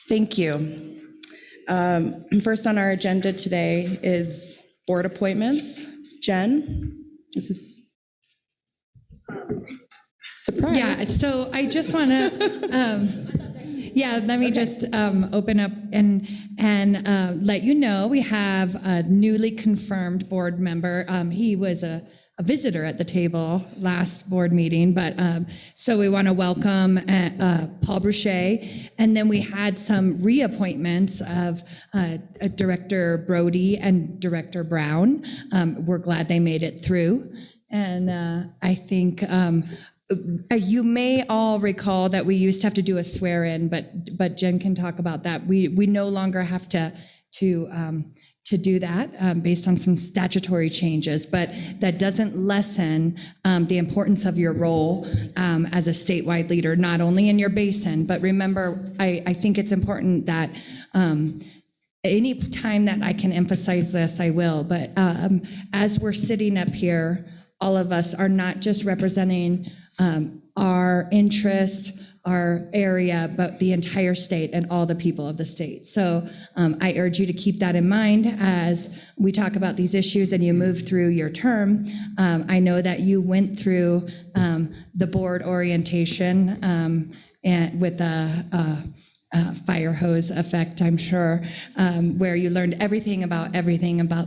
Thank you. First on our agenda today is board appointments. Jen, this is surprise. Yeah, so I just want to, let me just open up and let you know we have a newly confirmed board member. He was a visitor at the table last board meeting, but so we want to welcome Paul Bruchet. And then we had some reappointments of Director Brody and Director Brown. We're glad they made it through. And I think you may all recall that we used to have to do a swear-in, but Jen can talk about that. We no longer have to do that based on some statutory changes, but that doesn't lessen the importance of your role as a statewide leader, not only in your basin, but remember, I think it's important that any time that I can emphasize this, I will, but as we're sitting up here, all of us are not just representing our interest, our area, but the entire state and all the people of the state. So I urge you to keep that in mind as we talk about these issues and you move through your term. I know that you went through the board orientation and with a fire hose effect, I'm sure, where you learned everything about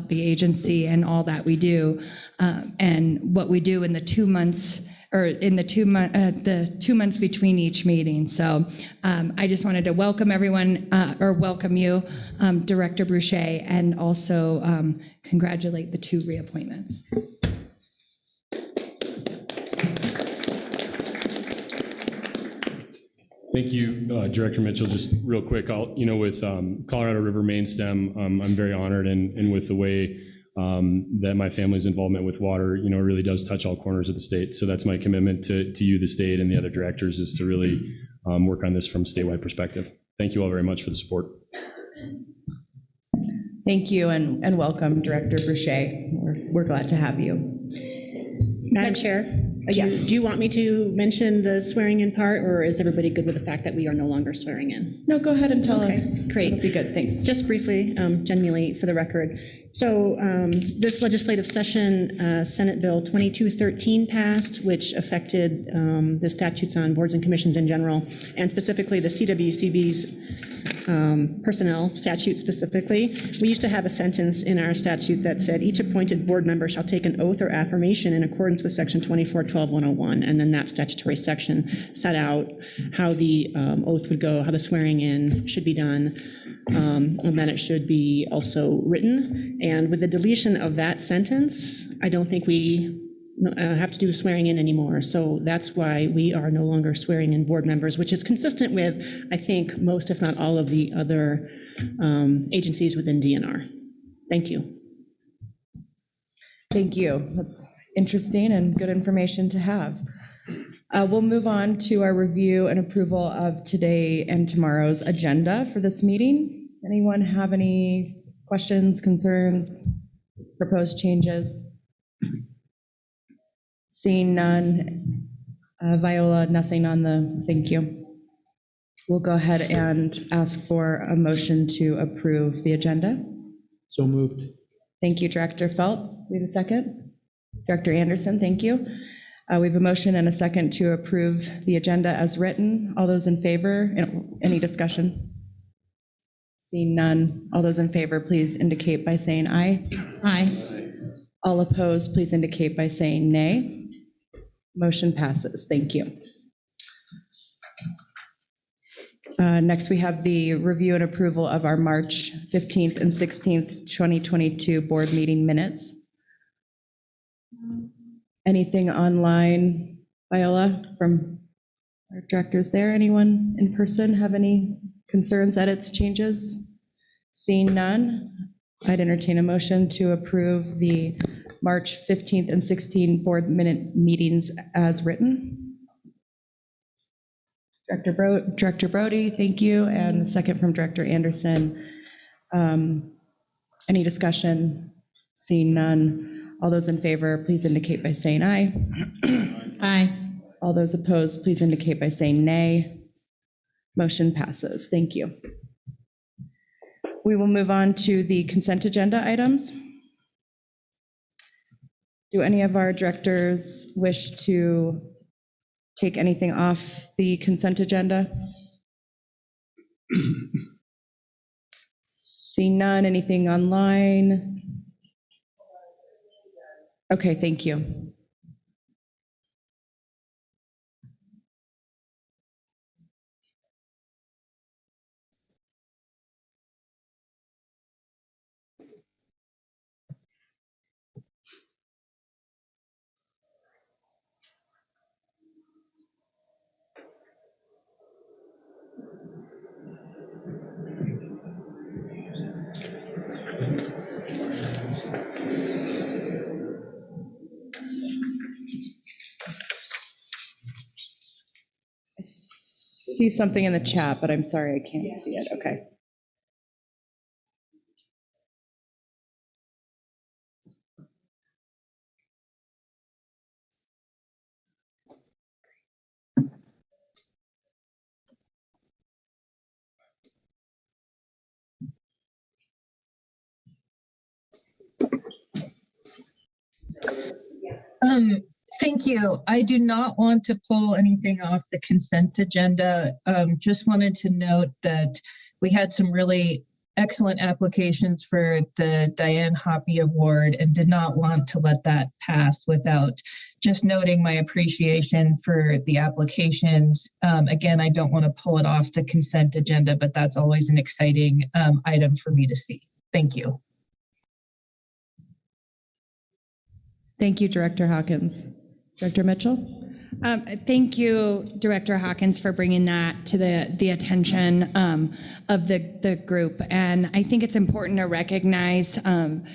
the agency and all that we do, and what we do in the 2 months, or in the 2 months between each meeting. So I just wanted to welcome everyone, or welcome you, Director Bruchet, and also congratulate the 2 reappointments. Thank you, Director Mitchell. Just real quick, with Colorado River Main Stem, I'm very honored, and with the way that my family's involvement with water, really does touch all corners of the state. So that's my commitment to you, the state, and the other directors, is to really work on this from a statewide perspective. Thank you all very much for the support. Thank you, and welcome, Director Bruchet. We're glad to have you. Madam Chair? Yes. Do you want me to mention the swearing in part, or is everybody good with the fact that we are no longer swearing in? No, go ahead and tell us. Great. That'll be good, thanks. Just briefly, Jen Mealy for the record. So this legislative session, Senate Bill 2213 passed, which affected the statutes on boards and commissions in general, and specifically the CWCB's personnel statute specifically. We used to have a sentence in our statute that said each appointed board member shall take an oath or affirmation in accordance with section 2412-101, and then that statutory section set out how the oath would go, how the swearing in should be done, and then it should be also written. And with the deletion of that sentence, I don't think we have to do swearing in anymore. So that's why we are no longer swearing in board members, which is consistent with, I think, most, if not all, of the other agencies within DNR. Thank you. Thank you. That's interesting and good information to have. We'll move on to our review and approval of today and tomorrow's agenda for this meeting. Anyone have any questions, concerns, proposed changes? Seeing none. Viola, nothing on the, thank you. We'll go ahead and ask for a motion to approve the agenda. So moved. Thank you, Director Felt. We have a second? Director Anderson, thank you. We have a motion and a second to approve the agenda as written. All those in favor? Any discussion? Seeing none. All those in favor, please indicate by saying aye. Aye. All opposed, please indicate by saying nay. Motion passes. Thank you. Next, we have the review and approval of our March 15th and 16th, 2022 board meeting minutes. Anything online, Viola, from our directors there? Anyone in person have any concerns, edits, changes? Seeing none, I'd entertain a motion to approve the March 15th and 16th board minute meetings as written. Director Brody, thank you, and a second from Director Anderson. Any discussion? Seeing none. All those in favor, please indicate by saying aye. Aye. All those opposed, please indicate by saying nay. Motion passes. Thank you. We will move on to the consent agenda items. Do any of our directors wish to take anything off the consent agenda? See none. Anything online? Okay, thank you. I see something in the chat, but I'm sorry, I can't see it. Okay. Thank you. I do not want to pull anything off the consent agenda. Just wanted to note that we had some really excellent applications for the Diane Hoppy Award and did not want to let that pass without just noting my appreciation for the applications. Again, I don't want to pull it off the consent agenda, but that's always an exciting item for me to see. Thank you. Thank you, Director Hawkins. Director Mitchell? Thank you, Director Hawkins, for bringing that to the attention of the group. And I think it's important to recognize one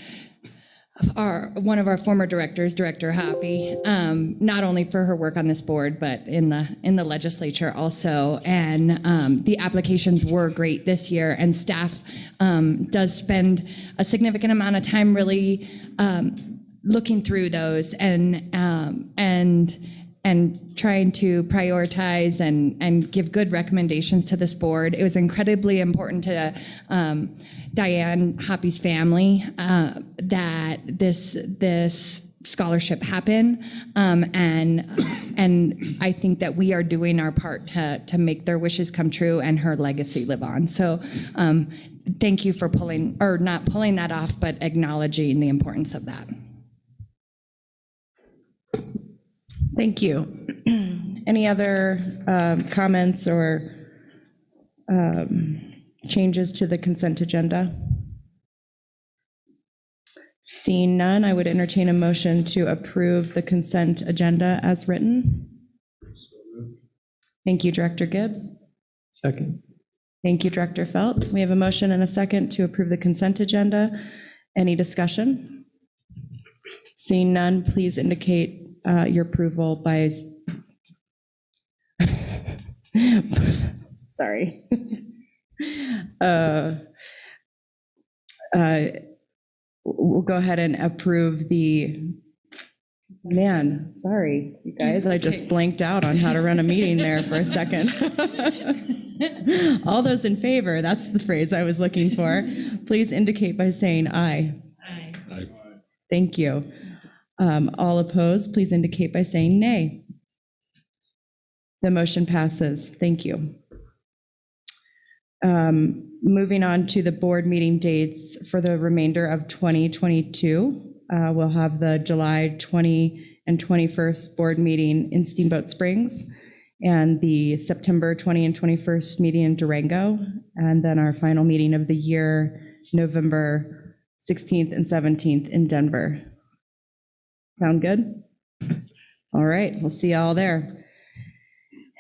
of our former directors, Director Hoppy, not only for her work on this board, but in the legislature also. And the applications were great this year, and staff does spend a significant amount of time really looking through those and trying to prioritize and give good recommendations to this board. It was incredibly important to Diane Hoppy's family that this scholarship happen, and I think that we are doing our part to make their wishes come true and her legacy live on. So thank you for not pulling that off, but acknowledging the importance of that. Thank you. Any other comments or changes to the consent agenda? Seeing none, I would entertain a motion to approve the consent agenda as written. Thank you, Director Gibbs. Second. Thank you, Director Felt. We have a motion and a second to approve the consent agenda. Any discussion? Seeing none, please indicate your approval by, sorry. We'll go ahead and approve sorry, you guys, I just blanked out on how to run a meeting there for a second. All those in favor, that's the phrase I was looking for. Please indicate by saying aye. Aye. Thank you. All opposed, please indicate by saying nay. The motion passes. Thank you. Moving on to the board meeting dates for the remainder of 2022. We'll have the July 20 and 21st board meeting in Steamboat Springs, and the September 20 and 21st meeting in Durango, and then our final meeting of the year, November 16th and 17th in Denver. Sound good? All right, we'll see you all there.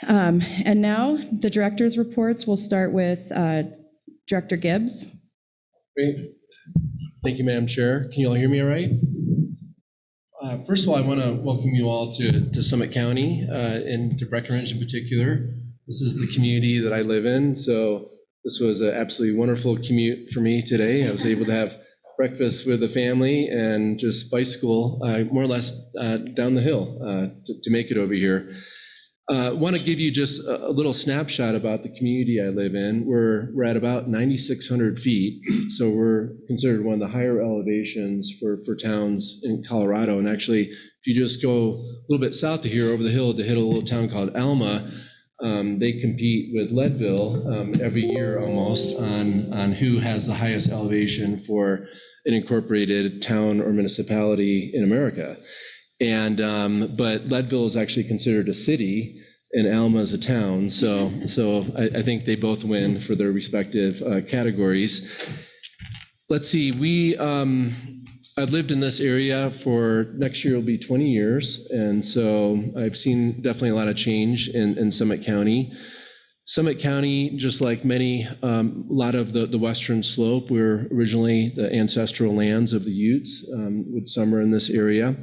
And now the director's reports. We'll start with Director Gibbs. Great. Thank you, Madam Chair. Can you all hear me all right? First of all, I want to welcome you all to Summit County and to Breckenridge in particular. This is the community that I live in, so this was an absolutely wonderful commute for me today. I was able to have breakfast with the family and just bicycle more or less down the hill to make it over here. Want to give you just a little snapshot about the community I live in. We're at about 9,600 feet, so we're considered one of the higher elevations for towns in Colorado. And actually, if you just go a little bit south of here over the hill to hit a little town called Alma, they compete with Leadville every year almost on who has the highest elevation for an incorporated town or municipality in America. And but Leadville is actually considered a city, and Alma is a town. So I think they both win for their respective categories. Let's see. I've lived in this area for next year will be 20 years, and so I've seen definitely a lot of change in Summit County. Summit County, just like many, a lot of the western slope, we're originally the ancestral lands of the Utes, would summer in this area.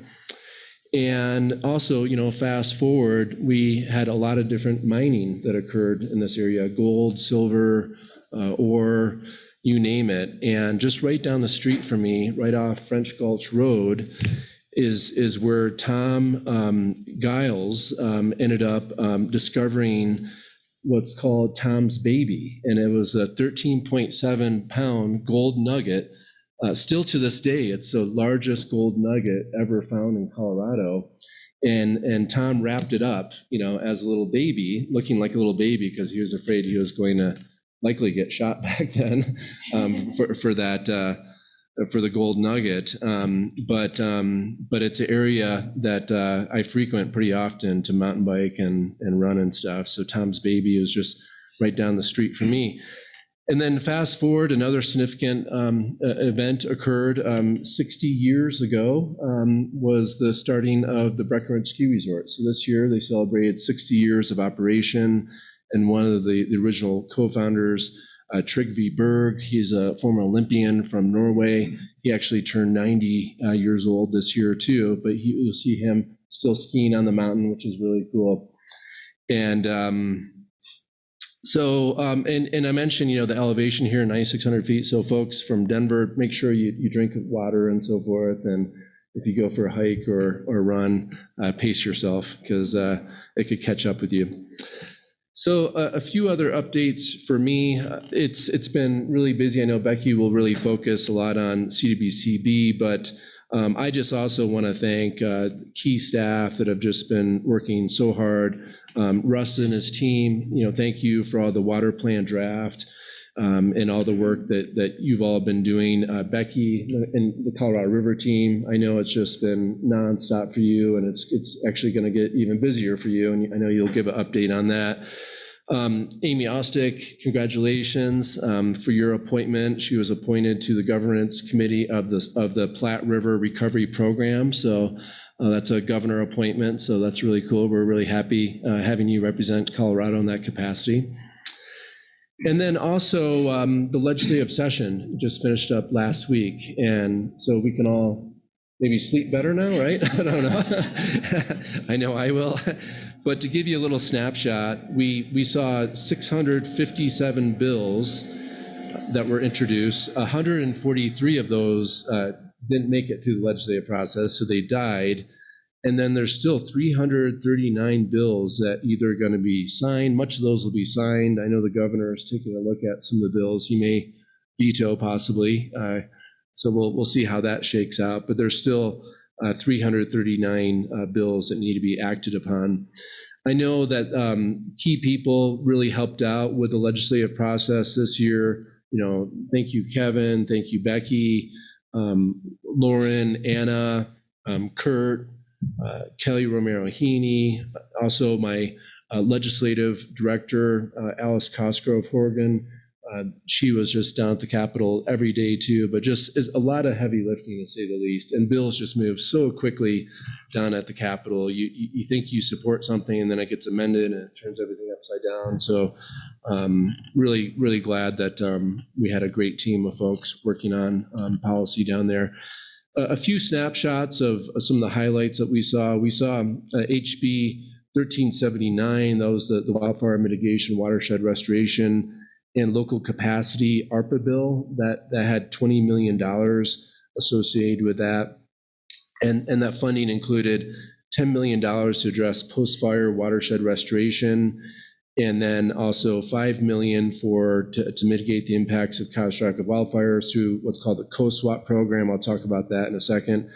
And also, you know, fast forward, we had a lot of different mining that occurred in this area, gold, silver, ore, you name it. And just right down the street from me, right off French Gulch Road, is where Tom Giles ended up discovering what's called Tom's Baby. And it was a 13.7 pound gold nugget. Still to this day, it's the largest gold nugget ever found in Colorado. And Tom wrapped it up, you know, as a little baby, looking like a little baby because he was afraid he was going to likely get shot back then for the gold nugget. But it's an area that I frequent pretty often to mountain bike and run and stuff. So Tom's Baby was just right down the street from me. And then fast forward, another significant event occurred 60 years ago, was the starting of the Breckenridge Ski Resort. So this year they celebrated 60 years of operation, and one of the original co-founders, Trygve Berg, he's a former Olympian from Norway. He actually turned 90 years old this year too, but you'll see him still skiing on the mountain, which is really cool. And and I mentioned, you know, the elevation here, 9,600 feet. So folks from Denver, make sure you drink water and so forth. And if you go for a hike or run, pace yourself because it could catch up with you. So a few other updates for me. It's been really busy. I know Becky will really focus a lot on CWCB, but I just also want to thank key staff that have just been working so hard. Russ and his team, you know, thank you for all the water plan draft and all the work that you've all been doing. Becky and the Colorado River team, I know it's just been nonstop for you, and it's actually going to get even busier for you, and I know you'll give an update on that. Amy Ostick, congratulations for your appointment. She was appointed to the governance committee of the Platte River Recovery Program. So that's a governor appointment. So that's really cool. We're really happy having you represent Colorado in that capacity. And then also the legislative session just finished up last week. And so we can all maybe sleep better now, right? I don't know. I know I will. But to give you a little snapshot, we saw 657 bills that were introduced. 143 of those didn't make it through the legislative process, so they died. And then there's still 339 bills that either are going to be signed. Much of those will be signed. I know the governor is taking a look at some of the bills. He may veto possibly. So we'll see how that shakes out. But there's still 339 bills that need to be acted upon. I know that key people really helped out with the legislative process this year. You know, thank you, Kevin. Thank you, Becky, Lauren, Anna, Kurt, Kelly Romero-Heaney, also my legislative director, Alice Cosgrove Horgan. She was just down at the Capitol every day too, but just is a lot of heavy lifting to say the least. And bills just move so quickly down at the Capitol. You think you support something and then it gets amended and it turns everything upside down. So really, really glad that we had a great team of folks working on policy down there. A few snapshots of some of the highlights that we saw. We saw HB 1379, that was the wildfire mitigation, watershed restoration, and local capacity ARPA bill that had $20 million associated with that. And that funding included $10 million to address post-fire watershed restoration, and then also $5 million to mitigate the impacts of catastrophic wildfires through what's called the COSWAP program. I'll talk about that in a second.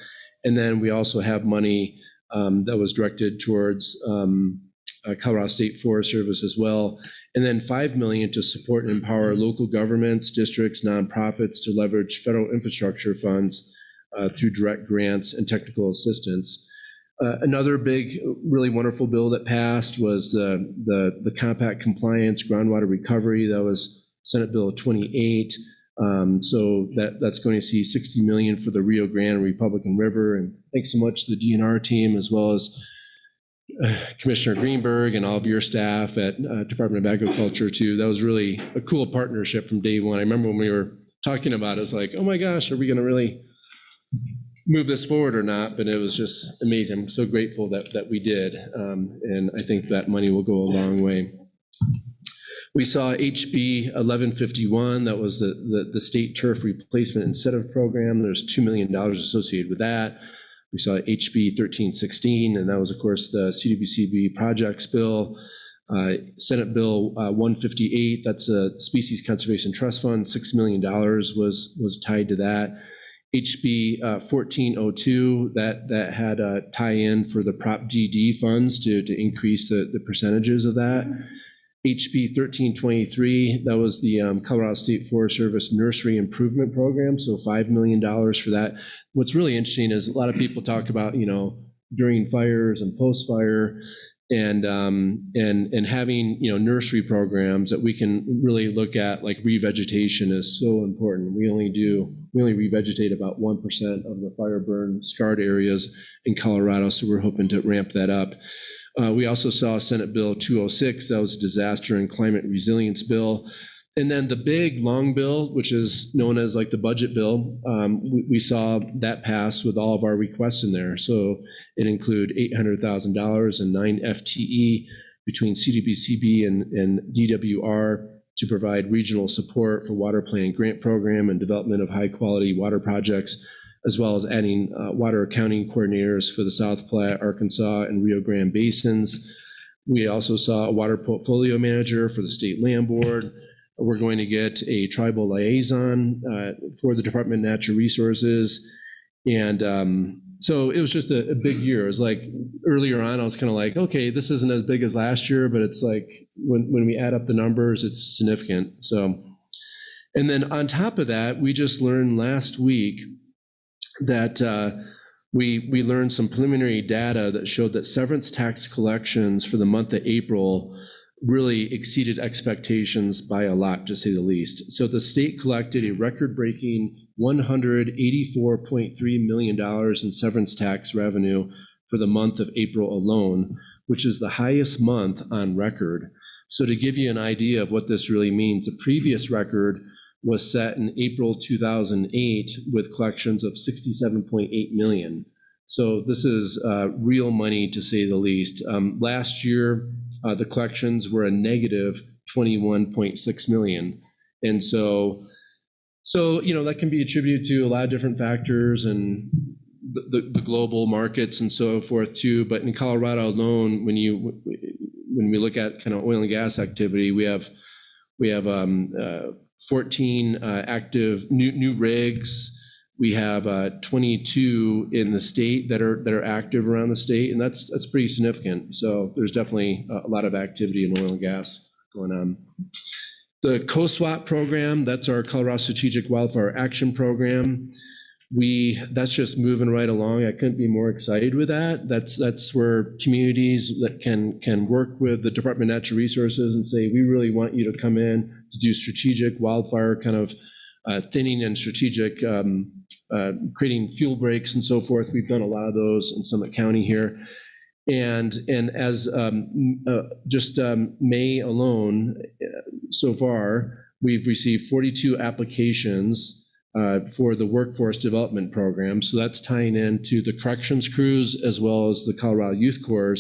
And then we also have money that was directed towards Colorado State Forest Service as well. And then $5 million to support and empower local governments, districts, nonprofits to leverage federal infrastructure funds through direct grants and technical assistance. Another big, really wonderful bill that passed was the compact compliance groundwater recovery. That was Senate Bill 28. So that's going to see $60 million for the Rio Grande and Republican River. And thanks so much to the DNR team, as well as Commissioner Greenberg and all of your staff at Department of Agriculture too. That was really a cool partnership from day one. I remember when we were talking about it, it's like, oh my gosh, are we going to really move this forward or not? But it was just amazing. I'm so grateful that we did. And I think that money will go a long way. We saw HB 1151, that was the state turf replacement incentive program. There's $2 million associated with that. We saw HB 1316, and that was, of course, the CWCB projects bill. Senate Bill 158, that's a Species Conservation Trust Fund, $6 million was tied to that. HB 1402, that had a tie-in for the Prop GD funds to increase the percentages of that. HB 1323, that was the Colorado State Forest Service Nursery Improvement Program, so $5 million for that. What's really interesting is a lot of people talk about, during fires and post-fire, and having nursery programs that we can really look at, like revegetation is so important. We only revegetate about 1% of the fire burn scarred areas in Colorado, so we're hoping to ramp that up. We also saw Senate Bill 206, that was a disaster and climate resilience bill. And then the big long bill, which is known as like the budget bill, we saw that pass with all of our requests in there. So it included $800,000 and 9 FTE between CDBCB and DWR to provide regional support for water plan grant program and development of high quality water projects, as well as adding water accounting coordinators for the South Platte, Arkansas, and Rio Grande basins. We also saw a water portfolio manager for the State Land Board. We're going to get a tribal liaison for the Department of Natural Resources. And so it was just a big year. It was like earlier on, I was kind of like, okay, this isn't as big as last year, but it's like when we add up the numbers, it's significant. So, and then on top of that, we just learned last week that we learned some preliminary data that showed that severance tax collections for the month of April really exceeded expectations by a lot, to say the least. So the state collected a record-breaking $184.3 million in severance tax revenue for the month of April alone, which is the highest month on record. So to give you an idea of what this really means, the previous record was set in April 2008 with collections of $67.8 million. So this is real money, to say the least. Last year, the collections were a negative $21.6 million. And so that can be attributed to a lot of different factors and the global markets and so forth too. But in Colorado alone, when we look at kind of oil and gas activity, we have 14 active new rigs. We have 22 in the state that are active around the state, and that's pretty significant. So there's definitely a lot of activity in oil and gas going on. The COSWAP program, that's our Colorado Strategic Wildfire Action Program. That's just moving right along. I couldn't be more excited with that. That's where communities that can work with the Department of Natural Resources and say, we really want you to come in to do strategic wildfire kind of thinning and strategic creating fuel breaks and so forth. We've done a lot of those in Summit County here. And as just May alone, so far, we've received 42 applications for the Workforce Development Program. So that's tying into the corrections crews as well as the Colorado Youth Corps.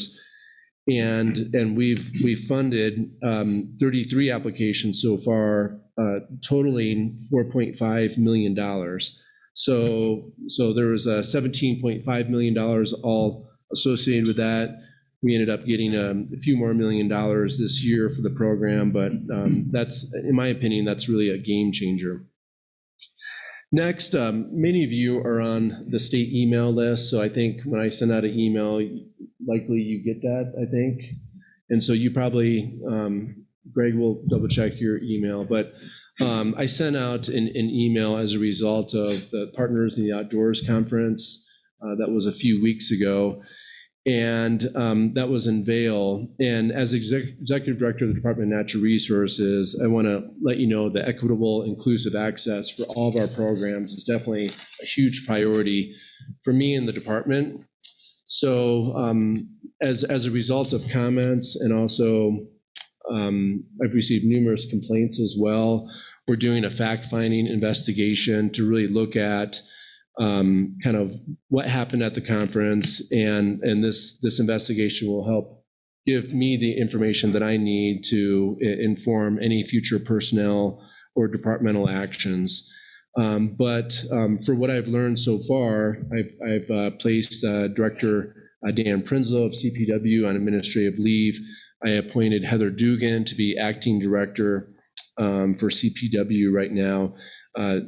And we've funded 33 applications so far, totaling $4.5 million. So there was $17.5 million all associated with that. We ended up getting a few more $1 million this year for the program, but that's, in my opinion, that's really a game changer. Next, many of you are on the state email list, so I think when I send out an email, likely you get that, I think. And so you probably, Greg will double check your email, but I sent out an email as a result of the Partners in the Outdoors Conference that was a few weeks ago, and that was in Vail. And as Executive Director of the Department of Natural Resources, I want to let you know that equitable, inclusive access for all of our programs is definitely a huge priority for me in the department. So as a result of comments, and also I've received numerous complaints as well, we're doing a fact-finding investigation to really look at kind of what happened at the conference, and this investigation will help give me the information that I need to inform any future personnel or departmental actions. But for what I've learned so far, I've placed Director Dan Prinzel of CPW on administrative leave. I appointed Heather Dugan to be acting director for CPW right now.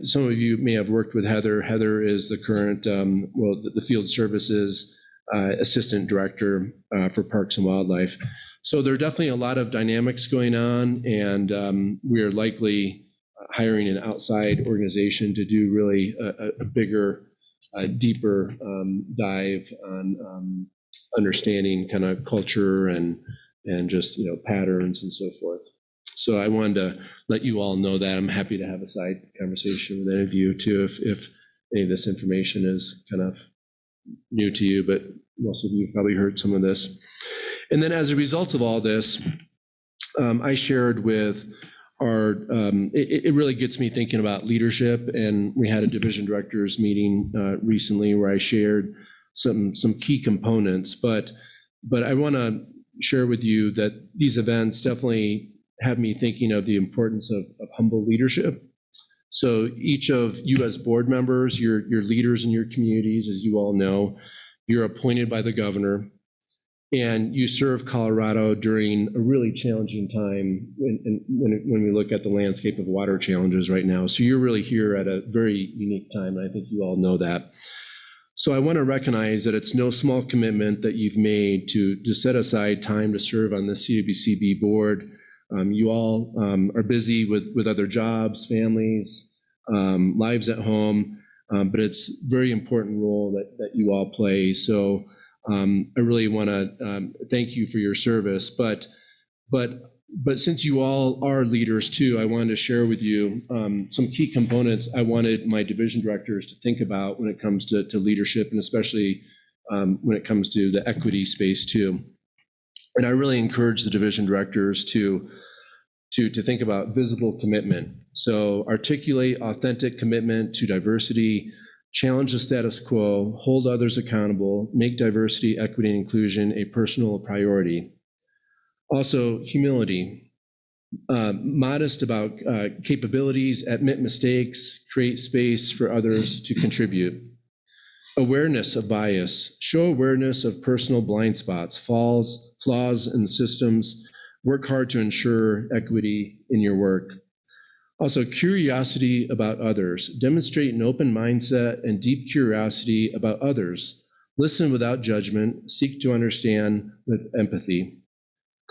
Some of you may have worked with Heather. Heather is the current, the field services assistant director for Parks and Wildlife. So there are definitely a lot of dynamics going on, and we are likely hiring an outside organization to do really a bigger, deeper dive on understanding kind of culture and just, patterns and so forth. So I wanted to let you all know that. I'm happy to have a side conversation with any of you too, if any of this information is kind of new to you, but most of you have probably heard some of this. And then as a result of all this, I shared with our, it really gets me thinking about leadership, and we had a division directors meeting recently where I shared some key components, but I want to share with you that these events definitely have me thinking of the importance of humble leadership. So each of you as board members, you're leaders in your communities, as you all know. You're appointed by the governor, and you serve Colorado during a really challenging time when we look at the landscape of water challenges right now. So you're really here at a very unique time, and I think you all know that. So I want to recognize that it's no small commitment that you've made to set aside time to serve on the CWCB board. You all are busy with other jobs, families, lives at home, but it's a very important role that you all play. So I really want to thank you for your service. But since you all are leaders too, I wanted to share with you some key components I wanted my division directors to think about when it comes to leadership, and especially when it comes to the equity space too. And I really encourage the division directors to think about visible commitment. So articulate authentic commitment to diversity, challenge the status quo, hold others accountable, make diversity, equity, and inclusion a personal priority. Also, humility, modest about capabilities, admit mistakes, create space for others to contribute. Awareness of bias, show awareness of personal blind spots, flaws in systems, work hard to ensure equity in your work. Also, curiosity about others, demonstrate an open mindset and deep curiosity about others. Listen without judgment, seek to understand with empathy.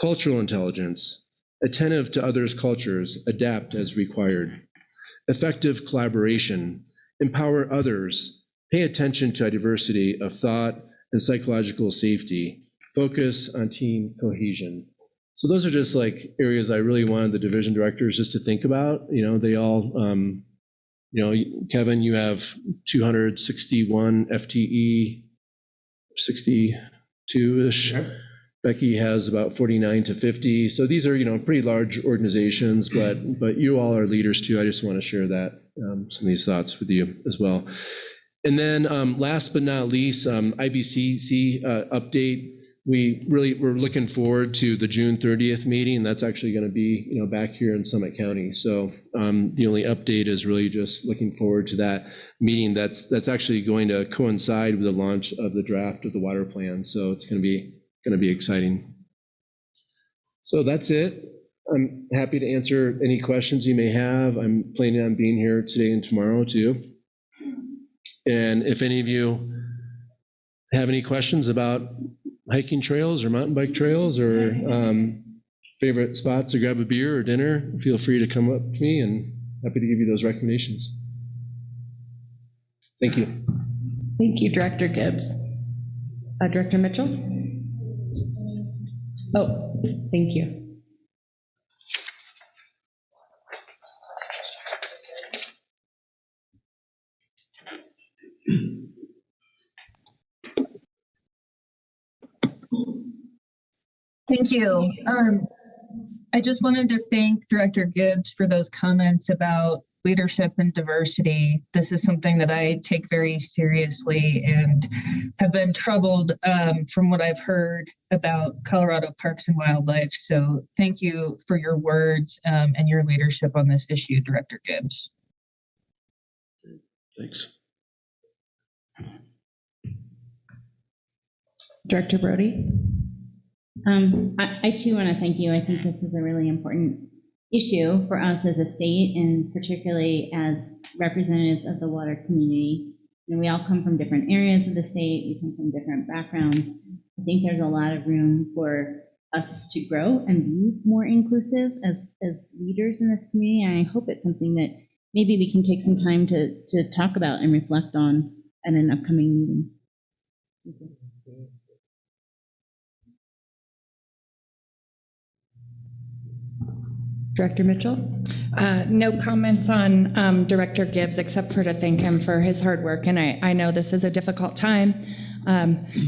Cultural intelligence, attentive to others' cultures, adapt as required. Effective collaboration, empower others, pay attention to diversity of thought and psychological safety, focus on team cohesion. So those are just like areas I really wanted the division directors just to think about. They all, Kevin, you have 261 FTE, 62-ish. Yep. Becky has about 49 to 50. So these are, pretty large organizations, but you all are leaders too. I just want to share that, some of these thoughts with you as well. And then last but not least, IBCC update. we're looking forward to the June 30th meeting. That's actually going to be, back here in Summit County. So the only update is really just looking forward to that meeting. That's actually going to coincide with the launch of the draft of the water plan. So it's going to be exciting. So that's it. I'm happy to answer any questions you may have. I'm planning on being here today and tomorrow too. And if any of you have any questions about hiking trails or mountain bike trails or favorite spots to grab a beer or dinner, feel free to come up to me and happy to give you those recommendations. Thank you. Thank you, Director Gibbs. Director Mitchell? Oh, thank you. Thank you. I just wanted to thank Director Gibbs for those comments about leadership and diversity. This is something that I take very seriously and have been troubled from what I've heard about Colorado Parks and Wildlife. So thank you for your words and your leadership on this issue, Director Gibbs. Thanks. Director Brody? I too want to thank you. I think this is a really important issue for us as a state, and particularly as representatives of the water community. We all come from different areas of the state. We come from different backgrounds. I think there's a lot of room for us to grow and be more inclusive as leaders in this community. And I hope it's something that maybe we can take some time to talk about and reflect on at an upcoming meeting. Thank you. Director Mitchell? No comments on Director Gibbs, except for to thank him for his hard work. And I know this is a difficult time.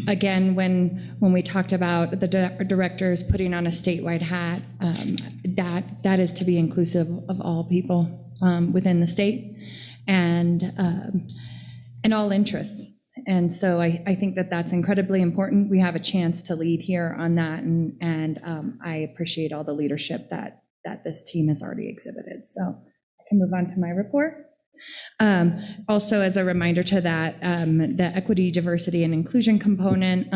Again, when we talked about the directors putting on a statewide hat, that is to be inclusive of all people within the state and all interests. And so I think that that's incredibly important. We have a chance to lead here on that, and I appreciate all the leadership that this team has already exhibited. So I can move on to my report. Also, as a reminder to that, the equity, diversity, and inclusion component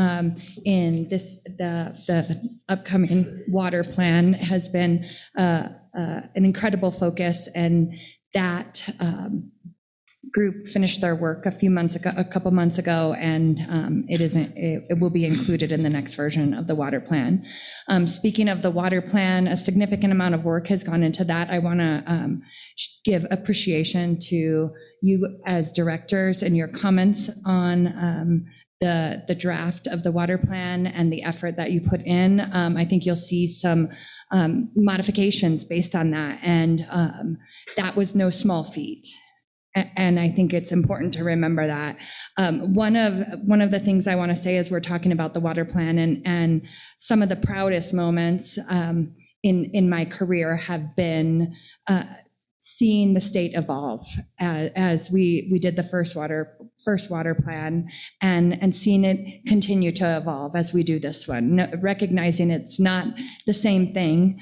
in the upcoming water plan has been an incredible focus, and that group finished their work a couple months ago, and it will be included in the next version of the water plan. Speaking of the water plan, a significant amount of work has gone into that. I want to give appreciation to you as directors and your comments on the draft of the water plan and the effort that you put in. I think you'll see some modifications based on that, and that was no small feat. And I think it's important to remember that. One of the things I want to say as we're talking about the water plan, and some of the proudest moments in my career have been seeing the state evolve as we did the first water plan, and seeing it continue to evolve as we do this one, recognizing it's not the same thing.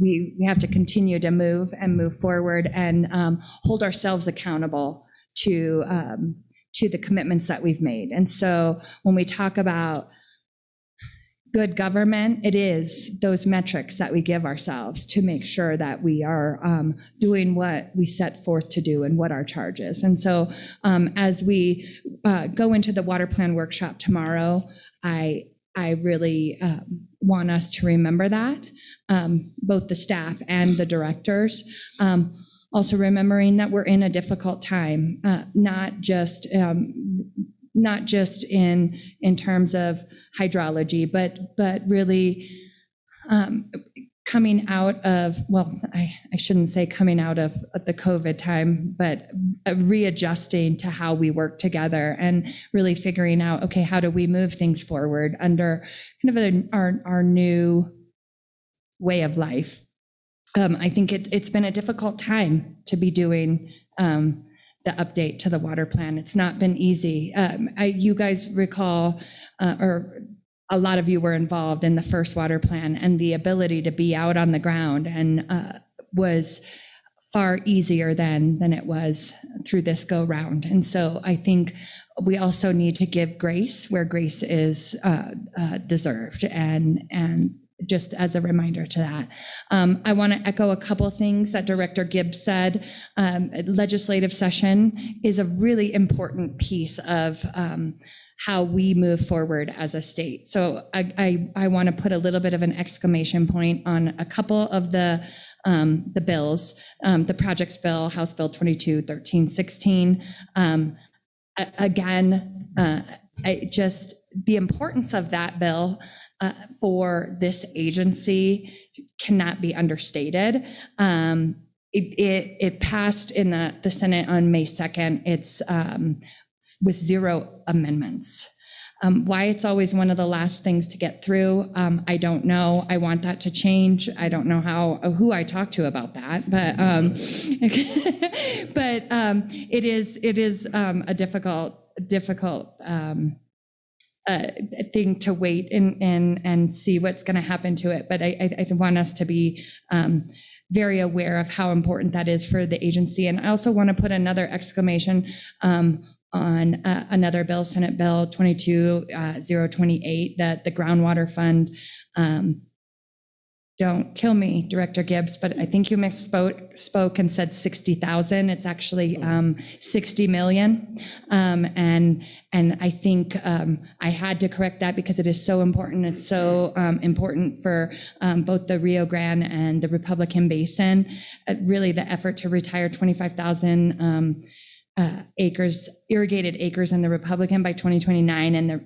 We have to continue to move forward and hold ourselves accountable to the commitments that we've made. And so when we talk about good government, it is those metrics that we give ourselves to make sure that we are doing what we set forth to do and what our charge is. And so as we go into the water plan workshop tomorrow, I really want us to remember that, both the staff and the directors. Also remembering that we're in a difficult time, not just in terms of hydrology, but really coming out of, well, I shouldn't say coming out of the COVID time, but readjusting to how we work together and really figuring out, okay, how do we move things forward under kind of our new way of life. I think it's been a difficult time to be doing the the update to the water plan. It's not been easy. You guys recall, or a lot of you were involved in the first water plan, and the ability to be out on the ground and was far easier than it was through this go round. And so I think we also need to give grace where grace is deserved, and just as a reminder to that. I want to echo a couple things that Director Gibbs said. Legislative session is a really important piece of how we move forward as a state. So I want to put a little bit of an exclamation point on a couple of the bills, the projects bill, House Bill 221316. Again, the importance of that bill for this agency cannot be understated. It passed in the Senate on May 2nd. It's with 0 amendments. Why it's always one of the last things to get through, I don't know. I want that to change. I don't know who I talk to about that, but it is a difficult thing to wait and see what's going to happen to it. But I want us to be very aware of how important that is for the agency. And I also want to put another exclamation on another bill, Senate Bill 22028, that the groundwater fund. Don't kill me, Director Gibbs, but I think you misspoke and said 60,000. It's actually 60 million. And I think I had to correct that because it is so important. It's so important for both the Rio Grande and the Republican Basin. Really, the effort to retire 25,000 irrigated acres in the Republican by 2029, and the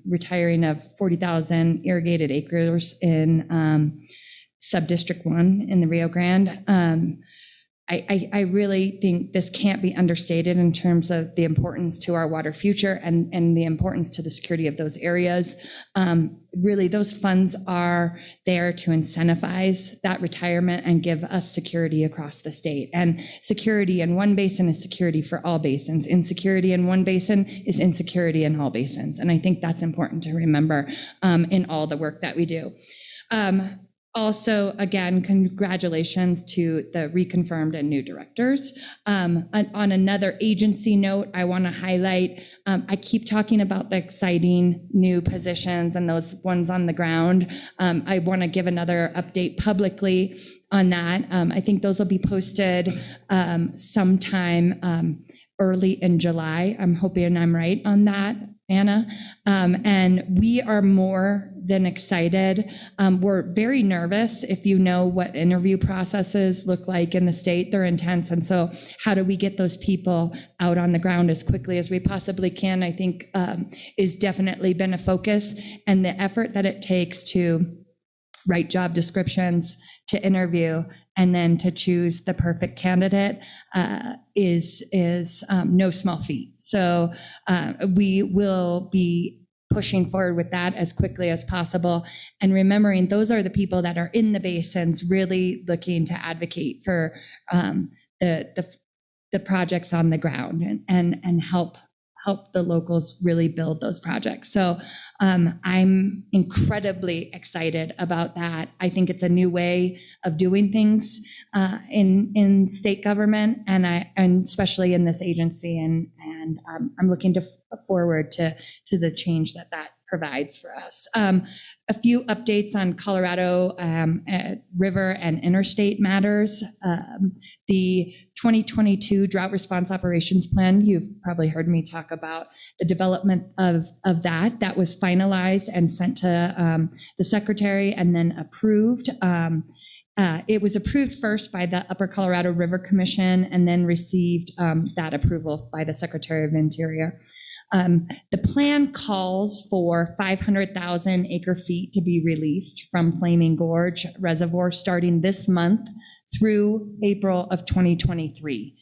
retiring of 40,000 irrigated acres in Subdistrict 1 in the Rio Grande. I really think this can't be understated in terms of the importance to our water future and the importance to the security of those areas. Really, those funds are there to incentivize that retirement and give us security across the state. And security in one basin is security for all basins. Insecurity in one basin is insecurity in all basins. And I think that's important to remember in all the work that we do. Also, again, congratulations to the reconfirmed and new directors. On another agency note, I want to highlight, I keep talking about the exciting new positions and those ones on the ground. I want to give another update publicly on that. I think those will be posted sometime early in July. I'm hoping I'm right on that, Anna. And we are more than excited. We're very nervous. If you know what interview processes look like in the state, they're intense. And so how do we get those people out on the ground as quickly as we possibly can, I think is definitely been a focus. And the effort that it takes to write job descriptions, to interview, and then to choose the perfect candidate is no small feat. So we will be pushing forward with that as quickly as possible, and remembering those are the people that are in the basins really looking to advocate for the projects on the ground and help the locals really build those projects. So I'm incredibly excited about that. I think it's a new way of doing things in state government, and especially in this agency. And I'm looking forward to the change that provides for us. A few updates on Colorado river and interstate matters. The 2022 Drought Response Operations Plan, you've probably heard me talk about the development of that. That was finalized and sent to the secretary and then approved. It was approved first by the Upper Colorado River Commission and then received that approval by the Secretary of Interior. The plan calls for 500,000 acre feet to be released from Flaming Gorge Reservoir starting this month through April of 2023.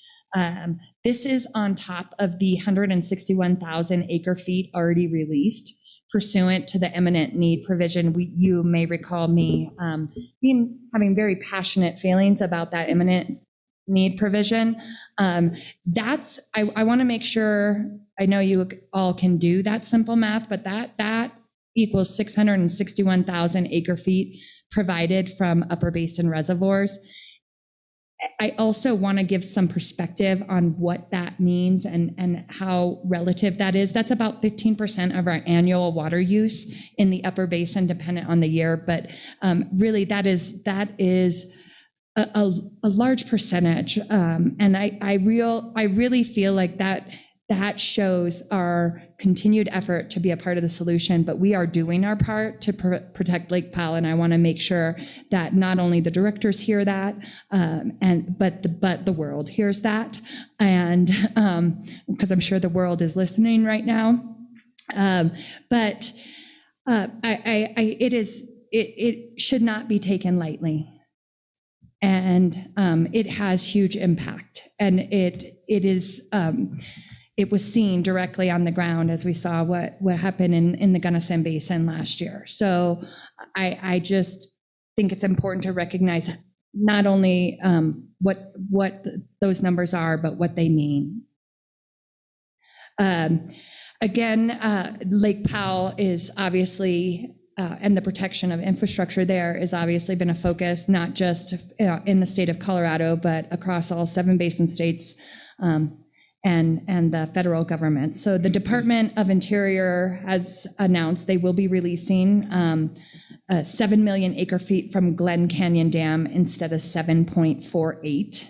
This is on top of the 161,000 acre feet already released pursuant to the eminent need provision. You may recall me having very passionate feelings about that eminent need provision. I want to make sure, I know you all can do that simple math, but that equals 661,000 acre feet provided from upper basin reservoirs. I also want to give some perspective on what that means and how relative that is. That's about 15% of our annual water use in the upper basin, dependent on the year. But really, that is a large percentage. And I really feel like that shows our continued effort to be a part of the solution, but we are doing our part to protect Lake Powell. And I want to make sure that not only the directors hear that, but the world hears that. And because I'm sure the world is listening right now. It should not be taken lightly. And it has huge impact. And it was seen directly on the ground as we saw what happened in the Gunnison Basin last year. So I just think it's important to recognize not only what those numbers are, but what they mean. Again, Lake Powell is obviously, and the protection of infrastructure there has obviously been a focus, not just in the state of Colorado, but across all 7 basin states. And the federal government. So the Department of Interior has announced they will be releasing 7 million acre feet from Glen Canyon Dam instead of 7.48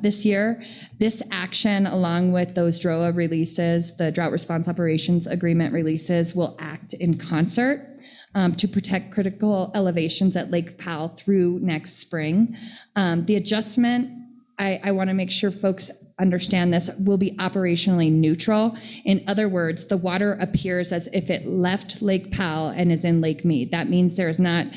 this year. This action, along with those DROA releases, the Drought Response Operations Agreement releases, will act in concert to protect critical elevations at Lake Powell through next spring. The adjustment, I want to make sure folks understand this, will be operationally neutral. In other words, the water appears as if it left Lake Powell and is in Lake Mead. That means there will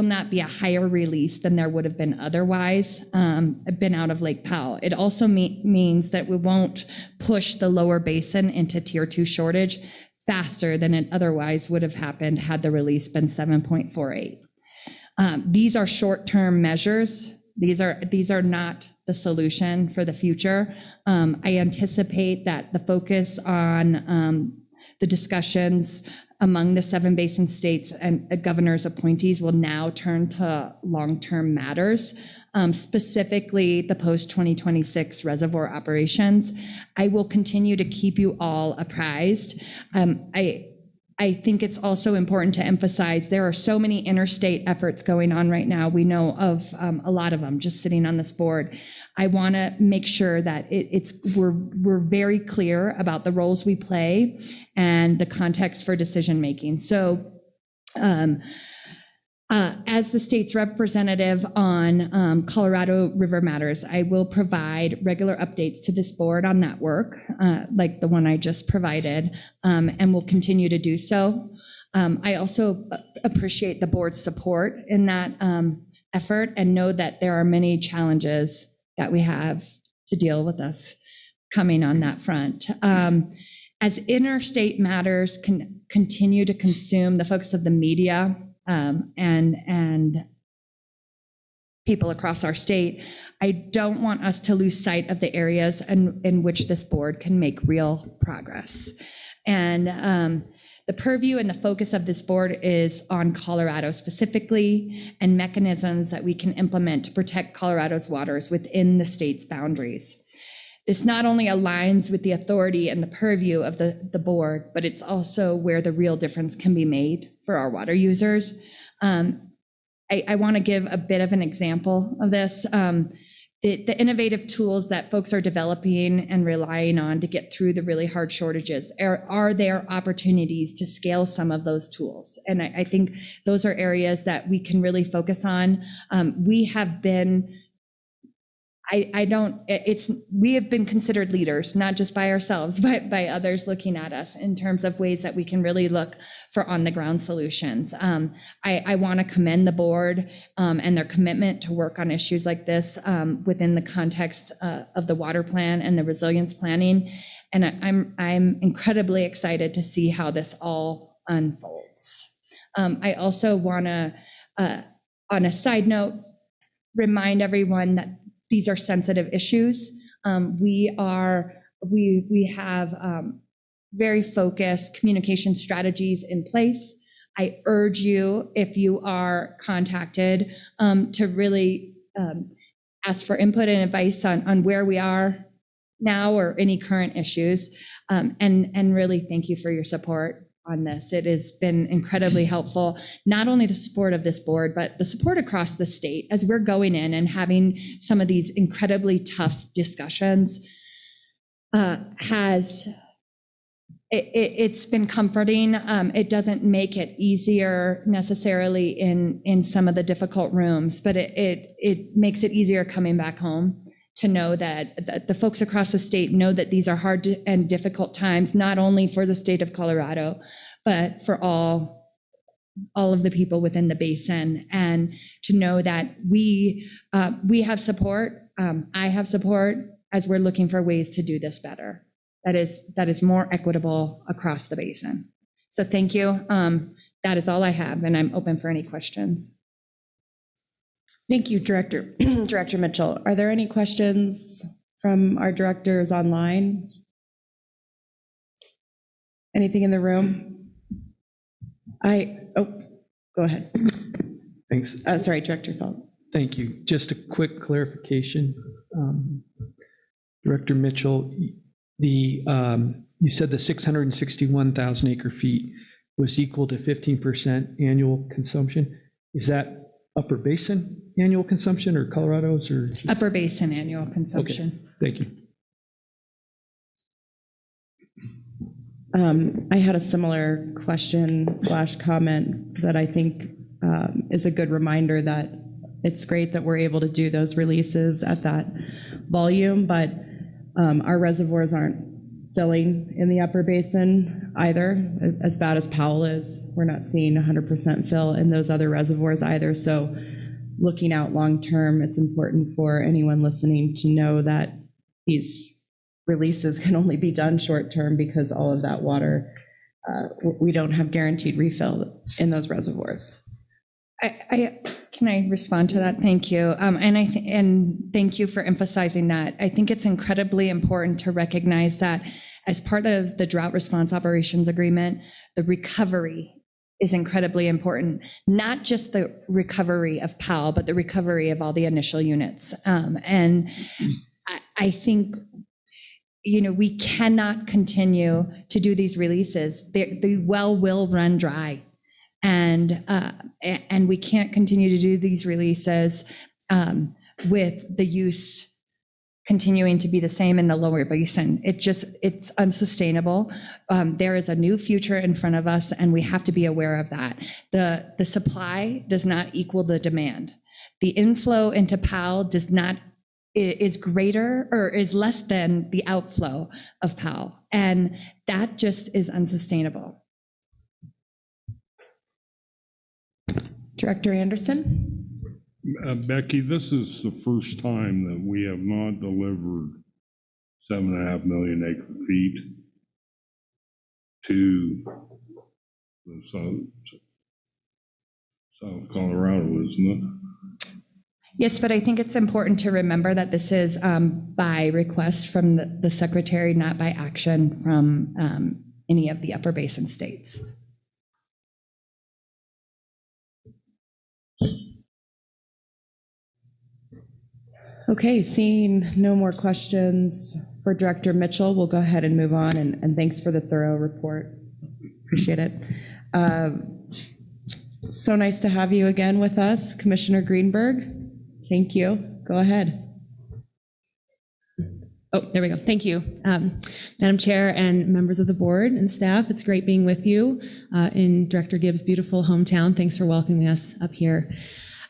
not be a higher release than there would have been otherwise been out of Lake Powell. It also means that we won't push the lower basin into tier 2 shortage faster than it otherwise would have happened had the release been 7.48. These are short-term measures. These are not the solution for the future. I anticipate that the focus on the discussions among the 7 basin states and governors' appointees will now turn to long-term matters, specifically the post-2026 reservoir operations. I will continue to keep you all apprised. I think it's also important to emphasize there are so many interstate efforts going on right now. We know of a lot of them just sitting on this board. I want to make sure that we're very clear about the roles we play and the context for decision making. So as the state's representative on Colorado River matters, I will provide regular updates to this board on that work, like the one I just provided, and will continue to do so. I also appreciate the board's support in that effort and know that there are many challenges that we have to deal with us coming on that front. As interstate matters can continue to consume the focus of the media, and people across our state, I don't want us to lose sight of the areas in which this board can make real progress. And the purview and the focus of this board is on Colorado specifically, and mechanisms that we can implement to protect Colorado's waters within the state's boundaries. This not only aligns with the authority and the purview of the board, but it's also where the real difference can be made for our water users. I want to give a bit of an example of this. The innovative tools that folks are developing and relying on to get through the really hard shortages, are there opportunities to scale some of those tools? And I think those are areas that we can really focus on. We have been we have been considered leaders, not just by ourselves, but by others looking at us in terms of ways that we can really look for on the ground solutions. I want to commend the board and their commitment to work on issues like this within the context of the water plan and the resilience planning. And I'm incredibly excited to see how this all unfolds. I also want to, on a side note, remind everyone that these are sensitive issues. We have very focused communication strategies in place. I urge you, if you are contacted, to really ask for input and advice on where we are now or any current issues. And really thank you for your support on this. It has been incredibly helpful, not only the support of this board, but the support across the state as we're going in and having some of these incredibly tough discussions. It's been comforting. It doesn't make it easier necessarily in some of the difficult rooms, but it makes it easier coming back home to know that the folks across the state know that these are hard and difficult times, not only for the state of Colorado, but for all of the people within the basin, and to know that we have support. I have support as we're looking for ways to do this better. That is more equitable across the basin. So thank you. That is all I have, and I'm open for any questions. Thank you, Director Mitchell. Are there any questions from our directors online? Anything in the room? Go ahead. Thanks. Sorry, Director Feld. Thank you. Just a quick clarification. Director Mitchell, you said the 661,000 acre feet was equal to 15% annual consumption. Is that Upper Basin annual consumption or Colorado's or? Upper Basin annual consumption. Okay. Thank you. I had a similar question/comment that I think is a good reminder that it's great that we're able to do those releases at that volume, but our reservoirs aren't filling in the Upper Basin either. As bad as Powell is, we're not seeing 100% fill in those other reservoirs either. So looking out long-term, it's important for anyone listening to know that these releases can only be done short-term because all of that water, we don't have guaranteed refill in those reservoirs. Can I respond to that? Thank you. And thank you for emphasizing that. I think it's incredibly important to recognize that as part of the drought response operations agreement, the recovery is incredibly important. Not just the recovery of Powell, but the recovery of all the initial units. And I think, we cannot continue to do these releases. The well will run dry. And we can't continue to do these releases with the use continuing to be the same in the lower basin. It's unsustainable. There is a new future in front of us, and we have to be aware of that. The supply does not equal the demand. The inflow into Powell is greater or is less than the outflow of Powell, and that just is unsustainable. Director Anderson? Becky, this is the first time that we have not delivered 7.5 million acre feet to the South Colorado, isn't it? Yes, but I think it's important to remember that this is by request from the Secretary, not by action from any of the Upper Basin states. Okay, seeing no more questions for Director Mitchell, we'll go ahead and move on, and thanks for the thorough report. Appreciate it. So nice to have you again with us, Commissioner Greenberg. Thank you. Go ahead. Oh, there we go. Thank you. Madam Chair and members of the board and staff, it's great being with you in Director Gibbs' beautiful hometown. Thanks for welcoming us up here.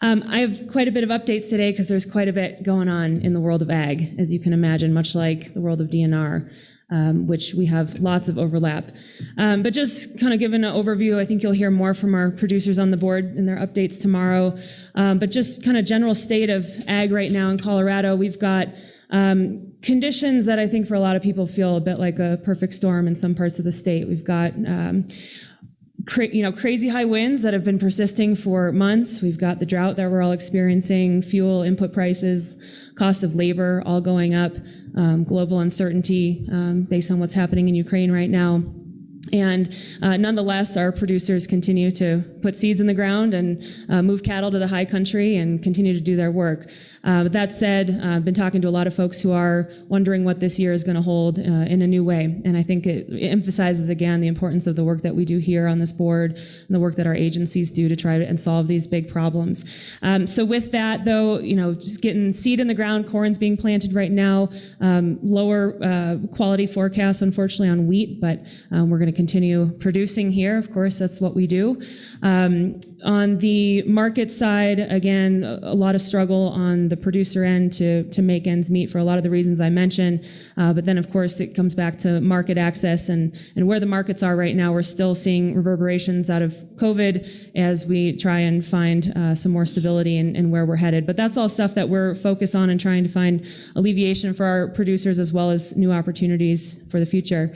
I have quite a bit of updates today because there's quite a bit going on in the world of ag, as you can imagine, much like the world of DNR, which we have lots of overlap. But just kind of giving an overview, I think you'll hear more from our producers on the board in their updates tomorrow. But just kind of general state of ag right now in Colorado, we've got conditions that I think for a lot of people feel a bit like a perfect storm in some parts of the state. We've got crazy high winds that have been persisting for months. We've got the drought that we're all experiencing, fuel input prices, cost of labor all going up, global uncertainty based on what's happening in Ukraine right now. And nonetheless, our producers continue to put seeds in the ground and move cattle to the high country and continue to do their work. But that said, I've been talking to a lot of folks who are wondering what this year is going to hold in a new way. And I think it emphasizes again the importance of the work that we do here on this board and the work that our agencies do to try to and solve these big problems. So with that, though, just getting seed in the ground, corn's being planted right now, lower quality forecasts, unfortunately, on wheat, but we're going to continue producing here. Of course, that's what we do. On the market side, again, a lot of struggle on the producer end to make ends meet for a lot of the reasons I mentioned. But then, of course, it comes back to market access and where the markets are right now. We're still seeing reverberations out of COVID as we try and find some more stability in where we're headed. But that's all stuff that we're focused on and trying to find alleviation for our producers as well as new opportunities for the future.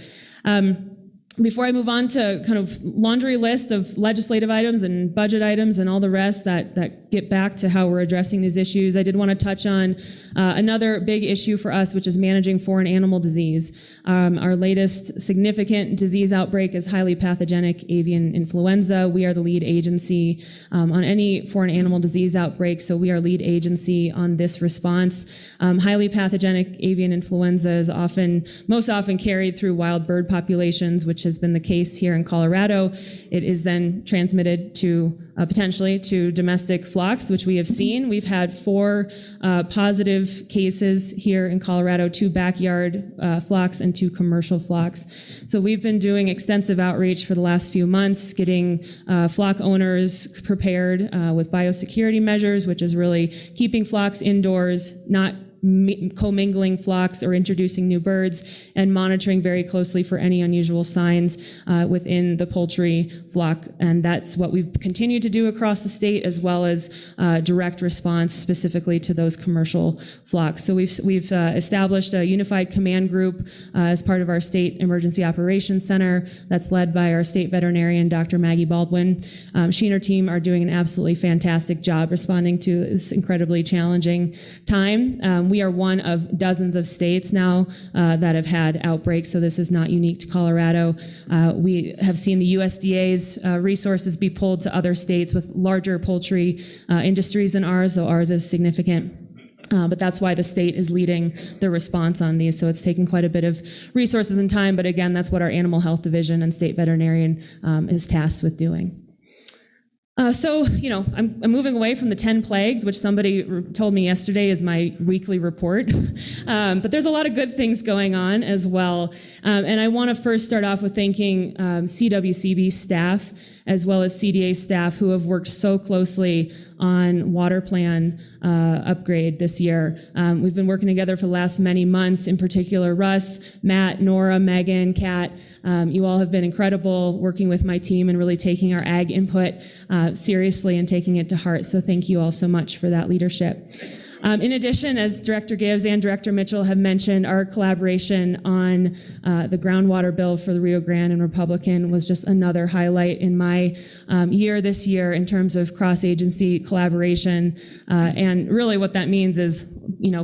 Before I move on to kind of laundry list of legislative items and budget items and all the rest that get back to how we're addressing these issues, I did want to touch on another big issue for us, which is managing foreign animal disease. Our latest significant disease outbreak is highly pathogenic avian influenza. We are the lead agency on any foreign animal disease outbreak, so we are lead agency on this response. Highly pathogenic avian influenza is most often carried through wild bird populations, which has been the case here in Colorado. It is then transmitted to potentially to domestic flocks, which we have seen. We've had 4 positive cases here in Colorado, 2 backyard flocks and 2 commercial flocks. So we've been doing extensive outreach for the last few months, getting flock owners prepared with biosecurity measures, which is really keeping flocks indoors, not commingling flocks or introducing new birds, and monitoring very closely for any unusual signs within the poultry flock. And that's what we've continued to do across the state, as well as direct response specifically to those commercial flocks. So we've established a unified command group as part of our State Emergency Operations Center that's led by our state veterinarian, Dr. Maggie Baldwin. She and her team are doing an absolutely fantastic job responding to this incredibly challenging time. We are one of dozens of states now that have had outbreaks, so this is not unique to Colorado. We have seen the USDA's resources be pulled to other states with larger poultry industries than ours, though ours is significant. But that's why the state is leading the response on these. So it's taken quite a bit of resources and time. But again, that's what our animal health division and state veterinarian is tasked with doing. So, I'm moving away from the 10 plagues, which somebody told me yesterday is my weekly report. But there's a lot of good things going on as well. And I want to first start off with thanking CWCB staff as well as CDA staff who have worked so closely on water plan upgrade this year. We've been working together for the last many months, in particular Russ, Matt, Nora, Megan, Kat. You all have been incredible working with my team and really taking our ag input seriously and taking it to heart. So thank you all so much for that leadership. In addition, as Director Gibbs and Director Mitchell have mentioned, our collaboration on the groundwater bill for the Rio Grande and Republican was just another highlight in my year this year in terms of cross-agency collaboration. And really what that means is,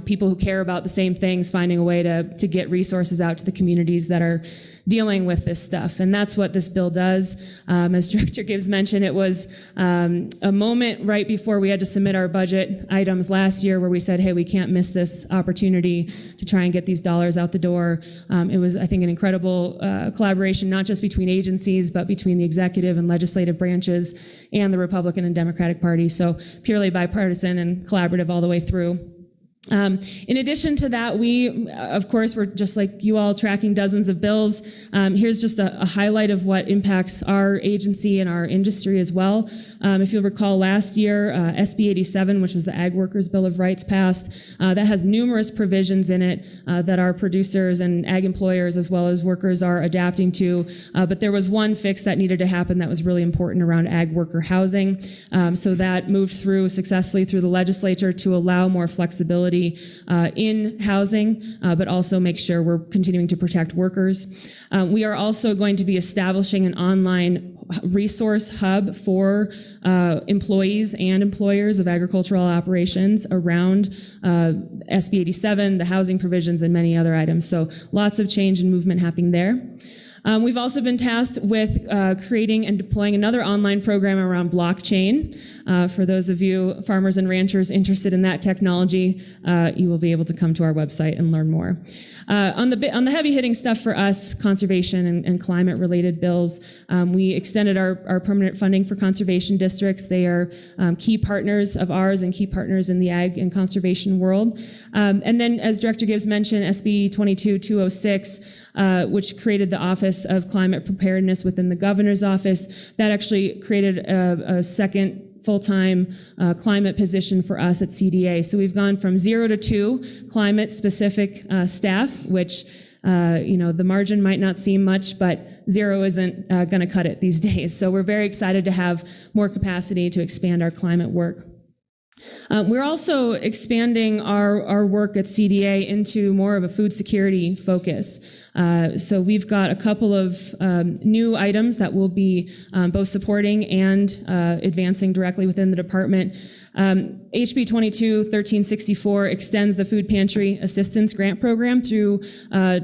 people who care about the same things finding a way to get resources out to the communities that are dealing with this stuff. And that's what this bill does. As Director Gibbs mentioned, it was a moment right before we had to submit our budget items last year where we said, hey, we can't miss this opportunity to try and get these dollars out the door. It was, I think, an incredible collaboration, not just between agencies, but between the executive and legislative branches and the Republican and Democratic Party. So purely bipartisan and collaborative all the way through. In addition to that, we, of course, we're just like you all tracking dozens of bills. Here's just a highlight of what impacts our agency and our industry as well. If you'll recall last year, SB 87, which was the Ag Workers Bill of Rights passed, that has numerous provisions in it that our producers and ag employers as well as workers are adapting to. But there was one fix that needed to happen that was really important around ag worker housing. So that moved through successfully through the legislature to allow more flexibility in housing, but also make sure we're continuing to protect workers. We are also going to be establishing an online resource hub for employees and employers of agricultural operations around SB 87, the housing provisions, and many other items. So lots of change and movement happening there. We've also been tasked with creating and deploying another online program around blockchain. For those of you farmers and ranchers interested in that technology, you will be able to come to our website and learn more. On the heavy hitting stuff for us, conservation and climate related bills, we extended our permanent funding for conservation districts. They are key partners of ours and key partners in the ag and conservation world. And then, as Director Gibbs mentioned, SB 22-206, which created the Office of Climate Preparedness within the governor's office, that actually created a second full-time climate position for us at CDA. So we've gone from 0 to 2 climate-specific staff, which, the margin might not seem much, but 0 isn't going to cut it these days. So we're very excited to have more capacity to expand our climate work. We're also expanding our work at CDA into more of a food security focus. So we've got a couple of new items that we'll be both supporting and advancing directly within the department. HB 22-1364 extends the Food Pantry Assistance Grant Program through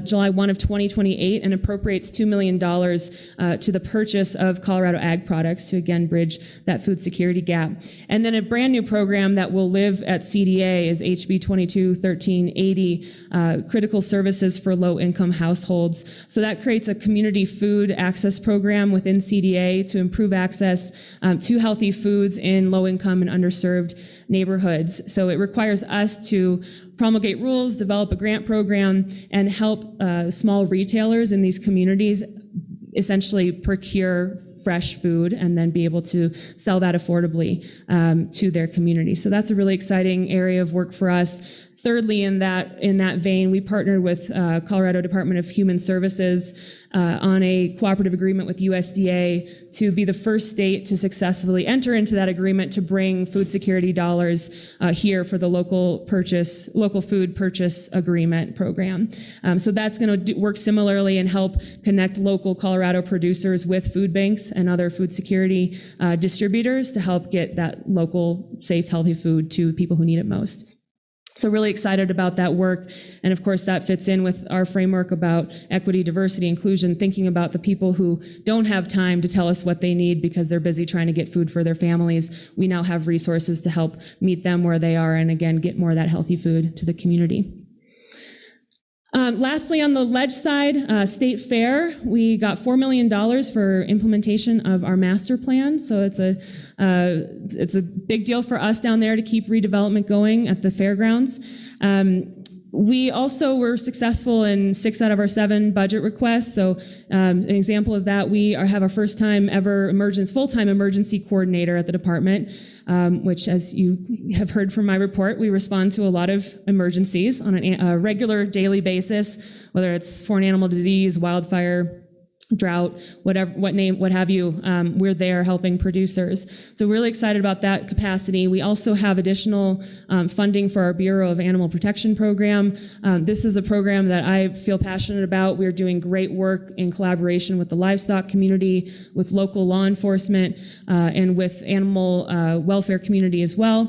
July 1 of 2028 and appropriates $2 million to the purchase of Colorado ag products to again bridge that food security gap. And then a brand new program that will live at CDA is HB 22-1380, Critical Services for Low-Income Households. So that creates a community food access program within CDA to improve access to healthy foods in low-income and underserved neighborhoods. So it requires us to promulgate rules, develop a grant program, and help small retailers in these communities essentially procure fresh food and then be able to sell that affordably to their community. So that's a really exciting area of work for us. Thirdly, in that vein, we partnered with Colorado Department of Human Services on a cooperative agreement with USDA to be the first state to successfully enter into that agreement to bring food security dollars here for the local food purchase agreement program. So that's going to work similarly and help connect local Colorado producers with food banks and other food security distributors to help get that local, safe, healthy food to people who need it most. So really excited about that work. And of course, that fits in with our framework about equity, diversity, inclusion, thinking about the people who don't have time to tell us what they need because they're busy trying to get food for their families. We now have resources to help meet them where they are and again, get more of that healthy food to the community. Lastly, on the ledge side, State Fair, we got $4 million for implementation of our master plan. So it's a big deal for us down there to keep redevelopment going at the fairgrounds. We also were successful in 6 out of our 7 budget requests. So an example of that, we have our first time ever full-time emergency coordinator at the department, which, as you have heard from my report, we respond to a lot of emergencies on a regular daily basis, whether it's foreign animal disease, wildfire, drought, what have you, we're there helping producers. So really excited about that capacity. We also have additional funding for our Bureau of Animal Protection program. This is a program that I feel passionate about. We're doing great work in collaboration with the livestock community, with local law enforcement, and with animal welfare community as well,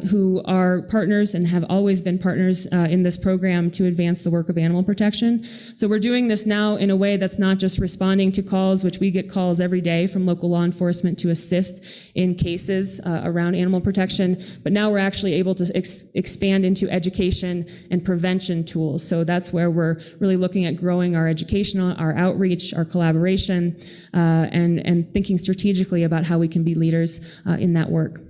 who are partners and have always been partners in this program to advance the work of animal protection. So we're doing this now in a way that's not just responding to calls, which we get calls every day from local law enforcement to assist in cases around animal protection, but now we're actually able to expand into education and prevention tools. So that's where we're really looking at growing our educational, our outreach, our collaboration, and thinking strategically about how we can be leaders in that work.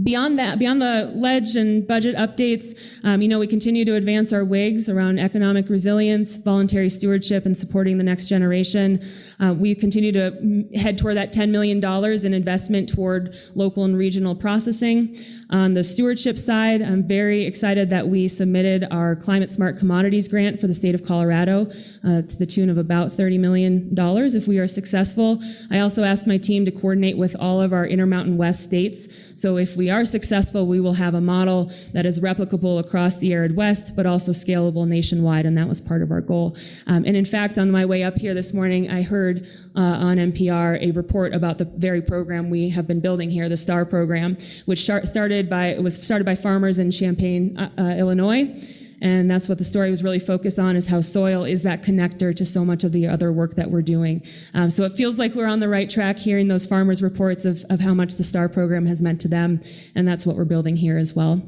Beyond that, beyond the ledge and budget updates, we continue to advance our WIGs around economic resilience, voluntary stewardship, and supporting the next generation. We continue to head toward that $10 million in investment toward local and regional processing. On the stewardship side, I'm very excited that we submitted our Climate Smart Commodities Grant for the state of Colorado to the tune of about $30 million if we are successful. I also asked my team to coordinate with all of our Intermountain West states. So if we we are successful, we will have a model that is replicable across the Arid West, but also scalable nationwide, and that was part of our goal. And in fact, on my way up here this morning, I heard on NPR a report about the very program we have been building here, the STAR program, which was started by farmers in Champaign, Illinois. And that's what the story was really focused on, is how soil is that connector to so much of the other work that we're doing. So it feels like we're on the right track, hearing those farmers' reports of how much the STAR program has meant to them, and that's what we're building here as well.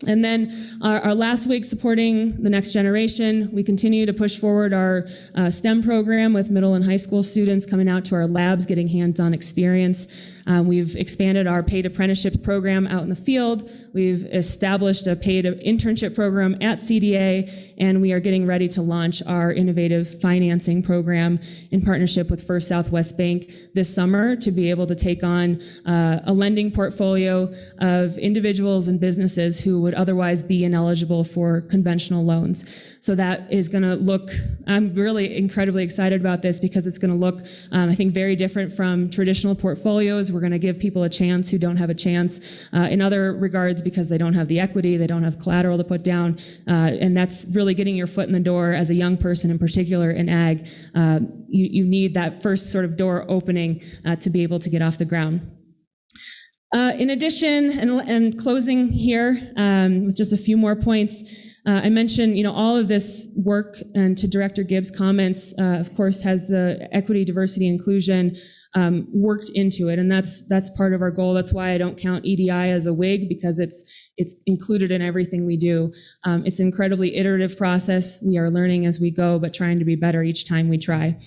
And then our last week supporting the next generation, we continue to push forward our STEM program with middle and high school students coming out to our labs, getting hands-on experience. We've expanded our paid apprenticeships program out in the field. We've established a paid internship program at CDA, and we are getting ready to launch our innovative financing program in partnership with First Southwest Bank this summer to be able to take on a lending portfolio of individuals and businesses who would otherwise be ineligible for conventional loans. So that is going to look, I'm really incredibly excited about this because it's going to look, I think, very different from traditional portfolios. We're going to give people a chance who don't have a chance in other regards because they don't have the equity, they don't have collateral to put down, and that's really getting your foot in the door as a young person, in particular in ag. You need that first sort of door opening to be able to get off the ground. In addition, and closing here with just a few more points, I mentioned, all of this work, and to Director Gibbs' comments, of course, has the equity, diversity, inclusion worked into it, and that's part of our goal. That's why I don't count EDI as a WIG, because it's included in everything we do. It's an incredibly iterative process. We are learning as we go, but trying to be better each time we try.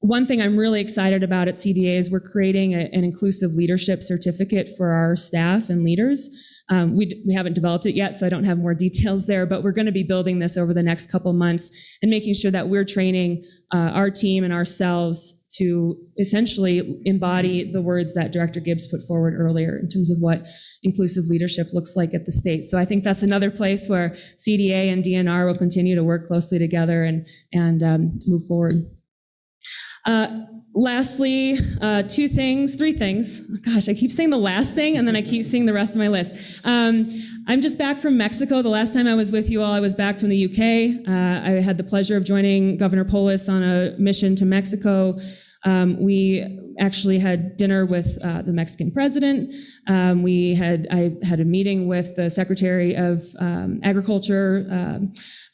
One thing I'm really excited about at CDA is we're creating an inclusive leadership certificate for our staff and leaders. We haven't developed it yet, so I don't have more details there, but we're going to be building this over the next couple months and making sure that we're training our team and ourselves to essentially embody the words that Director Gibbs put forward earlier in terms of what inclusive leadership looks like at the state. So I think that's another place where CDA and DNR will continue to work closely together and move forward. Lastly, three things. Oh, gosh, I keep saying the last thing and then I keep seeing the rest of my list. I'm just back from Mexico. The last time I was with you all, I was back from the UK. I had the pleasure of joining Governor Polis on a mission to Mexico. We actually had dinner with the Mexican president. I had a meeting with the Secretary of Agriculture,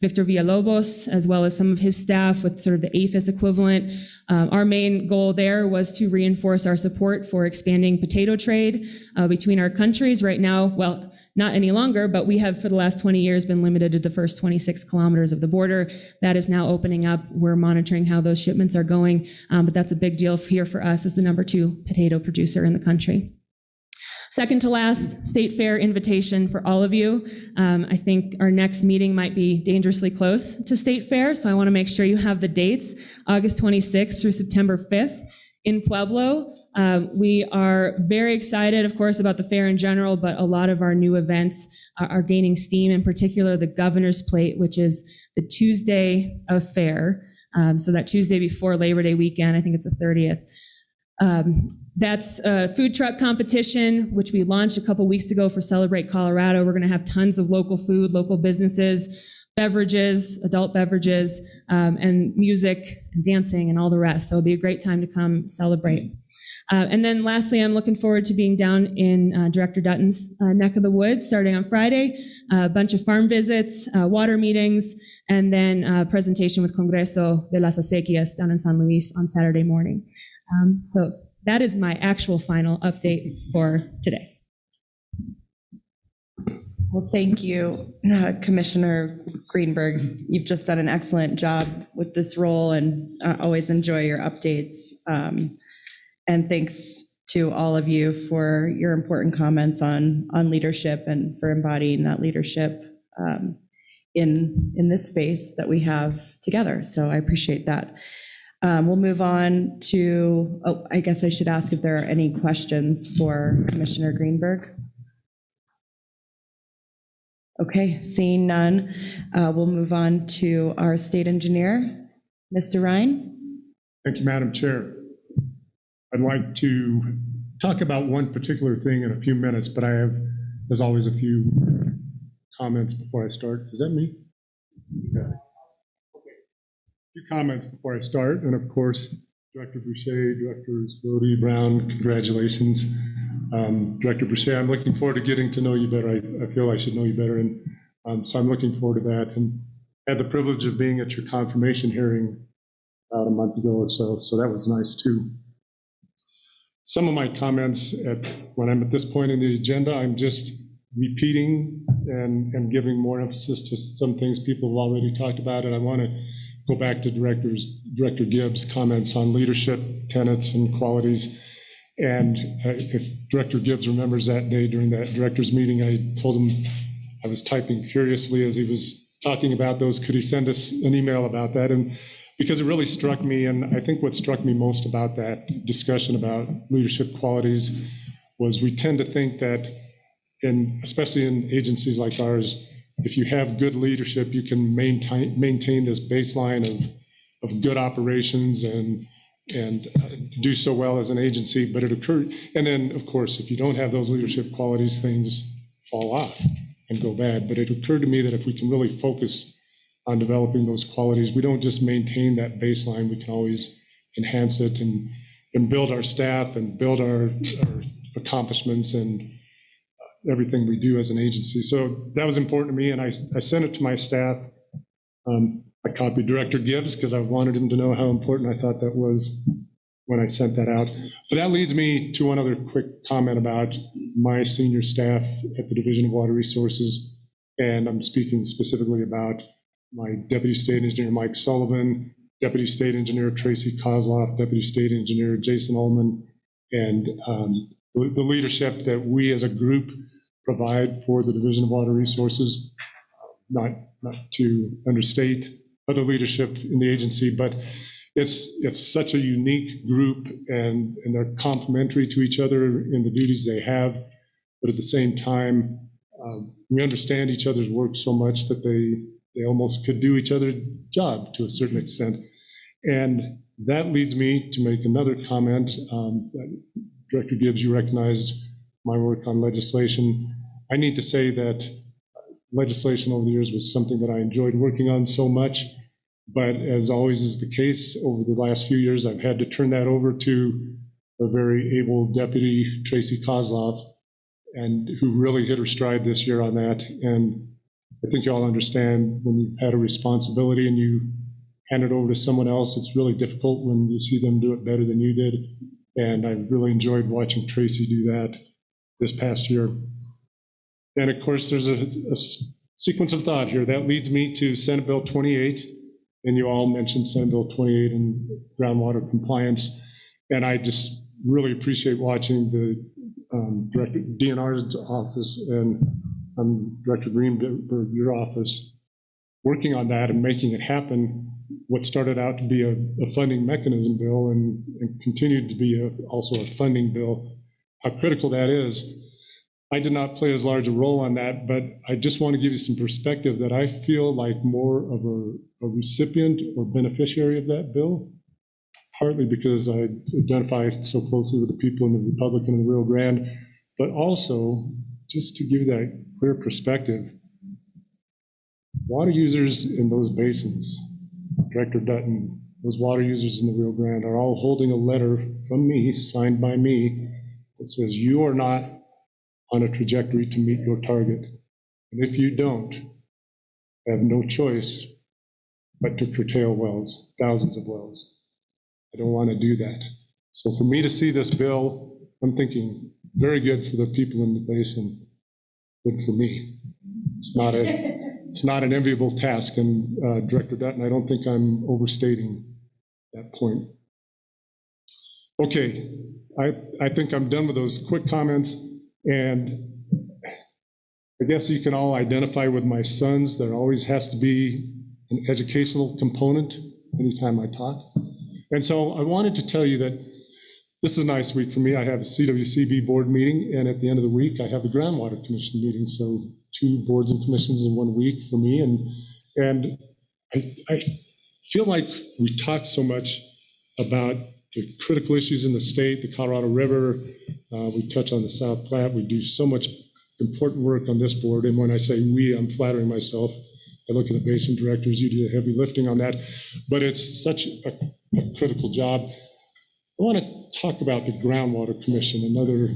Victor Villalobos, as well as some of his staff with sort of the APHIS equivalent. Our main goal there was to reinforce our support for expanding potato trade between our countries. Right now, well, not any longer, but we have for the last 20 years been limited to the first 26 kilometers of the border. That is now opening up. We're monitoring how those shipments are going, but that's a big deal here for us as the number 2 potato producer in the country. Second to last, State Fair invitation for all of you. I think our next meeting might be dangerously close to State Fair, so I want to make sure you have the dates, August 26th through September 5th in Pueblo. We are very excited, of course, about the fair in general, but a lot of our new events are gaining steam, in particular the Governor's Plate, which is the Tuesday of fair. So that Tuesday before Labor Day weekend, I think it's the 30th. That's a food truck competition, which we launched a couple weeks ago for Celebrate Colorado. We're going to have tons of local food, local businesses, beverages, adult beverages, and music and dancing and all the rest. So it'll be a great time to come celebrate. And then lastly, I'm looking forward to being down in Director Dutton's neck of the woods starting on Friday, a bunch of farm visits, water meetings, and then a presentation with Congreso de las Acequias down in San Luis on Saturday morning. So that is my actual final update for today. Well, thank you, Commissioner Greenberg. You've just done an excellent job with this role, and always enjoy your updates. And thanks to all of you for your important comments on leadership and for embodying that leadership in this space that we have together. So I appreciate that. We'll move on to, I guess I should ask if there are any questions for Commissioner Greenberg. Okay, seeing none, we'll move on to our state engineer, Mr. Ryan. Thank you, Madam Chair. I'd like to talk about one particular thing in a few minutes, but I have, as always, a few comments before I start. Is that me? Yeah. Okay. A few comments before I start, and of course, Director Boucher, Directors Brody, Brown, congratulations. Director Boucher, I'm looking forward to getting to know you better. I feel I should know you better, and so I'm looking forward to that. And I had the privilege of being at your confirmation hearing about a month ago or so, so that was nice too. Some of my comments when I'm at this point in the agenda, I'm just repeating and giving more emphasis to some things people have already talked about, and I want to go back to Director Gibbs' comments on leadership, tenets, and qualities. And if Director Gibbs remembers that day during that director's meeting, I told him I was typing furiously as he was talking about those. Could he send us an email about that? And because it really struck me, and I think what struck me most about that discussion about leadership qualities was we tend to think that, especially in agencies like ours, if you have good leadership, you can maintain this baseline of good operations and do so well as an agency. But it occurred, and then of course, if you don't have those leadership qualities, things fall off and go bad. But it occurred to me that if we can really focus on developing those qualities, we don't just maintain that baseline, we can always enhance it and build our staff and build our accomplishments and everything we do as an agency. So that was important to me, and I sent it to my staff. I copied Director Gibbs because I wanted him to know how important I thought that was when I sent that out. But that leads me to one other quick comment about my senior staff at the Division of Water Resources, and I'm speaking specifically about my Deputy State Engineer Mike Sullivan, Deputy State Engineer Tracy Kozloff, Deputy State Engineer Jason Ullman, and the leadership that we as a group provide for the Division of Water Resources, not to understate other leadership in the agency, but it's such a unique group, and they're complementary to each other in the duties they have, but at the same time, we understand each other's work so much that they almost could do each other's job to a certain extent. And that leads me to make another comment. Director Gibbs, you recognized my work on legislation. I need to say that legislation over the years was something that I enjoyed working on so much, but as always is the case, over the last few years, I've had to turn that over to a very able deputy, Tracy Kozloff, and who really hit her stride this year on that. And I think you all understand when you've had a responsibility and you hand it over to someone else, it's really difficult when you see them do it better than you did. And I've really enjoyed watching Tracy do that this past year. And of course, there's a sequence of thought here. That leads me to Senate Bill 28. And you all mentioned Senate Bill 28 and groundwater compliance. And I just really appreciate watching the Director DNR's office and Director Greenberg, your office, working on that and making it happen. What started out to be a funding mechanism bill and continued to be also a funding bill, how critical that is. I did not play as large a role on that, but I just want to give you some perspective that I feel like more of a recipient or beneficiary of that bill, partly because I identify so closely with the people in the Republican and the Rio Grande, but also just to give that clear perspective, water users in those basins, Director Dutton, those water users in the Rio Grande are all holding a letter from me, signed by me, that says you are not on a trajectory to meet your target. And if you don't, have no choice but to curtail wells, thousands of wells. I don't want to do that. So for me to see this bill, I'm thinking very good for the people in the basin, good for me. It's not an enviable task. And Director Dutton, I don't think I'm overstating that point. Okay, I think I'm done with those quick comments. And I guess you can all identify with my sons. There always has to be an educational component anytime I talk. And so I wanted to tell you that this is a nice week for me. I have a CWCB board meeting, and at the end of the week, I have the Groundwater Commission meeting. So 2 boards and commissions in 1 week for me. And I feel like we talk so much about the critical issues in the state, the Colorado River, We touch on the South Platte. We do so much important work on this board. And when I say we, I'm flattering myself. I look at the basin directors, you do the heavy lifting on that. But it's such a critical job. I want to talk about the Groundwater Commission, another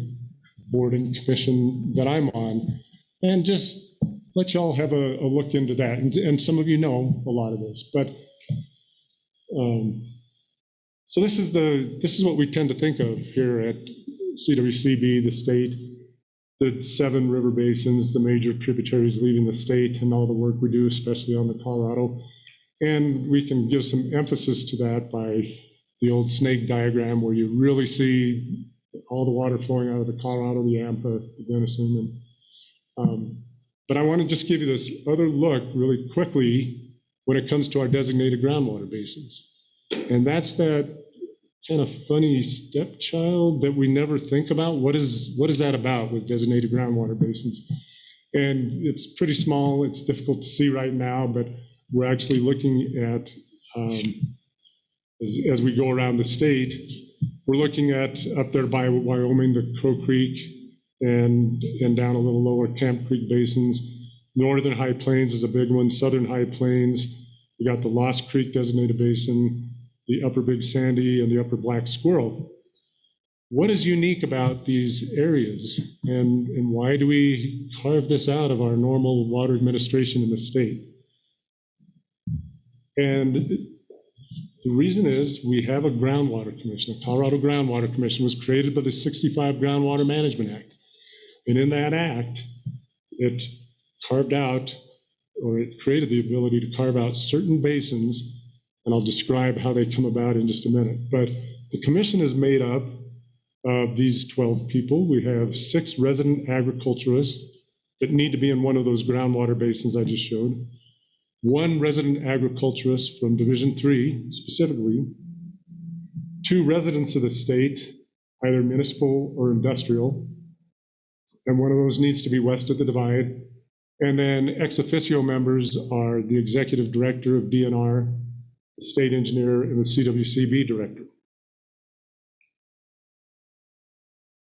board and commission that I'm on, and just let you all have a look into that. And some of you know a lot of this, but so this is what we tend to think of here at CWCB, the state, the 7 river basins, the major tributaries leaving the state, and all the work we do, especially on the Colorado. And we can give some emphasis to that by the old snake diagram, where you really see all the water flowing out of the Colorado, the Yampa, the Denison. But I want to just give you this other look really quickly when it comes to our designated groundwater basins. And that's that kind of funny stepchild that we never think about. What is that about with designated groundwater basins? And it's pretty small. It's difficult to see right now, but we're actually looking at, as we go around the state, we're looking at up there by Wyoming, the Crow Creek, and down a little lower Camp Creek basins. Northern High Plains is a big one. Southern High Plains, we got the Lost Creek designated basin, the Upper Big Sandy, and the Upper Black Squirrel. What is unique about these areas, and why do we carve this out of our normal water administration in the state? And the reason is we have a groundwater commission. A Colorado Groundwater Commission was created by the 65 Groundwater Management Act. And in that act, it carved out, or it created the ability to carve out certain basins, and I'll describe how they come about in just a minute. But the commission is made up of these 12 people. We have 6 resident agriculturists that need to be in one of those groundwater basins I just showed. 1 resident agriculturist from Division 3, specifically. 2 residents of the state, either municipal or industrial. And one of those needs to be west of the divide. And then ex officio members are the executive director of DNR, the state engineer, and the CWCB director.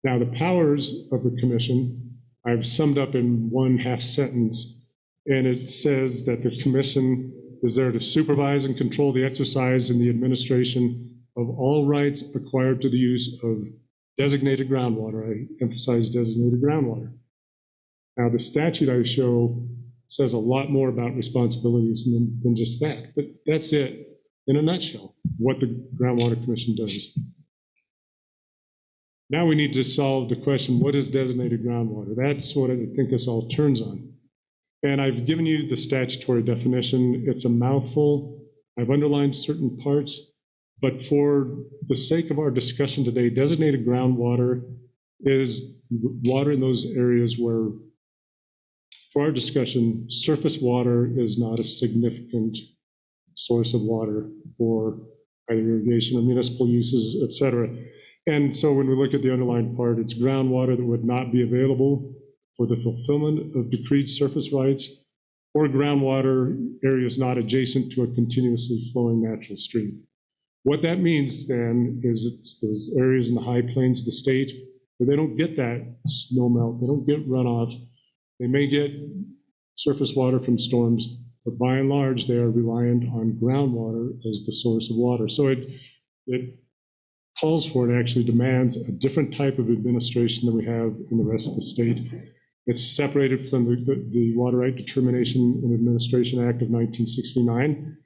Now, the powers of the commission, I've summed up in one half sentence, and it says that the commission is there to supervise and control the exercise and the administration of all rights acquired to the use of designated groundwater. I emphasize designated groundwater. Now, the statute I show says a lot more about responsibilities than just that, but that's it in a nutshell, what the Groundwater Commission does. Now we need to solve the question, what is designated groundwater? That's what I think this all turns on. And I've given you the statutory definition. It's a mouthful. I've underlined certain parts, but for the sake of our discussion today, designated groundwater is water in those areas where, for our discussion, surface water is not a significant source of water for either irrigation or municipal uses, et cetera. And so when we look at the underlying part, it's groundwater that would not be available for the fulfillment of decreed surface rights, or groundwater areas not adjacent to a continuously flowing natural stream. What that means then is it's those areas in the high plains of the state where they don't get that snow melt, they don't get runoff. They may get surface water from storms, but by and large, they are reliant on groundwater as the source of water. So it calls for, it actually demands a different type of administration than we have in the rest of the state. It's separated from the Water Right Determination and Administration Act of 1969.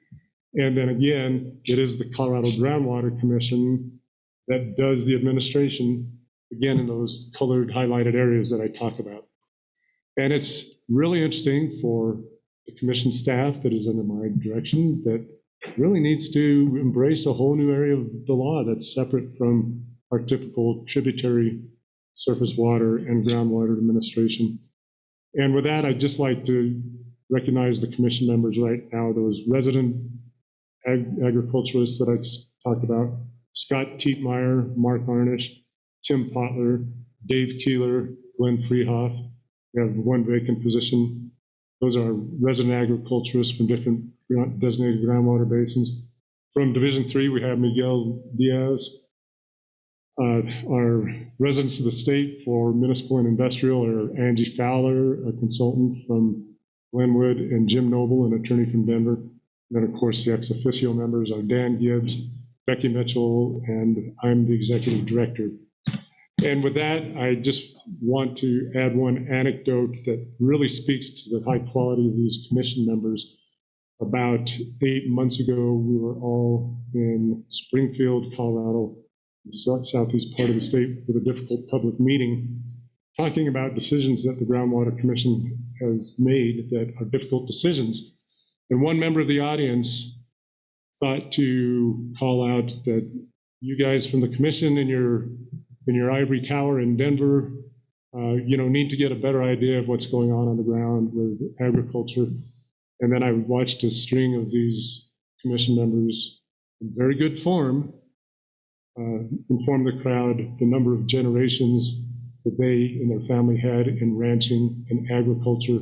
And then again, it is the Colorado Groundwater Commission that does the administration, again, in those colored highlighted areas that I talk about. And it's really interesting for the commission staff that is under my direction that really needs to embrace a whole new area of the law that's separate from our typical tributary surface water and groundwater administration. And with that, I'd just like to recognize the commission members right now, those resident agriculturists that I just talked about: Scott Tietmeyer, Mark Arnish, Tim Potler, Dave Keeler, Glenn Freehoff. We have 1 vacant position. Those are resident agriculturists from different designated groundwater basins. From Division 3, we have Miguel Diaz. Our residents of the state for municipal and industrial are Angie Fowler, a consultant from Glenwood, and Jim Noble, an attorney from Denver. And then, of course, the ex officio members are Dan Gibbs, Becky Mitchell, and I'm the executive director. And with that, I just want to add one anecdote that really speaks to the high quality of these commission members. About 8 months ago, we were all in Springfield, Colorado, the southeast part of the state, with a difficult public meeting, talking about decisions that the Groundwater Commission has made that are difficult decisions. And one member of the audience thought to call out that you guys from the commission in your ivory tower in Denver, need to get a better idea of what's going on the ground with agriculture. And then I watched a string of these commission members in very good form inform the crowd the number of generations that they and their family had in ranching and agriculture.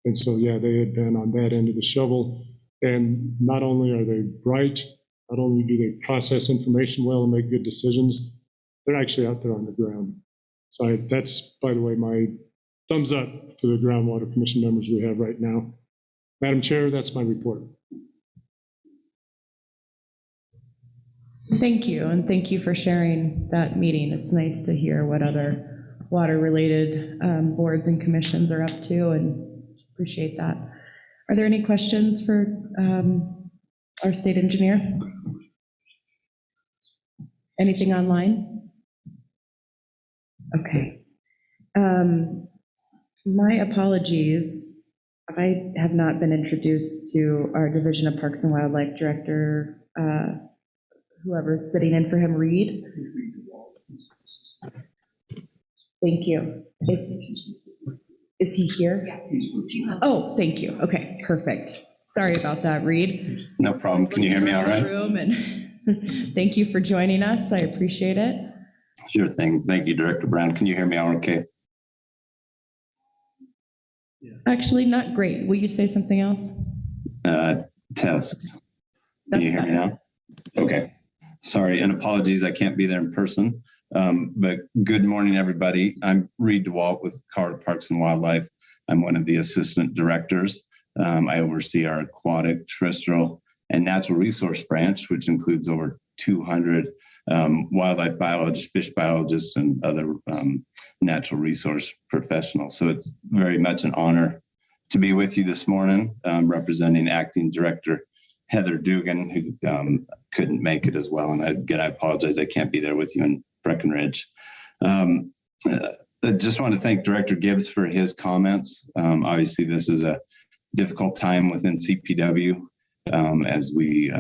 And so, yeah, they had been on that end of the shovel. And not only are they bright, not only do they process information well and make good decisions, they're actually out there on the ground. So that's, by the way, my thumbs up to the Groundwater Commission members we have right now. Madam Chair, that's my report. Thank you, and thank you for sharing that meeting. It's nice to hear what other water-related boards and commissions are up to, and appreciate that. Are there any questions for our state engineer? Anything online? Okay. My apologies. I have not been introduced to our Division of Parks and Wildlife Director, whoever's sitting in for him, Reed. Thank you. Is he here? Oh, thank you. Okay, perfect. Sorry about that, Reed. No problem. Can you hear me all right? And thank you for joining us. I appreciate it. Sure thing. Thank you, Director Brown. Can you hear me all okay? Actually, not great. Will you say something else? Test. Can That's you hear me now? Okay. Sorry, and apologies, I can't be there in person. But good morning, everybody. I'm Reed DeWalt with Colorado Parks and Wildlife. I'm one of the assistant directors. I oversee our aquatic, terrestrial, and natural resource branch, which includes over 200 wildlife biologists, fish biologists, and other natural resource professionals. So it's very much an honor to be with you this morning, representing Acting Director Heather Dugan, who couldn't make it as well. And again, I apologize, I can't be there with you in Breckenridge. I just want to thank Director Gibbs for his comments. Obviously, this is a difficult time within CPW as we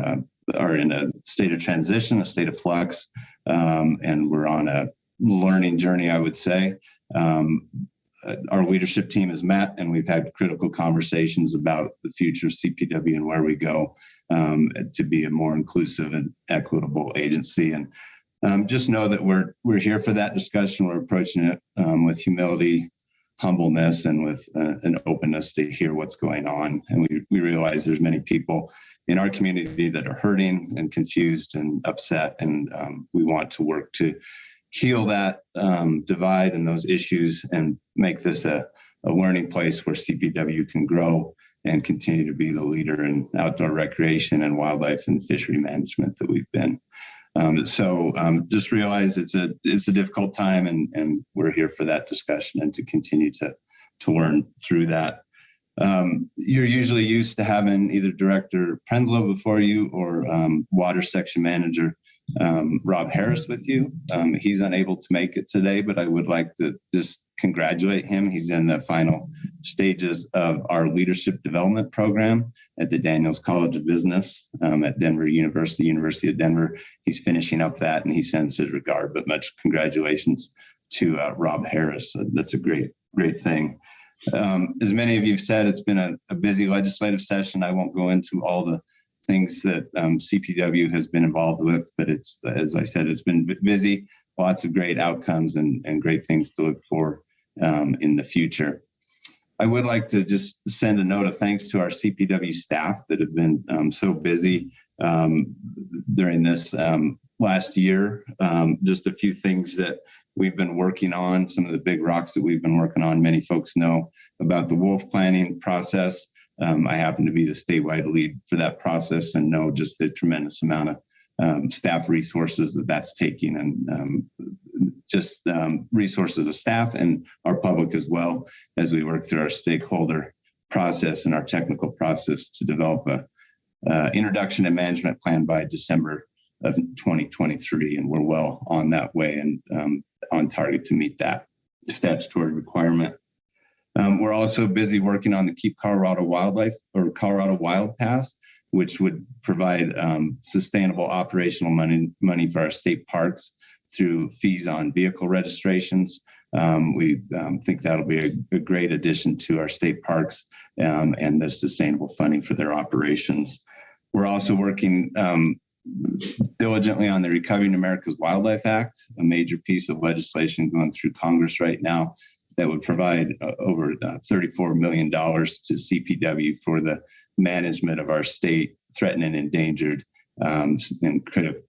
are in a state of transition, a state of flux, and we're on a learning journey, I would say. Our leadership team has met, and we've had critical conversations about the future of CPW and where we go to be a more inclusive and equitable agency. And just know that we're here for that discussion. We're approaching it with humility, humbleness, and with an openness to hear what's going on. And we realize there's many people in our community that are hurting and confused and upset, and we want to work to heal that divide and those issues and make this a learning place where CPW can grow and continue to be the leader in outdoor recreation and wildlife and fishery management that we've been. So just realize it's a difficult time, and we're here for that discussion and to continue to learn through that. You're usually used to having either Director Prenslow before you or Water Section Manager Rob Harris with you. He's unable to make it today, but I would like to just congratulate him. He's in the final stages of our leadership development program at the Daniels College of Business at Denver University, University of Denver. He's finishing up that, and he sends his regard, but much congratulations to Rob Harris. That's a great thing. As many of you have said, it's been a busy legislative session. I won't go into all the things that CPW has been involved with, but it's, as I said, it's been busy, lots of great outcomes and great things to look for in the future. I would like to just send a note of thanks to our CPW staff that have been so busy during this last year. Just a few things that we've been working on, some of the big rocks that we've been working on. Many folks know about the wolf planning process. I happen to be the statewide lead for that process and know just the tremendous amount of staff resources that's taking, and just resources of staff and our public as well, as we work through our stakeholder process and our technical process to develop a introduction and management plan by December of 2023. And we're well on that way and on target to meet that statutory requirement. We're also busy working on the Keep Colorado Wildlife, or Colorado Wild Pass, which would provide sustainable operational money for our state parks through fees on vehicle registrations. We think that'll be a great addition to our state parks and the sustainable funding for their operations. We're also working diligently on the Recovering America's Wildlife Act, a major piece of legislation going through Congress right now that would provide over $34 million to CPW for the management of our state threatened and endangered and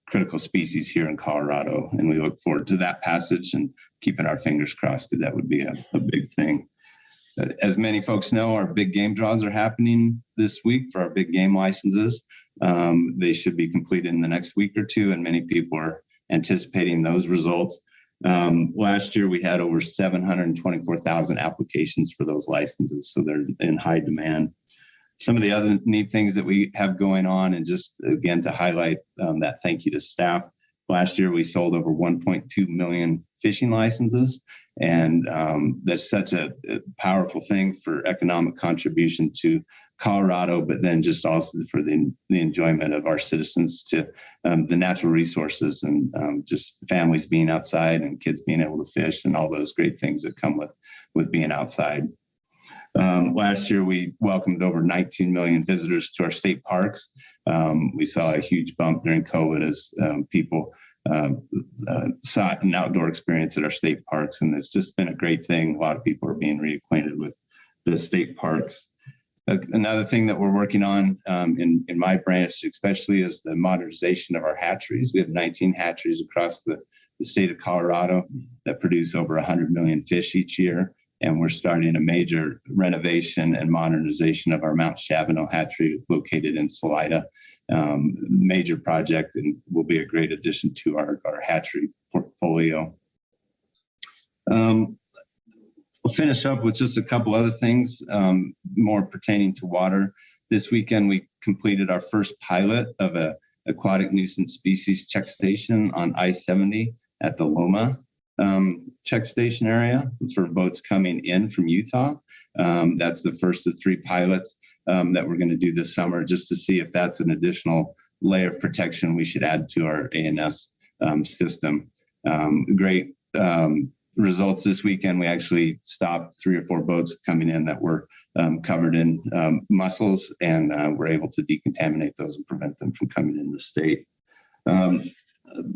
critical species here in Colorado. And we look forward to that passage and keeping our fingers crossed that that would be a big thing. As many folks know, our big game draws are happening this week for our big game licenses. They should be completed in the next week or two, and many people are anticipating those results. Last year, we had over 724,000 applications for those licenses, so they're in high demand. Some of the other neat things that we have going on, and just again to highlight that thank you to staff. Last year, we sold over 1.2 million fishing licenses, and that's such a powerful thing for economic contribution to Colorado, but then just also for the enjoyment of our citizens to the natural resources and just families being outside and kids being able to fish and all those great things that come with being outside. Last year, we welcomed over 19 million visitors to our state parks. We saw a huge bump during COVID as people sought an outdoor experience at our state parks, and it's just been a great thing. A lot of people are being reacquainted with the state parks. Another thing that we're working on in my branch especially is the modernization of our hatcheries. We have 19 hatcheries across the state of Colorado that produce over 100 million fish each year. And we're starting a major renovation and modernization of our Mount Shabano hatchery located in Salida. Major project, and will be a great addition to our hatchery portfolio. We'll finish up with just a couple other things more pertaining to water. This weekend, we completed our first pilot of an aquatic nuisance species check station on I-70 at the Loma check station area for boats coming in from Utah. That's the first of 3 pilots that we're going to do this summer, just to see if that's an additional layer of protection we should add to our ANS system. Great results this weekend. We actually stopped 3 or 4 boats coming in that were covered in mussels, and we're able to decontaminate those and prevent them from coming in the state.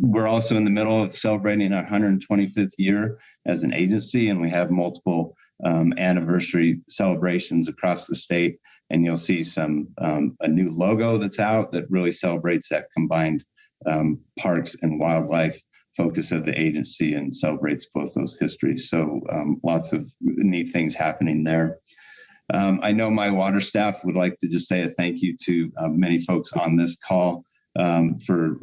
We're also in the middle of celebrating our 125th year as an agency, and we have multiple anniversary celebrations across the state. And you'll see a new logo that's out that really celebrates that combined parks and wildlife focus of the agency and celebrates both those histories. So lots of neat things happening there. I know my water staff would like to just say a thank you to many folks on this call for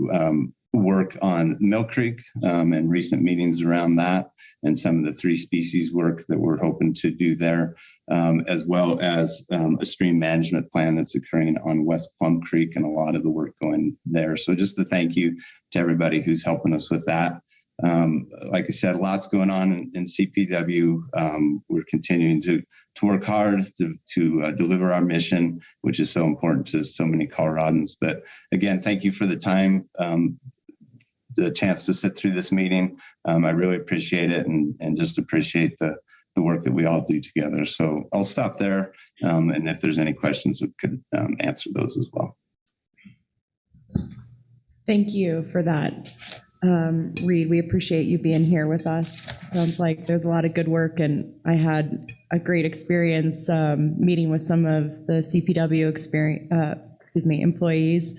work on Mill Creek and recent meetings around that, and some of the 3 species work that we're hoping to do there, as well as a stream management plan that's occurring on West Plum Creek and a lot of the work going there. So just a thank you to everybody who's helping us with that. Like I said, lots going on in CPW. We're continuing to work hard to deliver our mission, which is so important to so many Coloradans. But again, thank you for the time, the chance to sit through this meeting. I really appreciate it, and just appreciate the work that we all do together. So I'll stop there, and if there's any questions, we could answer those as well. Thank you for that, Reed. We appreciate you being here with us. Sounds like there's a lot of good work, and I had a great experience meeting with some of the CPW employees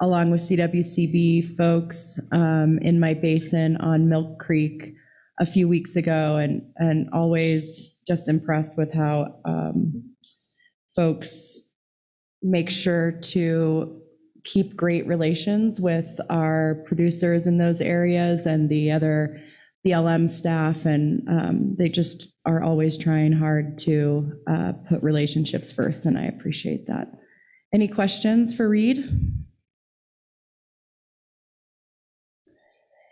along with CWCB folks in my basin on Milk Creek a few weeks ago, and always just impressed with how folks make sure to keep great relations with our producers in those areas and the other BLM staff, and they just are always trying hard to put relationships first, and I appreciate that. Any questions for Reed?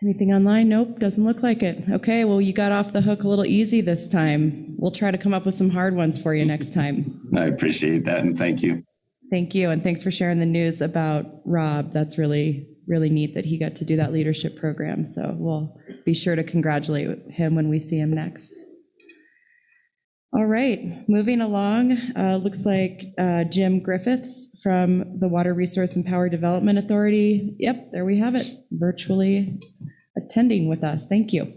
Anything online? Nope, doesn't look like it. Okay, well, you got off the hook a little easy this time. We'll try to come up with some hard ones for you next time. I appreciate that, and thank you. Thank you, and thanks for sharing the news about Rob. That's really, really neat that he got to do that leadership program. So we'll be sure to congratulate him when we see him next. All right, moving along, looks like Jim Griffiths from the Water Resource and Power Development Authority. Yep, there we have it, virtually attending with us. Thank you.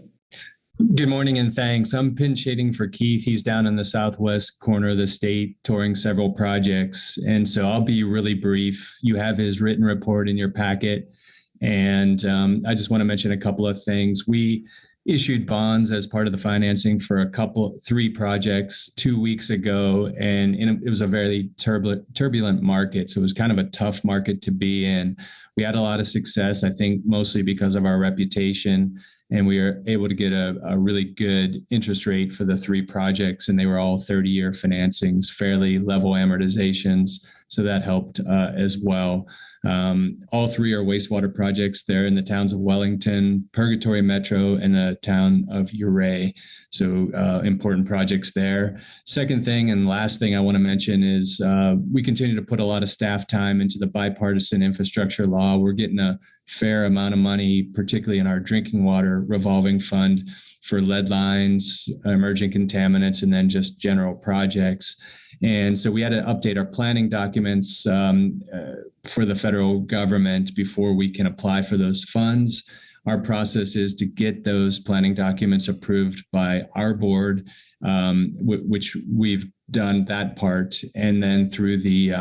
Good morning and thanks. I'm pinch hitting for Keith. He's down in the southwest corner of the state touring several projects. And so I'll be really brief. You have his written report in your packet. And I just want to mention a couple of things. We issued bonds as part of the financing for three projects 2 weeks ago. And it was a very turbulent market. So it was kind of a tough market to be in. We had a lot of success, I think, mostly because of our reputation. And we were able to get a really good interest rate for the three projects, and they were all 30-year financings, fairly level amortizations. So that helped as well. All three are wastewater projects. They're in the towns of Wellington, Purgatory Metro, and the town of Ouray. So important projects there. Second thing and last thing I want to mention is we continue to put a lot of staff time into the bipartisan infrastructure law. We're getting a fair amount of money, particularly in our drinking water revolving fund for lead lines, emerging contaminants, and then just general projects. And so we had to update our planning documents for the federal government before we can apply for those funds. Our process is to get those planning documents approved by our board, which we've done that part, and then through the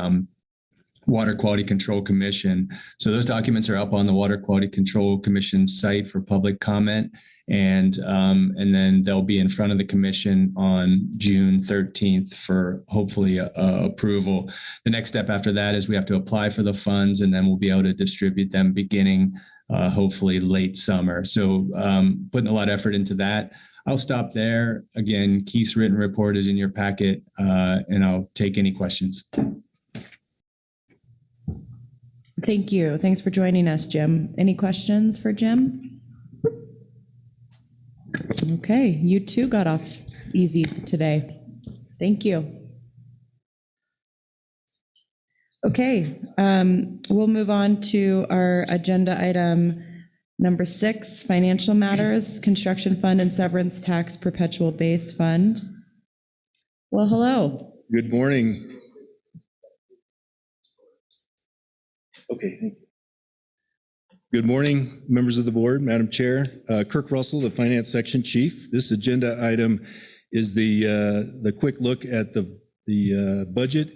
Water Quality Control Commission. So those documents are up on the Water Quality Control Commission site for public comment. And then they'll be in front of the commission on June 13th for hopefully approval. The next step after that is we have to apply for the funds, and then we'll be able to distribute them beginning hopefully late summer. So putting a lot of effort into that. I'll stop there. Again, Keith's written report is in your packet, and I'll take any questions. Thank you. Thanks for joining us, Jim. Any questions for Jim? Okay, you too got off easy today. Thank you. Okay, we'll move on to our agenda item number 6, financial matters, construction fund and severance tax perpetual base fund. Well, hello. Good morning. Okay, thank you. Good morning, members of the board, Madam Chair. Kirk Russell, the Finance Section Chief. This agenda item is the quick look at the budget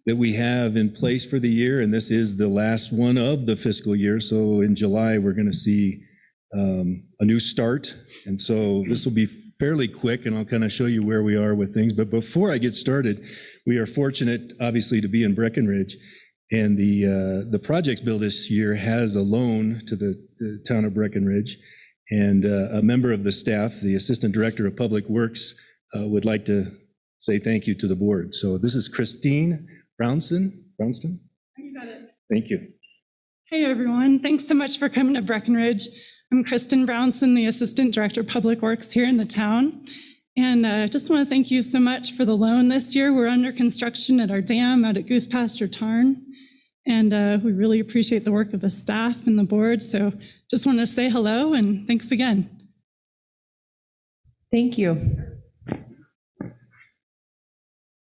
that we have in place for the year, and this is the last one of the fiscal year. So in July, we're going to see a new start, and so this will be fairly quick, and I'll kind of show you where we are with things. But before I get started, we are fortunate, obviously, to be in Breckenridge. And the projects bill this year has a loan to the town of Breckenridge, and a member of the staff, the Assistant Director of Public Works, would like to say thank you to the board. So this is Christine Brownston. You got it. Thank you. Hey, everyone. Thanks so much for coming to Breckenridge. I'm Kristen Brownson, the Assistant Director of Public Works here in the town. And I just want to thank you so much for the loan this year. We're under construction at our dam out at Goose Pasture Tarn. And we really appreciate the work of the staff and the board. So just want to say hello and thanks again. Thank you.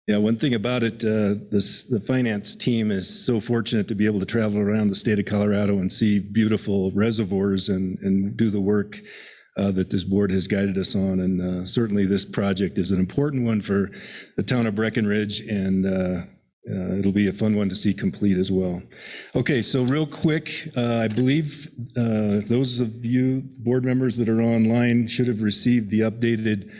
Yeah, one thing about it, the finance team is so fortunate to be able to travel around the state of Colorado and see beautiful reservoirs and do the work that this board has guided us on. And certainly this project is an important one for the town of Breckenridge, and It'll be a fun one to see complete as well. Okay, so real quick, I believe those of you board members that are online should have received the updated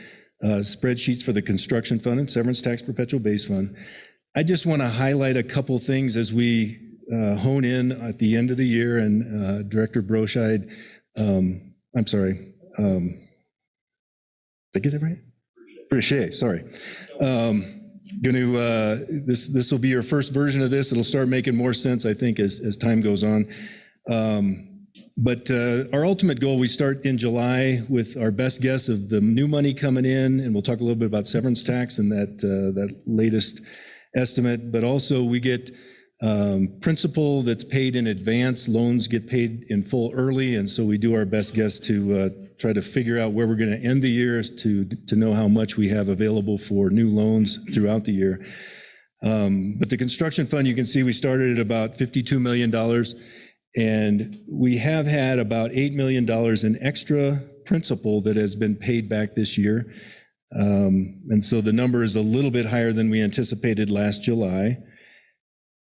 spreadsheets for the construction fund and severance tax perpetual base fund. I just want to highlight a couple things as we hone in at the end of the year, and Director Broscheid, I'm sorry, did I get that right? Brochet, sorry. This will be your first version of this. It'll start making more sense, I think, as time goes on. But our ultimate goal, we start in July with our best guess of the new money coming in, and we'll talk a little bit about severance tax and that latest estimate. But also we get principal that's paid in advance. Loans get paid in full early, and so we do our best guess to try to figure out where we're going to end the year to know how much we have available for new loans throughout the year. But the construction fund, you can see we started at about $52 million, and we have had about $8 million in extra principal that has been paid back this year. And so the number is a little bit higher than we anticipated last July.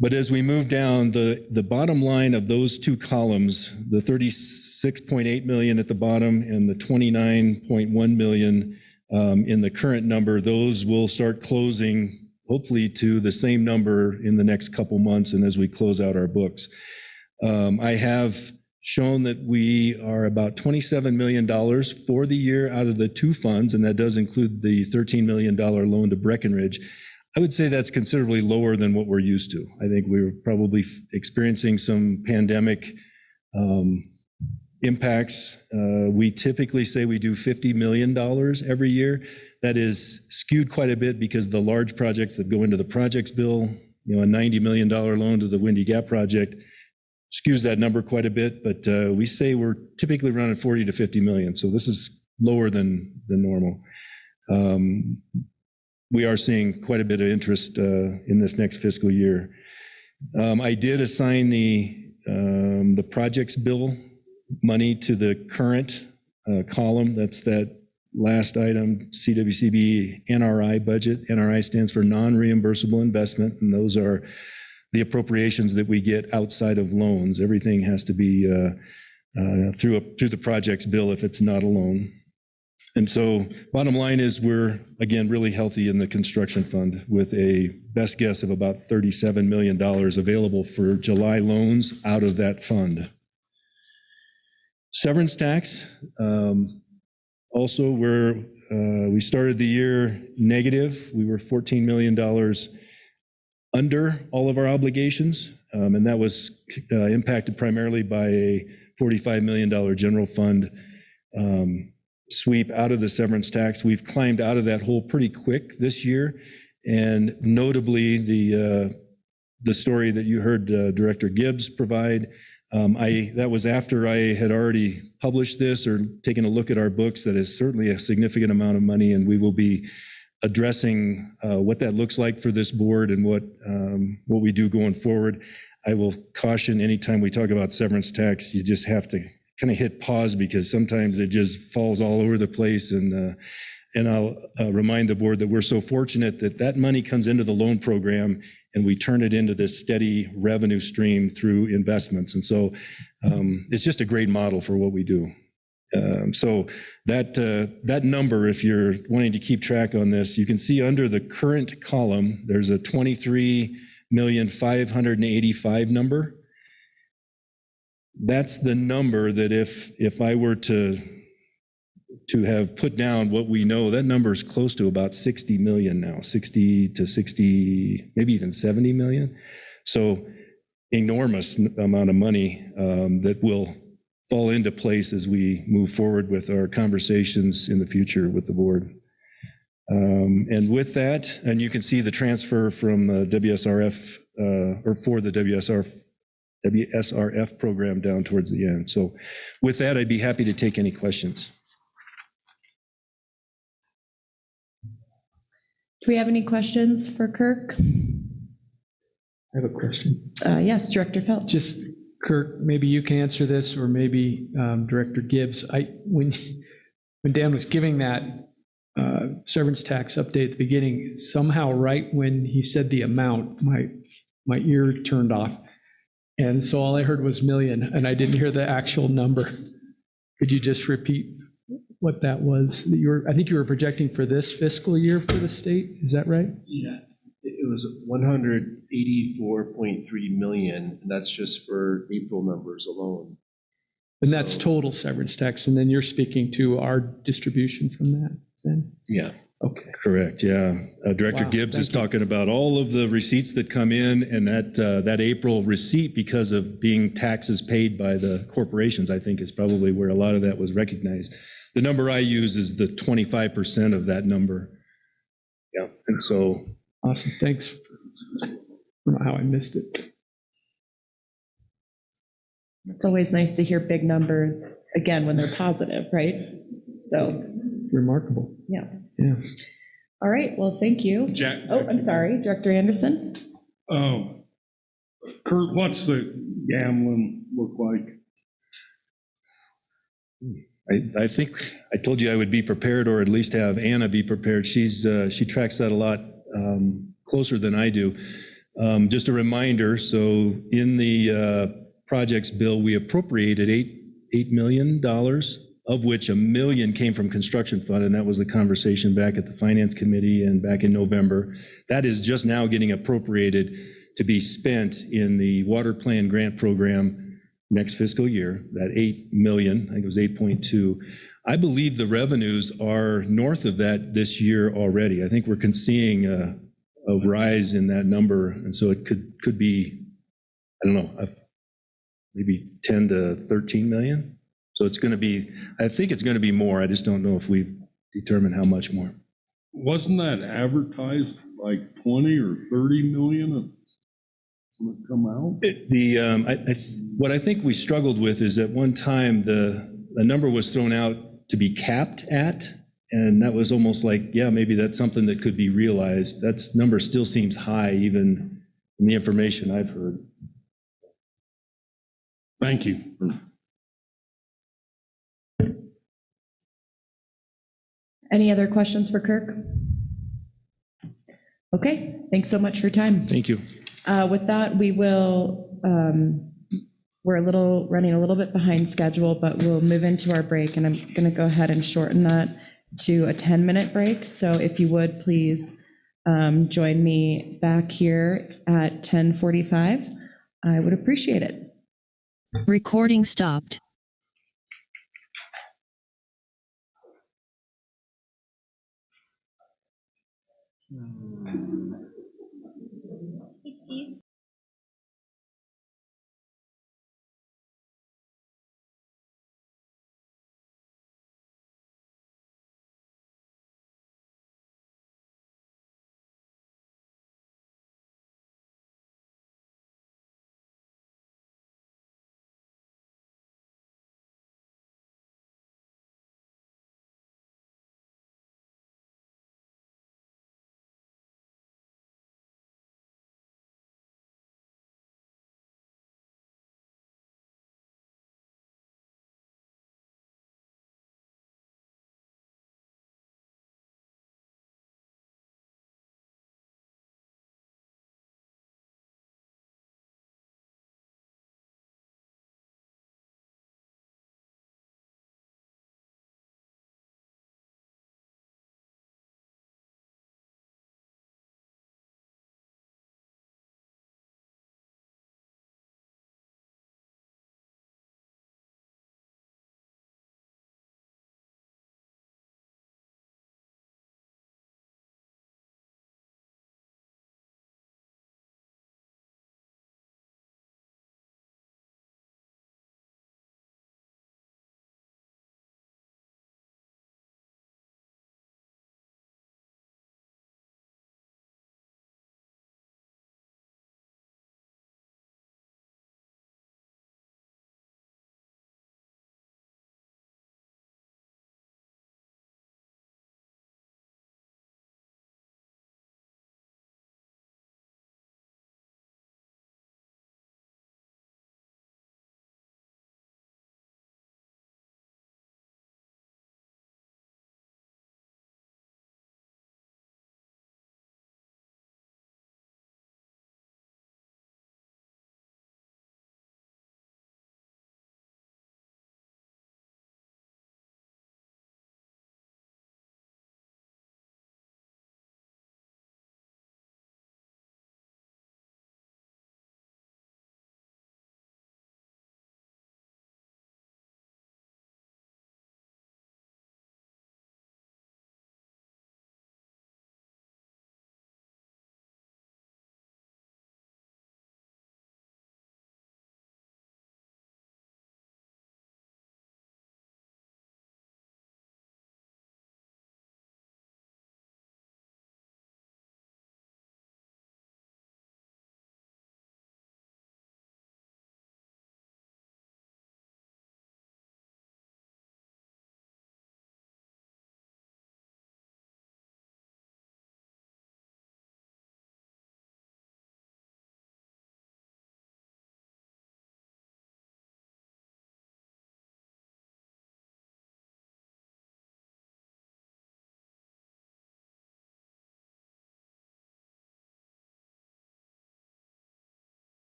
But as we move down, the bottom line of those two columns, the 36.8 million at the bottom and the 29.1 million in the current number, those will start closing hopefully to the same number in the next couple months and as we close out our books. I have shown that we are about $27 million for the year out of the two funds, and that does include the $13 million loan to Breckenridge. I would say that's considerably lower than what we're used to. I think we were probably experiencing some pandemic impacts. We typically say we do $50 million every year. That is skewed quite a bit because the large projects that go into the projects bill, a $90 million loan to the Windy Gap project, skews that number quite a bit, but we say we're typically running 40 to 50 million. So this is lower than normal. We are seeing quite a bit of interest in this next fiscal year. I did assign the projects bill money to the current column. That's that last item, CWCB NRI budget. NRI stands for non-reimbursable investment, and those are the appropriations that we get outside of loans. Everything has to be through the projects bill if it's not a loan. And so bottom line is we're, again, really healthy in the construction fund with a best guess of about $37 million available for July loans out of that fund. Severance tax, also we started the year negative. We were $14 million under all of our obligations, and that was impacted primarily by a $45 million general fund sweep out of the severance tax. We've climbed out of that hole pretty quick this year, and notably the story that you heard Director Gibbs provide, that was after I had already published this or taken a look at our books. That is certainly a significant amount of money, and we will be addressing what that looks like for this board and what we do going forward. I will caution anytime we talk about severance tax, you just have to kind of hit pause because sometimes it just falls all over the place. And I'll remind the board that we're so fortunate that that money comes into the loan program and we turn it into this steady revenue stream through investments. And so it's just a great model for what we do. So that number, if you're wanting to keep track on this, you can see under the current column, there's a 23,585,000 number. That's the number that if I were to have put down what we know, that number is close to about 60 million now, 60 to 60, maybe even 70 million. So enormous amount of money that will fall into place as we move forward with our conversations in the future with the board. And with that, and you can see the transfer from WSRF or for the WSRF program down towards the end. So with that, I'd be happy to take any questions. Do we have any questions for Kirk? I have a question. Yes, Director Phelps. Just Kirk, maybe you can answer this, or maybe Director Gibbs. When Dan was giving that severance tax update at the beginning, somehow right when he said the amount, my ear turned off. And so all I heard was million, and I didn't hear the actual number. Could you just repeat what that was? I think you were projecting for this fiscal year for the state, is that right? Yeah, it was 184.3 million, and that's just for April numbers alone. And that's total severance tax, and then you're speaking to our distribution from that, then? Yeah. Okay. Correct, yeah. Director Wow, Gibbs is thank you. talking about all of the receipts that come in, and that April receipt, because of being taxes paid by the corporations, I think is probably where a lot of that was recognized. The number I use is the 25% of that number. Yeah, and so. Awesome, thanks. I don't know how I missed it. It's always nice to hear big numbers, again, when they're positive, right? So, It's remarkable. yeah. Yeah. All right, well, thank you. Jack. Oh, I'm sorry, Director Anderson? Kurt, what's the gambling look like? I think I told you I would be prepared, or at least have Anna be prepared. She tracks that a lot closer than I do. Just a reminder, so in the projects bill, we appropriated $8 million, of which $1 million came from construction fund, and that was the conversation back at the Finance Committee and back in November. That is just now getting appropriated to be spent in the Water Plan Grant Program next fiscal year, that 8 million, I think it was 8.2. I believe the revenues are north of that this year already. I think we're seeing a rise in that number, and so it could be, I don't know, maybe 10 to 13 million. So it's going to be, I think it's going to be more. I just don't know if we've determined how much more. Wasn't that advertised like 20 or 30 million when it come out? What I think we struggled with is at one time the number was thrown out to be capped at, and that was almost like, yeah, maybe that's something that could be realized. That number still seems high, even in the information I've heard. Thank you. Any other questions for Kirk? Okay, thanks so much for your time. Thank you. With that, we will, we're running a little bit behind schedule, but we'll move into our break, and I'm going to go ahead and shorten that to a 10-minute break. So if you would, please join me back here at 10:45. I would appreciate it. Recording stopped.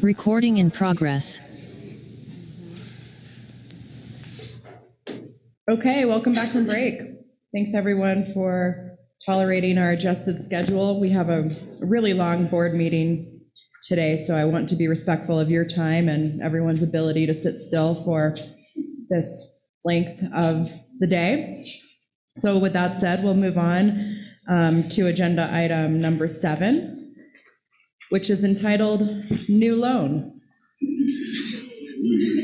Recording in progress. Okay, welcome back from break. Thanks everyone for tolerating our adjusted schedule. We have a really long board meeting today, so I want to be respectful of your time and everyone's ability to sit still for this length of the day. So with that said, we'll move on to agenda item number 7, which is entitled New Loan.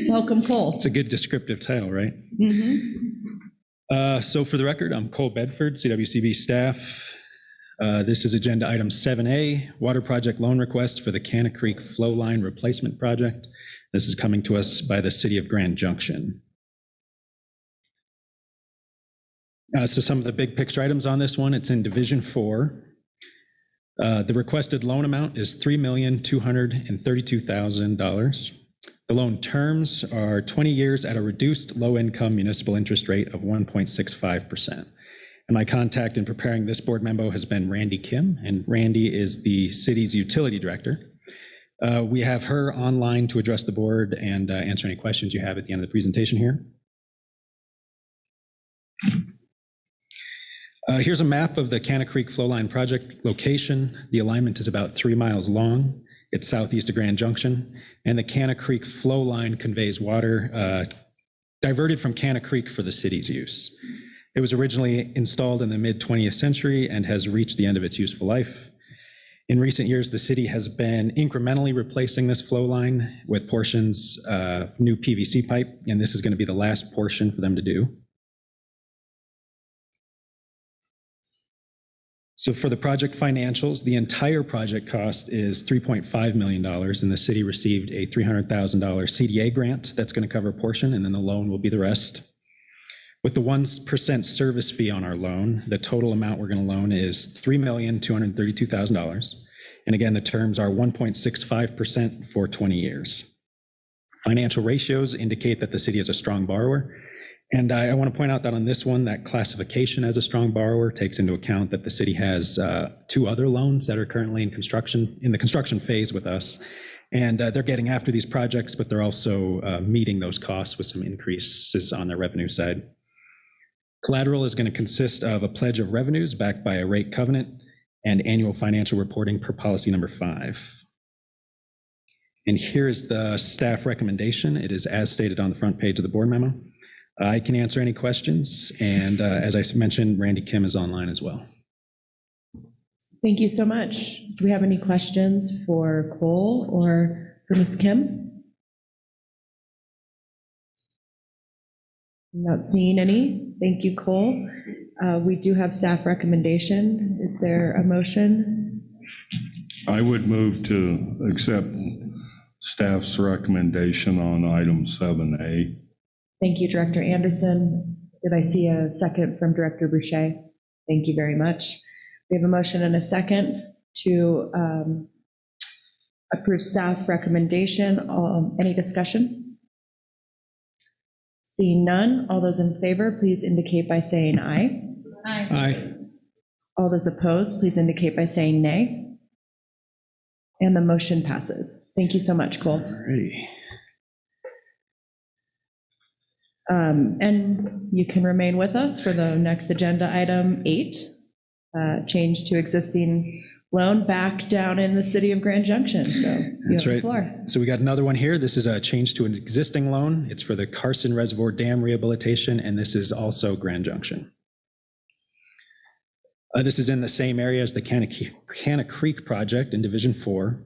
Welcome, Cole. It's a good descriptive title, right? Mm-hmm. So for the record, I'm Cole Bedford, CWCB staff. This is agenda item 7A, water project loan request for the Canna Creek Flow Line Replacement Project. This is coming to us by the City of Grand Junction. So some of the big picture items on this one, it's in Division 4. The requested loan amount is $3,232,000. The loan terms are 20 years at a reduced low-income municipal interest rate of 1.65%. And my contact in preparing this board memo has been Randy Kim, and Randy is the city's utility director. We have her online to address the board and answer any questions you have at the end of the presentation here. Here's a map of the Canna Creek Flow Line project location. The alignment is about 3 miles long. It's southeast of Grand Junction, and the Canna Creek Flow Line conveys water diverted from Canna Creek for the city's use. It was originally installed in the mid-20th century and has reached the end of its useful life. In recent years, the city has been incrementally replacing this flow line with portions of new PVC pipe, and this is going to be the last portion for them to do. So for the project financials, the entire project cost is $3.5 million, and the city received a $300,000 CDA grant that's going to cover a portion, and then the loan will be the rest. With the 1% service fee on our loan, the total amount we're going to loan is $3,232,000. And again, the terms are 1.65% for 20 years. Financial ratios indicate that the city is a strong borrower. And I want to point out that on this one, that classification as a strong borrower takes into account that the city has 2 other loans that are currently in the construction phase with us. And they're getting after these projects, but they're also meeting those costs with some increases on their revenue side. Collateral is going to consist of a pledge of revenues backed by a rate covenant and annual financial reporting per policy number 5. And here is the staff recommendation. It is as stated on the front page of the board memo. I can answer any questions, and as I mentioned, Randy Kim is online as well. Thank you so much. Do we have any questions for Cole or for Ms. Kim? I'm not seeing any. Thank you, Cole. We do have staff recommendation. Is there a motion? I would move to accept staff's recommendation on item 7A. Thank you, Director Anderson. Did I see a second from Director Boucher? Thank you very much. We have a motion and a second to approve staff recommendation. Any discussion? Seeing none, all those in favor, please indicate by saying aye. Aye. Aye. All those opposed, please indicate by saying nay. And the motion passes. Thank you so much, Cole. Alrighty. And you can remain with us for the next agenda item 8, change to existing loan back down in the city of Grand Junction. So you That's have the right. floor. So we got another one here. This is a change to an existing loan. It's for the Carson Reservoir Dam rehabilitation, and this is also Grand Junction. This is in the same area as the Canna Creek project in Division 4.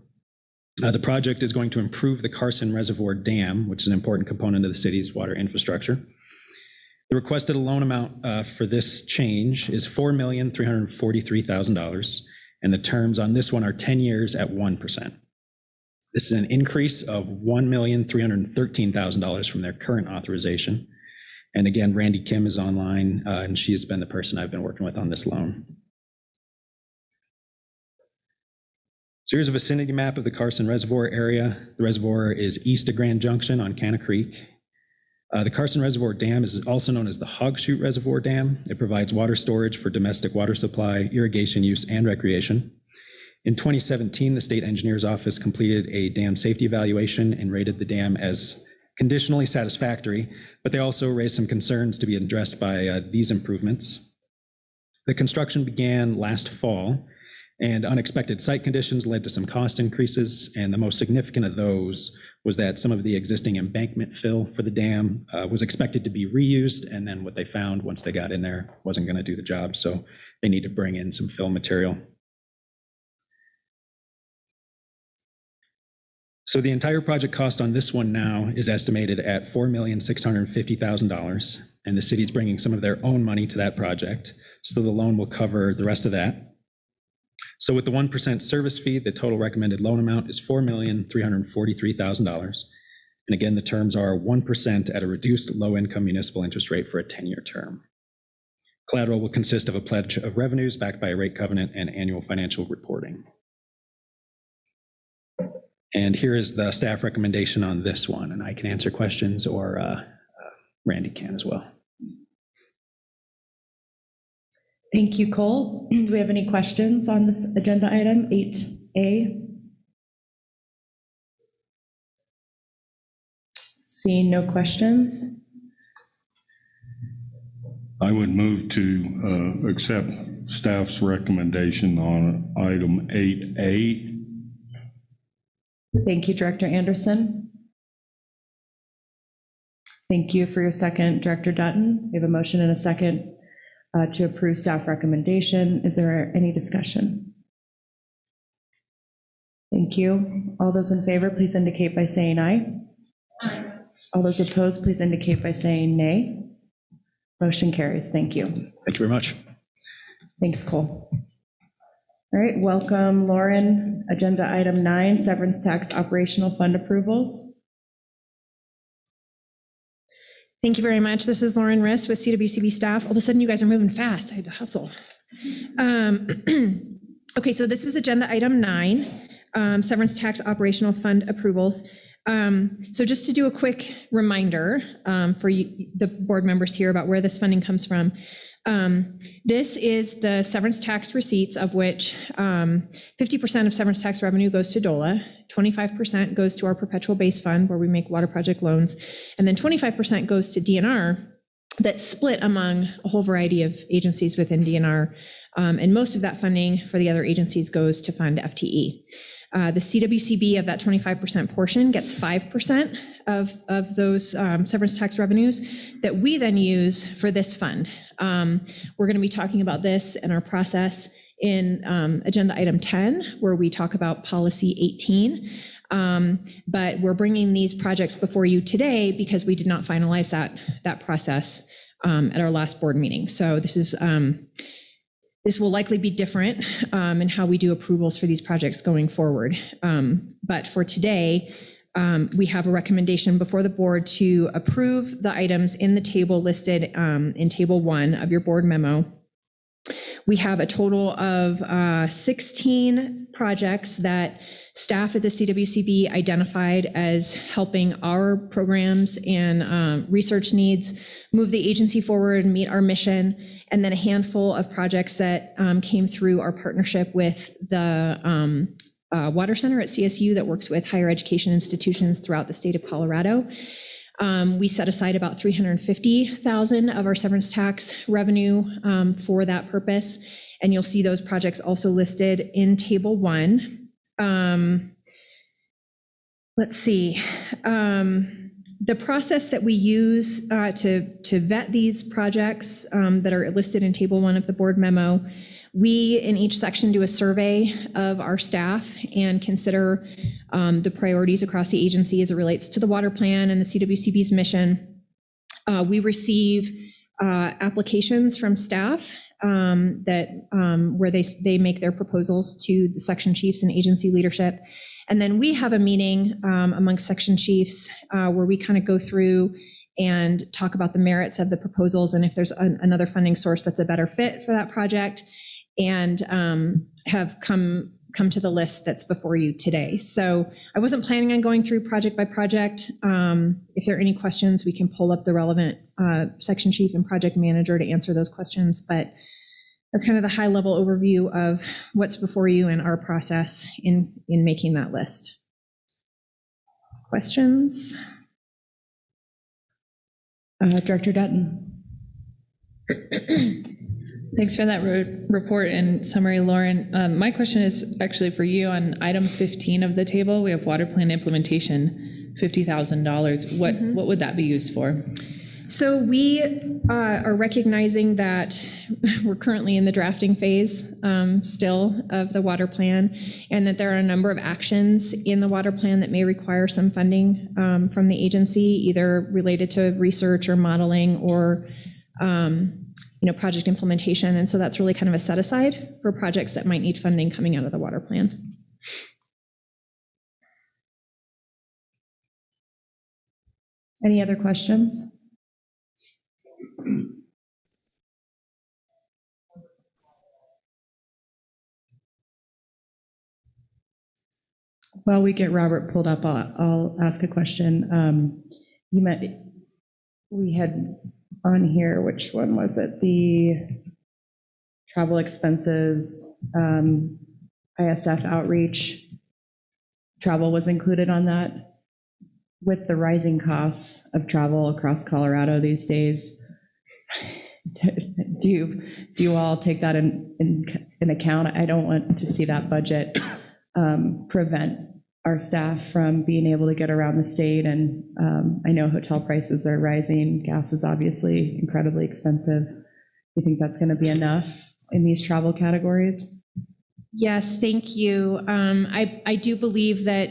The project is going to improve the Carson Reservoir Dam, which is an important component of the city's water infrastructure. The requested loan amount for this change is $4,343,000, and the terms on this one are 10 years at 1%. This is an increase of $1,313,000 from their current authorization. And again, Randy Kim is online, and she has been the person I've been working with on this loan. So here's a vicinity map of the Carson Reservoir area. The reservoir is east of Grand Junction on Canna Creek. The Carson Reservoir Dam is also known as the Hogshoot Reservoir Dam. It provides water storage for domestic water supply, irrigation use, and recreation. In 2017, the State Engineer's Office completed a dam safety evaluation and rated the dam as conditionally satisfactory, but they also raised some concerns to be addressed by these improvements. The construction began last fall, and unexpected site conditions led to some cost increases, and the most significant of those was that some of the existing embankment fill for the dam was expected to be reused, and then what they found once they got in there wasn't going to do the job, so they need to bring in some fill material. So the entire project cost on this one now is estimated at $4,650,000, and the city's bringing some of their own money to that project, so the loan will cover the rest of that. So with the 1% service fee, the total recommended loan amount is $4,343,000. And again, the terms are 1% at a reduced low-income municipal interest rate for a 10-year term. Collateral will consist of a pledge of revenues backed by a rate covenant and annual financial reporting. And here is the staff recommendation on this one, and I can answer questions, or Randy can as well. Thank you, Cole. Do we have any questions on this agenda item 8A? Seeing no questions. I would move to accept staff's recommendation on item 8A. Thank you, Director Anderson. Thank you for your second, Director Dutton. We have a motion and a second to approve staff recommendation. Is there any discussion? Thank you. All those in favor, please indicate by saying aye. Aye. All those opposed, please indicate by saying nay. Motion carries. Thank you. Thank you very much. Thanks, Cole. All right, welcome, Lauren. Agenda item 9, severance tax operational fund approvals. Thank you very much. This is Lauren Riss with CWCB staff. All of a sudden, you guys are moving fast. I had to hustle. Okay, so this is agenda item 9, severance tax operational fund approvals. So just to do a quick reminder for you, the board members here, about where this funding comes from. This is the severance tax receipts, of which 50% of severance tax revenue goes to DOLA, 25% goes to our perpetual base fund where we make water project loans, and then 25% goes to DNR, that's split among a whole variety of agencies within DNR. And most of that funding for the other agencies goes to fund FTE. The CWCB of that 25% portion gets 5% of those severance tax revenues that we then use for this fund. We're going to be talking about this in our process in agenda item 10, where we talk about policy 18. But we're bringing these projects before you today because we did not finalize that process at our last board meeting. So this is this will likely be different in how we do approvals for these projects going forward. But for today, we have a recommendation before the board to approve the items in the table listed in table 1 of your board memo. We have a total of 16 projects that staff at the CWCB identified as helping our programs and research needs move the agency forward and meet our mission, and then a handful of projects that came through our partnership with the Water Center at CSU that works with higher education institutions throughout the state of Colorado. We set aside about $350,000 of our severance tax revenue for that purpose, and you'll see those projects also listed in table 1. Let's see. The process that we use to vet these projects that are listed in table 1 of the board memo, we in each section do a survey of our staff and consider the priorities across the agency as it relates to the water plan and the CWCB's mission. We receive applications from staff where they make their proposals to the section chiefs and agency leadership. And then we have a meeting amongst section chiefs where we kind of go through and talk about the merits of the proposals and if there's another funding source that's a better fit for that project, and have come to the list that's before you today. So I wasn't planning on going through project by project. If there are any questions, we can pull up the relevant section chief and project manager to answer those questions. But that's kind of the high-level overview of what's before you and our process in making that list. Questions? Director Dutton. Thanks for that report and summary, Lauren. My question is actually for you on item 15 of the table. We have water plan implementation, $50,000. What would that be used for? So we are recognizing that we're currently in the drafting phase still of the water plan, and that there are a number of actions in the water plan that may require some funding from the agency, either related to research or modeling or project implementation. And so that's really kind of a set aside for projects that might need funding coming out of the water plan. Any other questions? While we get Robert pulled up, I'll ask a question. We had on here, which one was it? The travel expenses, ISF outreach. Travel was included on that. With the rising costs of travel across Colorado these days, do you all take that in account? I don't want to see that budget prevent our staff from being able to get around the state. And I know hotel prices are rising. Gas is obviously incredibly expensive. Do you think that's going to be enough in these travel categories? Yes, thank you. I do believe that,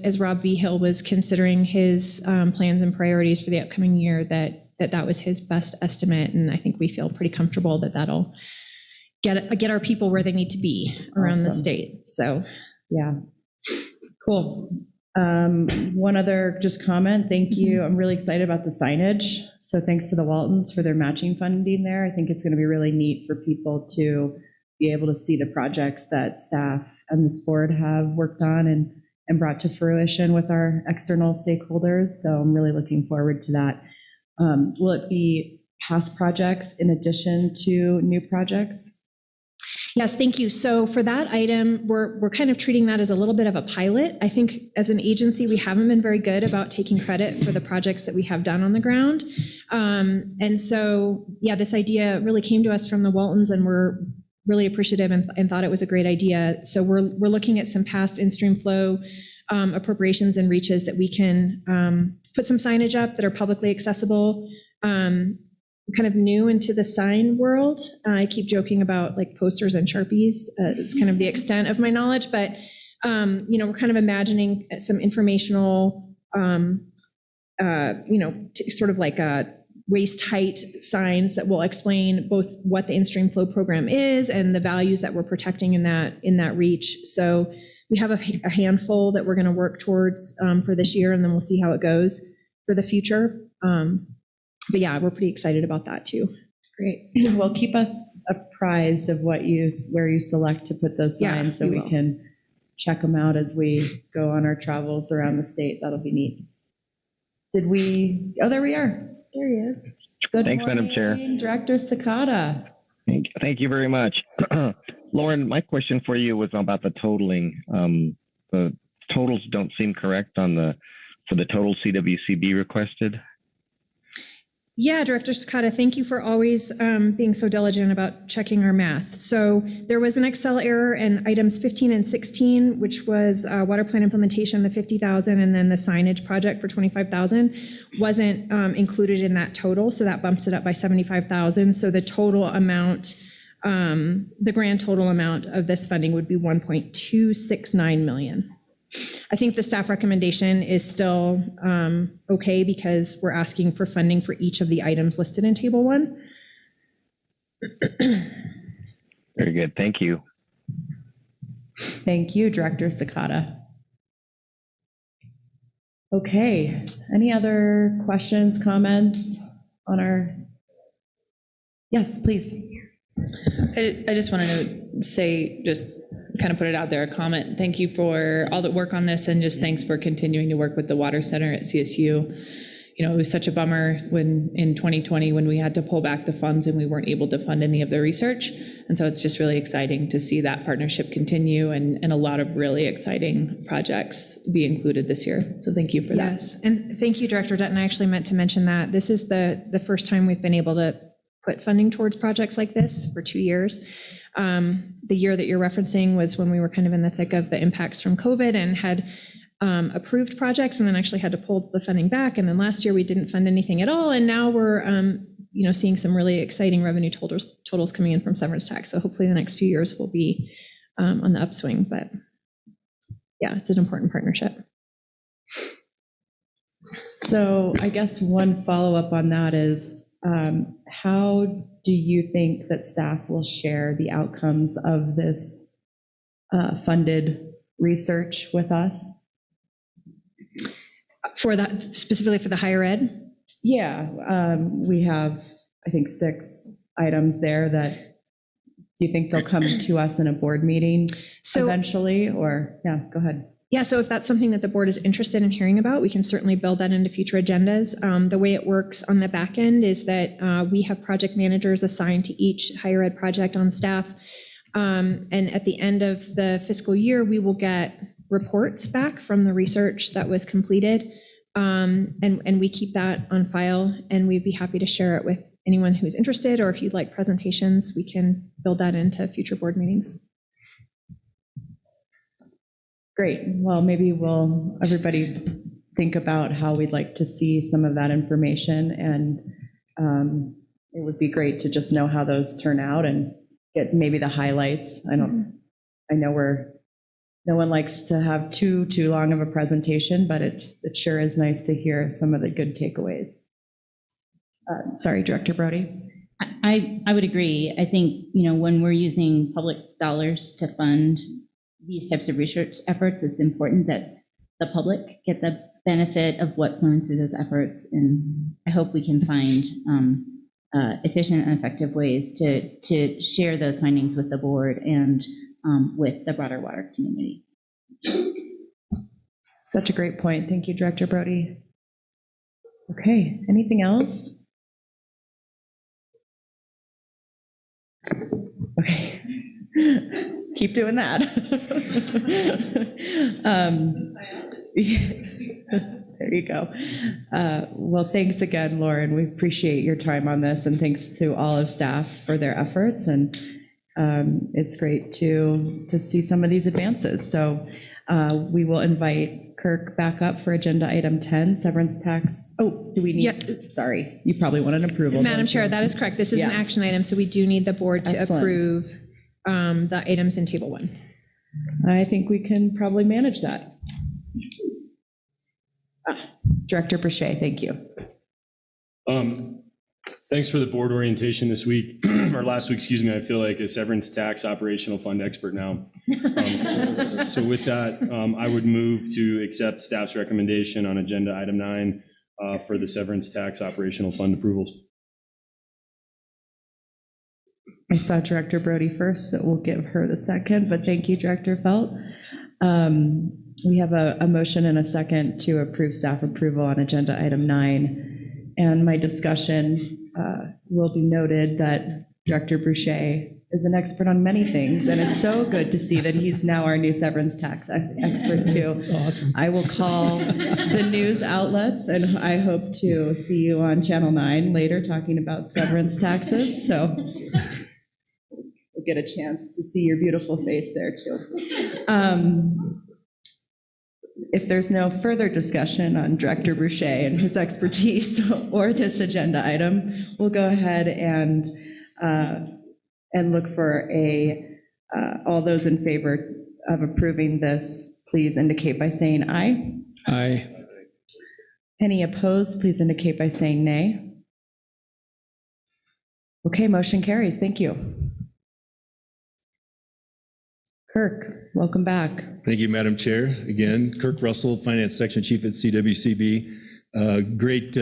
as Rob V. Hill was considering his plans and priorities for the upcoming year, that was his best estimate. And I think we feel pretty comfortable that that'll get our people where they need to be around the state. So, yeah, cool. One other just comment. Thank you. I'm really excited about the signage. So thanks to the Waltons for their matching funding there. I think it's going to be really neat for people to be able to see the projects that staff and this board have worked on and brought to fruition with our external stakeholders. So I'm really looking forward to that. Will it be past projects in addition to new projects? Yes, thank you. So for that item, we're kind of treating that as a little bit of a pilot. I think as an agency, we haven't been very good about taking credit for the projects that we have done on the ground. And so, yeah, this idea really came to us from the Waltons, and we're really appreciative and thought it was a great idea. So we're looking at some past in-stream flow appropriations and reaches that we can put some signage up that are publicly accessible. Kind of new into the sign world. I keep joking about like posters and Sharpies. It's kind of the extent of my knowledge, but we're kind of imagining some informational, sort of like waist height signs that will explain both what the in-stream flow program is and the values that we're protecting in that reach. So we have a handful that we're going to work towards for this year, and then we'll see how it goes for the future. But yeah, we're pretty excited about that too. Great. Well, keep us apprised of where you select to put those signs, so we can check them out as we go on our travels around the state. That'll be neat. There we are. There he is. Good Thanks, morning, Madam Chair. Director Sakata. Thank you very much. Lauren, my question for you was about the totaling. The totals don't seem correct for the total CWCB requested. Yeah, Director Sakata, thank you for always being so diligent about checking our math. So there was an Excel error in items 15 and 16, which was water plan implementation, the 50,000, and then the signage project for 25,000 wasn't included in that total. So that bumps it up by 75,000. So the total amount, the grand total amount of this funding would be 1.269 million. I think the staff recommendation is still okay because we're asking for funding for each of the items listed in Table 1. Very good. Thank you. Thank you, Director Sakata. Okay, any other questions, comments on our? Yes, please. I just wanted to say, just kind of put it out there, a comment. Thank you for all the work on this, and just thanks for continuing to work with the Water Center at CSU. you know, it was such a bummer when in 2020 when we had to pull back the funds and we weren't able to fund any of the research. And so it's just really exciting to see that partnership continue and a lot of really exciting projects be included this year. So thank you for that. Yes, and thank you, Director Dutton. I actually meant to mention that this is the first time we've been able to put funding towards projects like this for 2 years. The year that you're referencing was when we were kind of in the thick of the impacts from COVID and had approved projects and then actually had to pull the funding back. And then last year we didn't fund anything at all. And now we're seeing some really exciting revenue totals coming in from severance tax. So hopefully the next few years will be on the upswing. But yeah, it's an important partnership. So I guess one follow-up on that is, how do you think that staff will share the outcomes of this funded research with us? For that, specifically for the higher ed? Yeah, we have, I think, 6 items there that, do you think they'll come to us in a board meeting eventually, or, yeah, go ahead. Yeah, so if that's something that the board is interested in hearing about, we can certainly build that into future agendas. The way it works on the back end is that we have project managers assigned to each higher ed project on staff. And at the end of the fiscal year, we will get reports back from the research that was completed. And we keep that on file, and we'd be happy to share it with anyone who's interested, or if you'd like presentations, we can build that into future board meetings. Great. Well, maybe we'll everybody think about how we'd like to see some of that information, and it would be great to just know how those turn out and get maybe the highlights. I know no one likes to have too long of a presentation, but it sure is nice to hear some of the good takeaways. Sorry, Director Brody. I would agree. I think, when we're using public dollars to fund these types of research efforts, it's important that the public get the benefit of what's going through those efforts. And I hope we can find efficient and effective ways to share those findings with the board and with the broader water community. Such a great point. Thank you, Director Brody. Okay, anything else? Okay. Keep doing that. There you go. Well, thanks again, Lauren. We appreciate your time on this, and thanks to all of staff for their efforts. And it's great to see some of these advances. So we will invite Kirk back up for agenda item 10, severance tax. Oh, do we need, sorry, you probably want an approval. Madam Chair, that is correct. This is an action item, so we do need the board to approve the items in table 1. I think we can probably manage that. Director Boucher, thank you. Thanks for the board orientation this week, or last week, excuse me. I feel like a severance tax operational fund expert now. So with that, I would move to accept staff's recommendation on agenda item 9 for the severance tax operational fund approvals. I saw Director Brody first, so we'll give her the second, but thank you, Director Felt. We have a motion and a second to approve staff approval on agenda item 9. And my discussion will be noted that Director Boucher is an expert on many things, and it's so good to see that he's now our new severance tax expert too. That's awesome. I will call the news outlets, and I hope to see you on Channel 9 later talking about severance taxes. So we'll get a chance to see your beautiful face there too. If there's no further discussion on Director Boucher and his expertise or this agenda item, we'll go ahead and look for all those in favor of approving this, please indicate by saying aye. Aye. Any opposed, please indicate by saying nay. Okay, motion carries. Thank you. Kirk, welcome back. Thank you, Madam Chair. Again, Kirk Russell, Finance Section Chief at CWCB. Great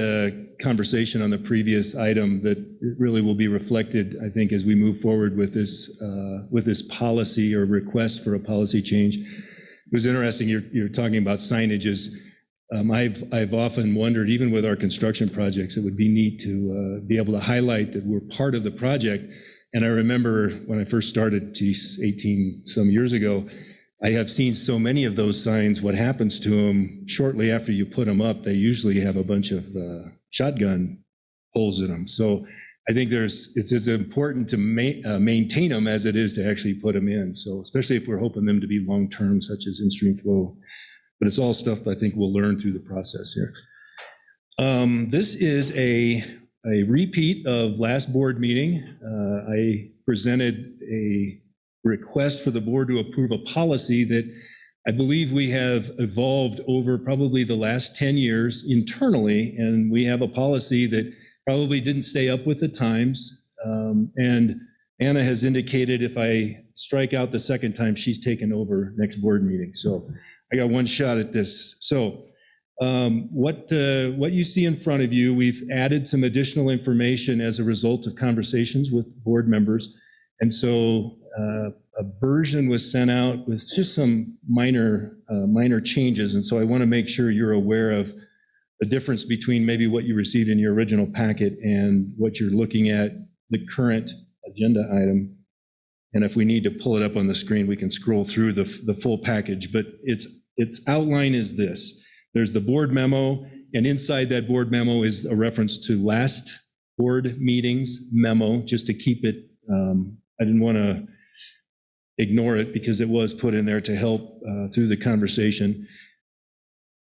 conversation on the previous item that really will be reflected, I think, as we move forward with this policy or request for a policy change. It was interesting, you're talking about signages. I've often wondered, even with our construction projects, it would be neat to be able to highlight that we're part of the project. And I remember when I first started, 18 some years ago, I have seen so many of those signs. What happens to them shortly after you put them up, they usually have a bunch of shotgun holes in them. So I think it's as important to maintain them as it is to actually put them in. So especially if we're hoping them to be long-term, such as in-stream flow. But it's all stuff I think we'll learn through the process here. This is a repeat of last board meeting. I presented a request for the board to approve a policy that I believe we have evolved over probably the last 10 years internally, and we have a policy that probably didn't stay up with the times. And Anna has indicated if I strike out the second time, she's taken over next board meeting. So I got one shot at this. So what you see in front of you, we've added some additional information as a result of conversations with board members. And so a version was sent out with just some minor changes. And so I want to make sure you're aware of the difference between maybe what you received in your original packet and what you're looking at, the current agenda item. And if we need to pull it up on the screen, we can scroll through the full package. But its outline is this. There's the board memo, and inside that board memo is a reference to last board meeting's memo, just to keep it, I didn't want to ignore it because it was put in there to help through the conversation.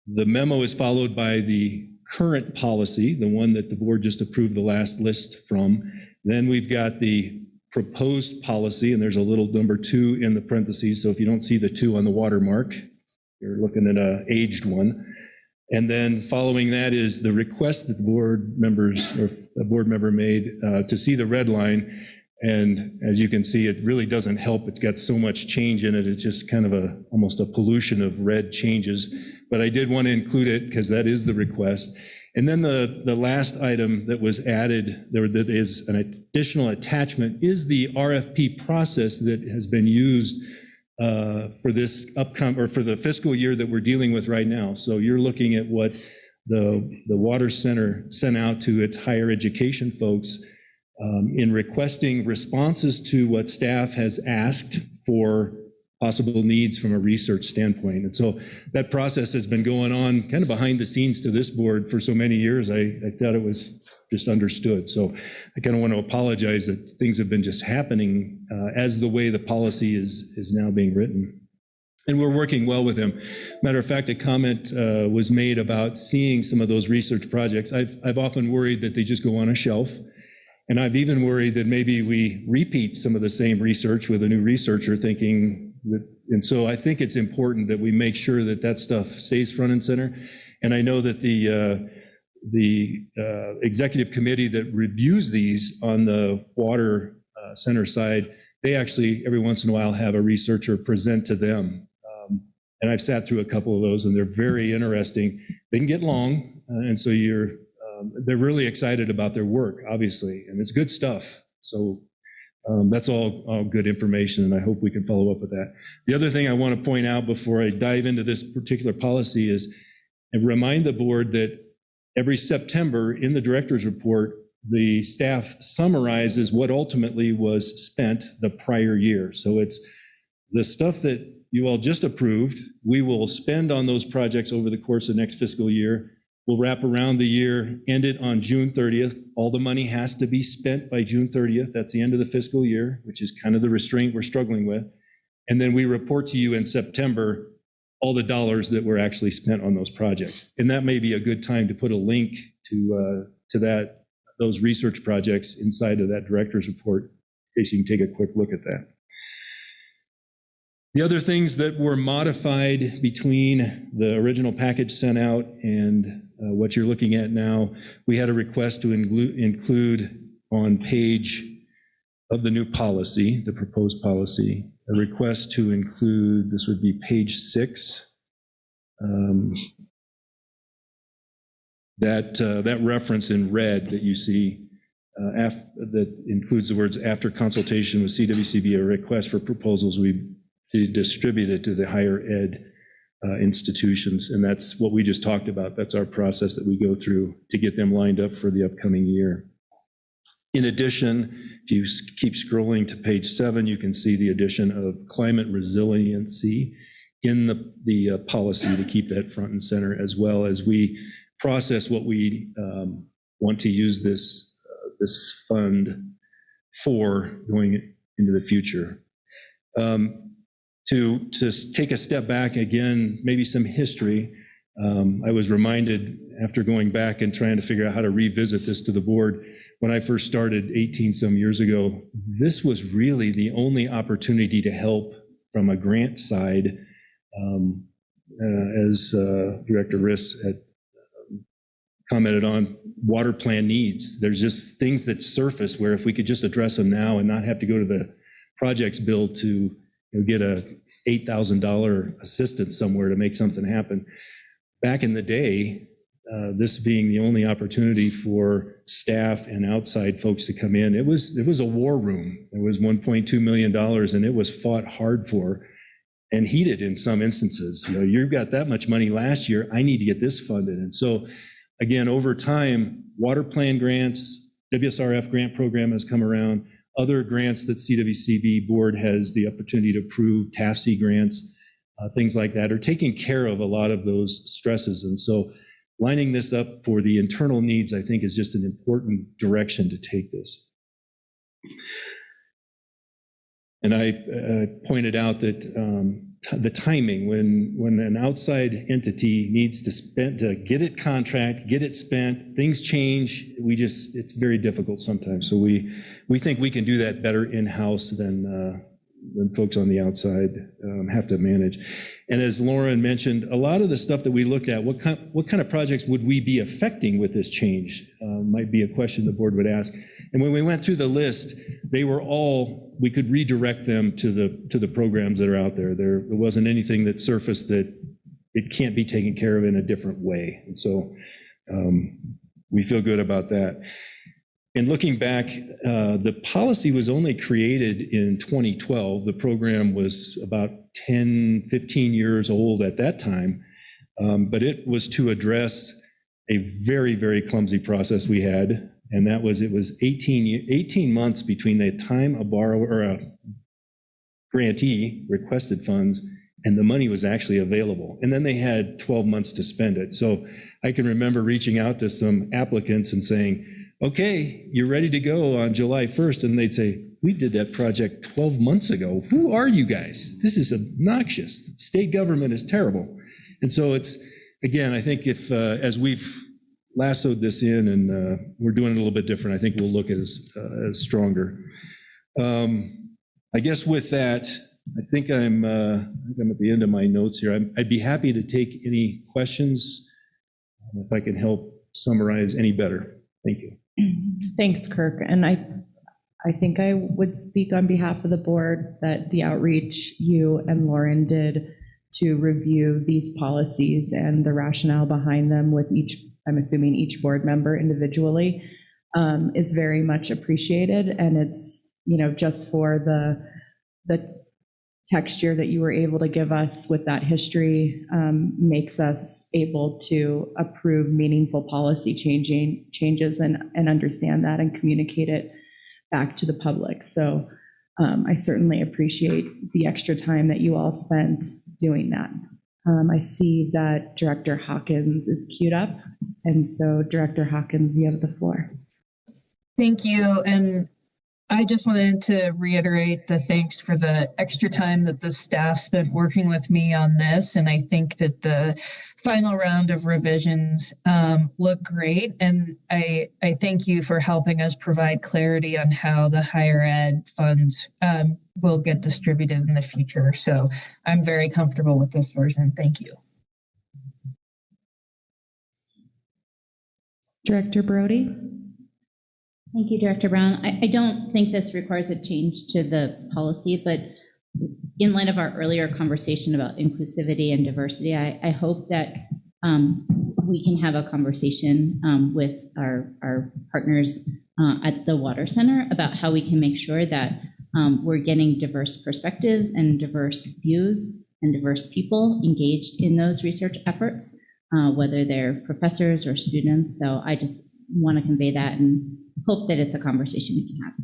The memo is followed by the current policy, the one that the board just approved the last list from. Then we've got the proposed policy, and there's a little number 2 in the parentheses. So if you don't see the 2 on the watermark, you're looking at an aged one. And then following that is the request that the board members or a board member made to see the red line. And as you can see, it really doesn't help. It's got so much change in it. It's just kind of almost a pollution of red changes. But I did want to include it because that is the request. And then the last item that was added, that is an additional attachment, is the RFP process that has been used for this for the fiscal year that we're dealing with right now. So you're looking at what the Water Center sent out to its higher education folks in requesting responses to what staff has asked for possible needs from a research standpoint. And so that process has been going on kind of behind the scenes to this board for so many years. I thought it was just understood. So I kind of want to apologize that things have been just happening as the way the policy is now being written. And we're working well with them. Matter of fact, a comment was made about seeing some of those research projects. I've often worried that they just go on a shelf. And I've even worried that maybe we repeat some of the same research with a new researcher thinking that, and so I think it's important that we make sure that that stuff stays front and center. And I know that the executive committee that reviews these on the Water Center side, they actually every once in a while have a researcher present to them. And I've sat through a couple of those and they're very interesting. They can get long. And so they're really excited about their work, obviously, and it's good stuff. So that's all good information, and I hope we can follow up with that. The other thing I want to point out before I dive into this particular policy is and remind the board that every September in the director's report, the staff summarizes what ultimately was spent the prior year. So it's the stuff that you all just approved. We will spend on those projects over the course of next fiscal year. We'll wrap around the year, end it on June 30th. All the money has to be spent by June 30th. That's the end of the fiscal year, which is kind of the restraint we're struggling with. And then we report to you in September all the dollars that were actually spent on those projects. And that may be a good time to put a link to those research projects inside of that director's report, in case you can take a quick look at that. The other things that were modified between the original package sent out and what you're looking at now, we had a request to include on page of the new policy, the proposed policy, a request to include, this would be page 6, that reference in red that you see that includes the words after consultation with CWCB, a request for proposals we distributed to the higher ed institutions. And that's what we just talked about. That's our process that we go through to get them lined up for the upcoming year. In addition, if you keep scrolling to page 7, you can see the addition of climate resiliency in the policy to keep that front and center, as well as we process what we want to use this fund for going into the future. To take a step back again, maybe some history. I was reminded after going back and trying to figure out how to revisit this to the board, when I first started 18 some years ago, this was really the only opportunity to help from a grant side, as Director Riss had commented on, water plan needs. There's just things that surface where if we could just address them now and not have to go to the projects bill to get a $8,000 assistance somewhere to make something happen. Back in the day, this being the only opportunity for staff and outside folks to come in, it was a war room. It was $1.2 million, and it was fought hard for and heated in some instances. You've got that much money last year, I need to get this funded. And so again, over time, water plan grants, WSRF grant program has come around. Other grants that CWCB board has the opportunity to approve, TAFC grants, things like that, are taking care of a lot of those stresses. And so lining this up for the internal needs, I think, is just an important direction to take this. And I pointed out that the timing, when an outside entity needs to get it contract, get it spent, things change, it's very difficult sometimes. So we think we can do that better in-house than folks on the outside have to manage. And as Lauren mentioned, a lot of the stuff that we looked at, what kind of projects would we be affecting with this change, might be a question the board would ask. And when we went through the list, they were all, we could redirect them to the programs that are out there. There wasn't anything that surfaced that it can't be taken care of in a different way. And so we feel good about that. And looking back, the policy was only created in 2012. The program was about 10, 15 years old at that time, but it was to address a very, very clumsy process we had, and that was, it was 18 months between the time a borrower or a grantee requested funds and the money was actually available. And then they had 12 months to spend it. So I can remember reaching out to some applicants and saying, okay, you're ready to go on July 1st. And they'd say, we did that project 12 months ago. Who are you guys? This is obnoxious. State government is terrible. And so it's, again, I think if, as we've lassoed this in and we're doing it a little bit different, I think we'll look at it as stronger. I guess with that, I think I'm at the end of my notes here. I'd be happy to take any questions if I can help summarize any better. Thank you. Thanks, Kirk. And I think I would speak on behalf of the board that the outreach you and Lauren did to review these policies and the rationale behind them with each, I'm assuming each board member individually, is very much appreciated. And it's, just for the texture that you were able to give us with that history makes us able to approve meaningful policy changes and understand that and communicate it back to the public. So I certainly appreciate the extra time that you all spent doing that. I see that Director Hawkins is queued up. And so Director Hawkins, you have the floor. Thank you. And I just wanted to reiterate the thanks for the extra time that the staff spent working with me on this. And I think that the final round of revisions look great. And I thank you for helping us provide clarity on how the higher ed funds will get distributed in the future. So I'm very comfortable with this version. Thank you. Director Brody. Thank you, Director Brown. I don't think this requires a change to the policy, but in light of our earlier conversation about inclusivity and diversity, I hope that we can have a conversation with our partners at the Water Center about how we can make sure that we're getting diverse perspectives and diverse views and diverse people engaged in those research efforts, whether they're professors or students. So I just want to convey that and hope that it's a conversation we can have.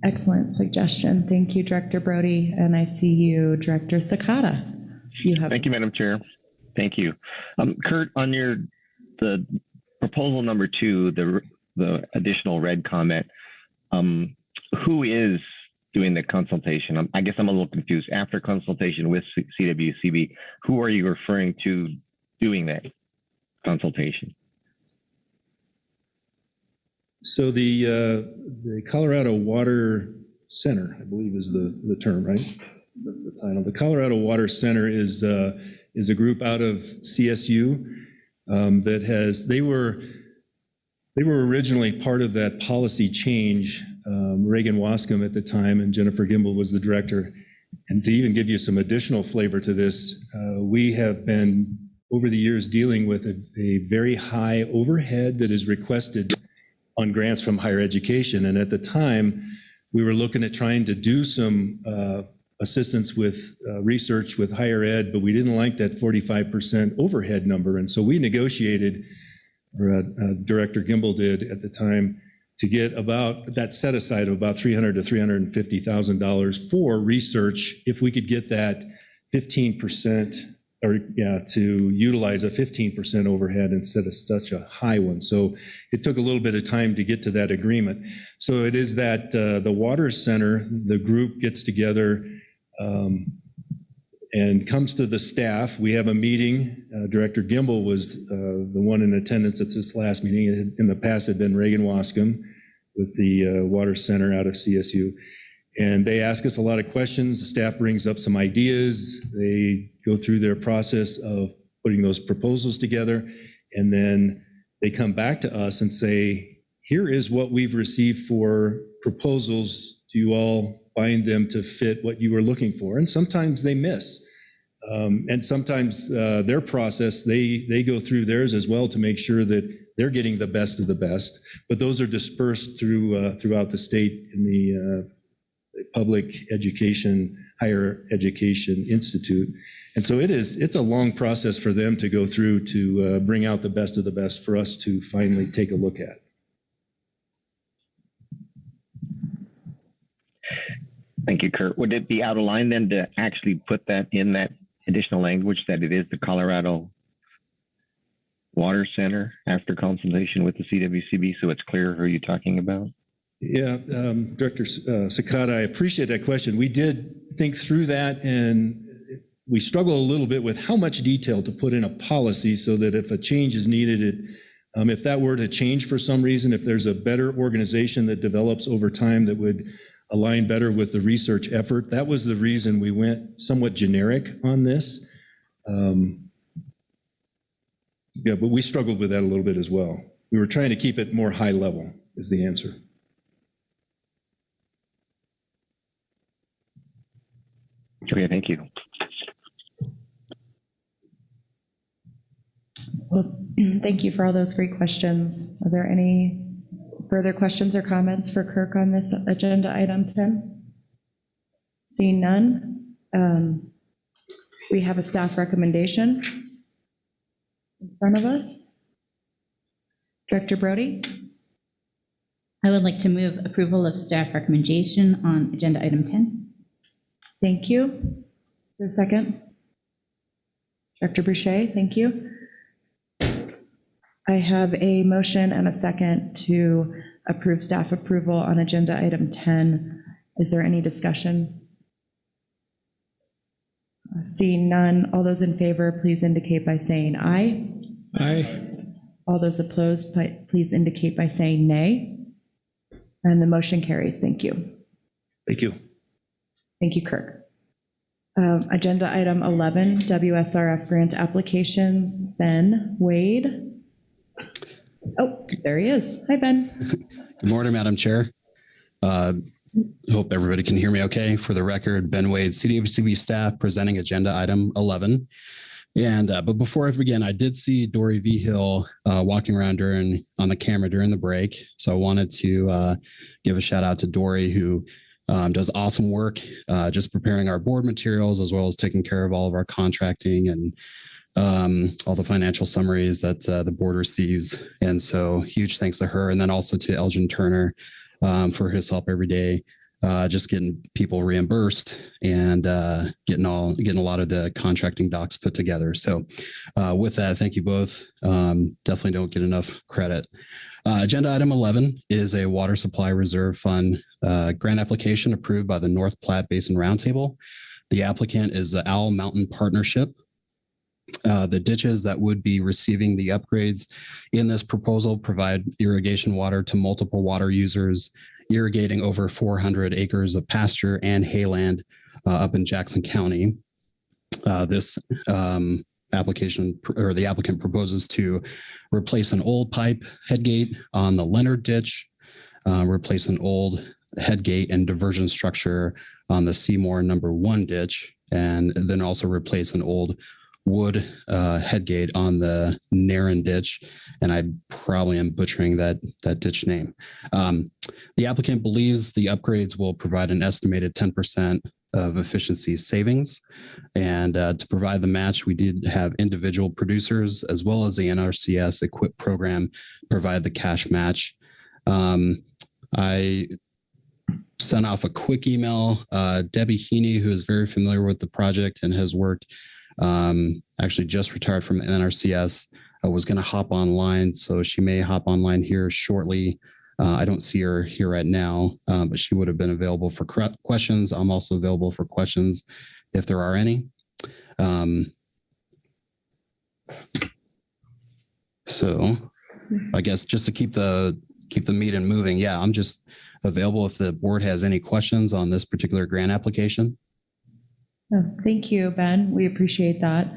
Excellent suggestion. Thank you, Director Brody. And I see you, Director Sakata. Thank you, Madam Chair. Thank you. Kurt, on the proposal number 2, the additional red comment, who is doing the consultation? I guess I'm a little confused. After consultation with CWCB, who are you referring to doing that consultation? So the Colorado Water Center, I believe is the term, right? That's the title. The Colorado Water Center is a group out of CSU that has, they were originally part of that policy change. Reagan Wascom at the time, and Jennifer Gimbel was the director. And to even give you some additional flavor to this, we have been over the years dealing with a very high overhead that is requested on grants from higher education. And at the time, we were looking at trying to do some assistance with research with higher ed, but we didn't like that 45% overhead number. And so we negotiated, or Director Gimbel did at the time, to get about that set aside of about $300,000 to $350,000 for research, if we could get that 15%, or to utilize a 15% overhead instead of such a high one. So it took a little bit of time to get to that agreement. So it is that the Water Center, the group gets together and comes to the staff. We have a meeting. Director Gimbel was the one in attendance at this last meeting. It in the past had been Reagan Wascom with the Water Center out of CSU. And they ask us a lot of questions. The staff brings up some ideas. They go through their process of putting those proposals together. And then they come back to us and say, here is what we've received for proposals. Do you all find them to fit what you were looking for? And sometimes they miss. And sometimes their process, they go through theirs as well to make sure that they're getting the best of the best. But those are dispersed throughout the state in the Public Education, Higher Education Institute. And so it's a long process for them to go through to bring out the best of the best for us to finally take a look at. Thank you, Kurt. Would it be out of line then to actually put that in that additional language that it is the Colorado Water Center after consultation with the CWCB, so it's clear who you're talking about? Yeah, Director Sakata, I appreciate that question. We did think through that, and we struggle a little bit with how much detail to put in a policy so that if a change is needed, if that were to change for some reason, if there's a better organization that develops over time that would align better with the research effort, that was the reason we went somewhat generic on this. Yeah, but we struggled with that a little bit as well. We were trying to keep it more high level is the answer. Okay, thank you. Well, thank you for all those great questions. Are there any further questions or comments for Kirk on this agenda item 10? Seeing none, we have a staff recommendation in front of us. Director Brody? I would like to move approval of staff recommendation on agenda item 10. Thank you. Is there a second? Director Boucher, thank you. I have a motion and a second to approve staff approval on agenda item 10. Is there any discussion? Seeing none, all those in favor, please indicate by saying aye. Aye. All those opposed, please indicate by saying nay. And the motion carries. Thank you. Thank you. Thank you, Kirk. Agenda item 11, WSRF grant applications. Ben Wade. Oh, there he is. Hi, Ben. Good morning, Madam Chair. Hope everybody can hear me okay. For the record, Ben Wade, CWCB staff, presenting agenda item 11. And but before I begin, I did see Dory V. Hill walking around on the camera during the break. So I wanted to give a shout out to Dory, who does awesome work just preparing our board materials as well as taking care of all of our contracting and all the financial summaries that the board receives. And so huge thanks to her. And then also to Elgin Turner for his help every day, just getting people reimbursed and getting a lot of the contracting docs put together. So with that, thank you both. Definitely don't get enough credit. Agenda item 11 is a water supply reserve fund grant application approved by the North Platte Basin Roundtable. The applicant is the Owl Mountain Partnership. The ditches that would be receiving the upgrades in this proposal provide irrigation water to multiple water users, irrigating over 400 acres of pasture and hayland up in Jackson County. This application, or the applicant proposes to replace an old pipe headgate on the Leonard ditch, replace an old headgate and diversion structure on the Seymour number 1 ditch, and then also replace an old wood headgate on the Narren ditch, and I probably am butchering that ditch name. The applicant believes the upgrades will provide an estimated 10% of efficiency savings, and to provide the match, we did have individual producers as well as the NRCS EQIP program provide the cash match. I sent off a quick email. Debbie Heaney, who is very familiar with the project and has worked, actually just retired from NRCS, was going to hop online, so she may hop online here shortly. I don't see her here right now, but she would have been available for questions. I'm also available for questions if there are any. So I guess just to keep the meeting moving, yeah, I'm just available if the board has any questions on this particular grant application. Oh, thank you, Ben. We appreciate that.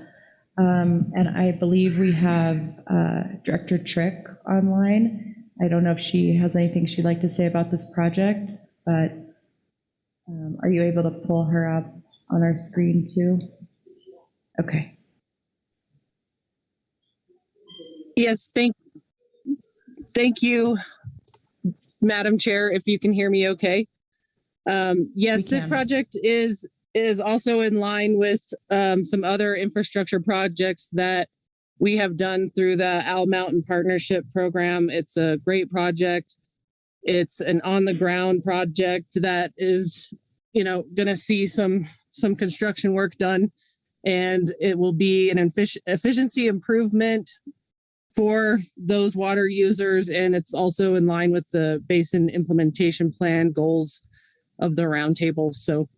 And I believe we have Director Trick online. I don't know if she has anything she'd like to say about this project, but are you able to pull her up on our screen too? Okay. Yes, thank you, Madam Chair, if you can hear me okay. Yes, this project is also in line with some other infrastructure projects that we have done through the Owl Mountain Partnership Program. It's a great project. It's an on-the-ground project that is, going to see some construction work done, and it will be an efficiency improvement for those water users, and it's also in line with the Basin Implementation Plan goals of the roundtable. So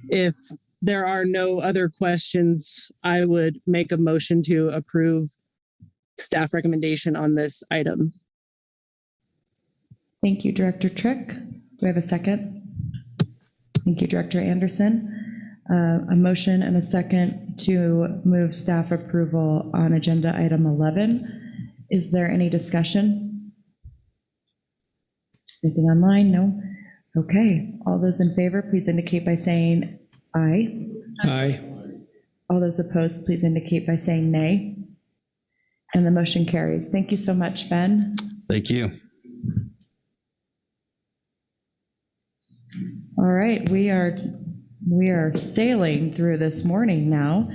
if there are no other questions, I would make a motion to approve staff recommendation on this item. Thank you, Director Trick. Do we have a second? Thank you, Director Anderson. A motion and a second to move staff approval on agenda item 11. Is there any discussion? Anything online? No? Okay. All those in favor, please indicate by saying aye. Aye. All those opposed, please indicate by saying nay. And the motion carries. Thank you so much, Ben. Thank you. All right, we are sailing through this morning now,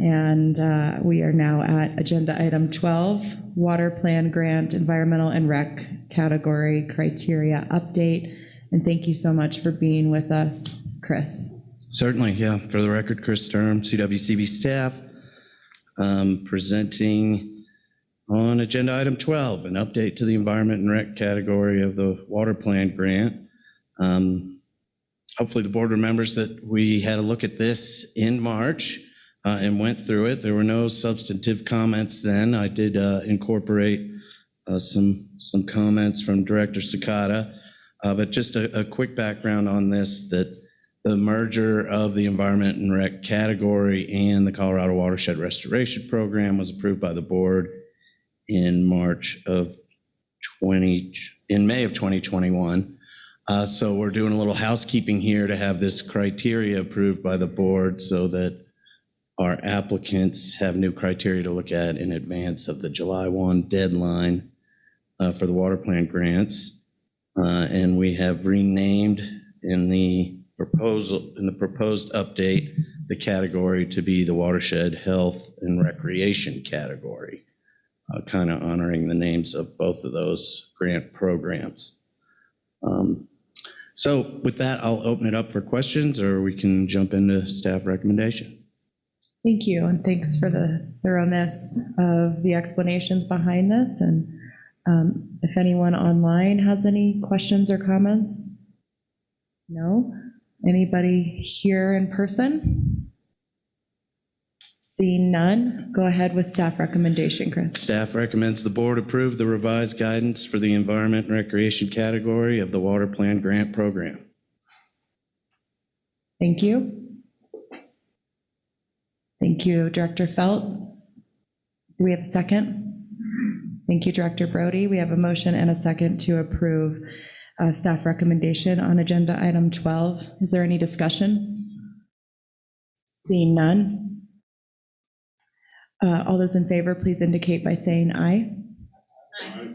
and we are now at agenda item 12, Water Plan Grant Environmental and Rec Category Criteria Update. And thank you so much for being with us, Chris. Certainly, yeah. For the record, Chris Sturm, CWCB staff, presenting on agenda item 12, an update to the environment and rec category of the water plan grant. Hopefully the board remembers that we had a look at this in March and went through it. There were no substantive comments then. I did incorporate some comments from Director Sakata, but just a quick background on this, that the merger of the environment and rec category and the Colorado Watershed Restoration Program was approved by the board in May of 2021. So we're doing a little housekeeping here to have this criteria approved by the board so that our applicants have new criteria to look at in advance of the July 1 deadline for the water plan grants. And we have renamed in the proposed update the category to be the watershed health and recreation category, kind of honoring the names of both of those grant programs. So with that, I'll open it up for questions, or we can jump into staff recommendation. Thank you, and thanks for the thoroughness of the explanations behind this. And if anyone online has any questions or comments? No? Anybody here in person? Seeing none, go ahead with staff recommendation, Chris. Staff recommends the board approve the revised guidance for the environment and recreation category of the Water Plan Grant Program. Thank you. Thank you, Director Felt. Do we have a second? Thank you, Director Brody. We have a motion and a second to approve staff recommendation on agenda item 12. Is there any discussion? Seeing none. All those in favor, please indicate by saying aye. Aye.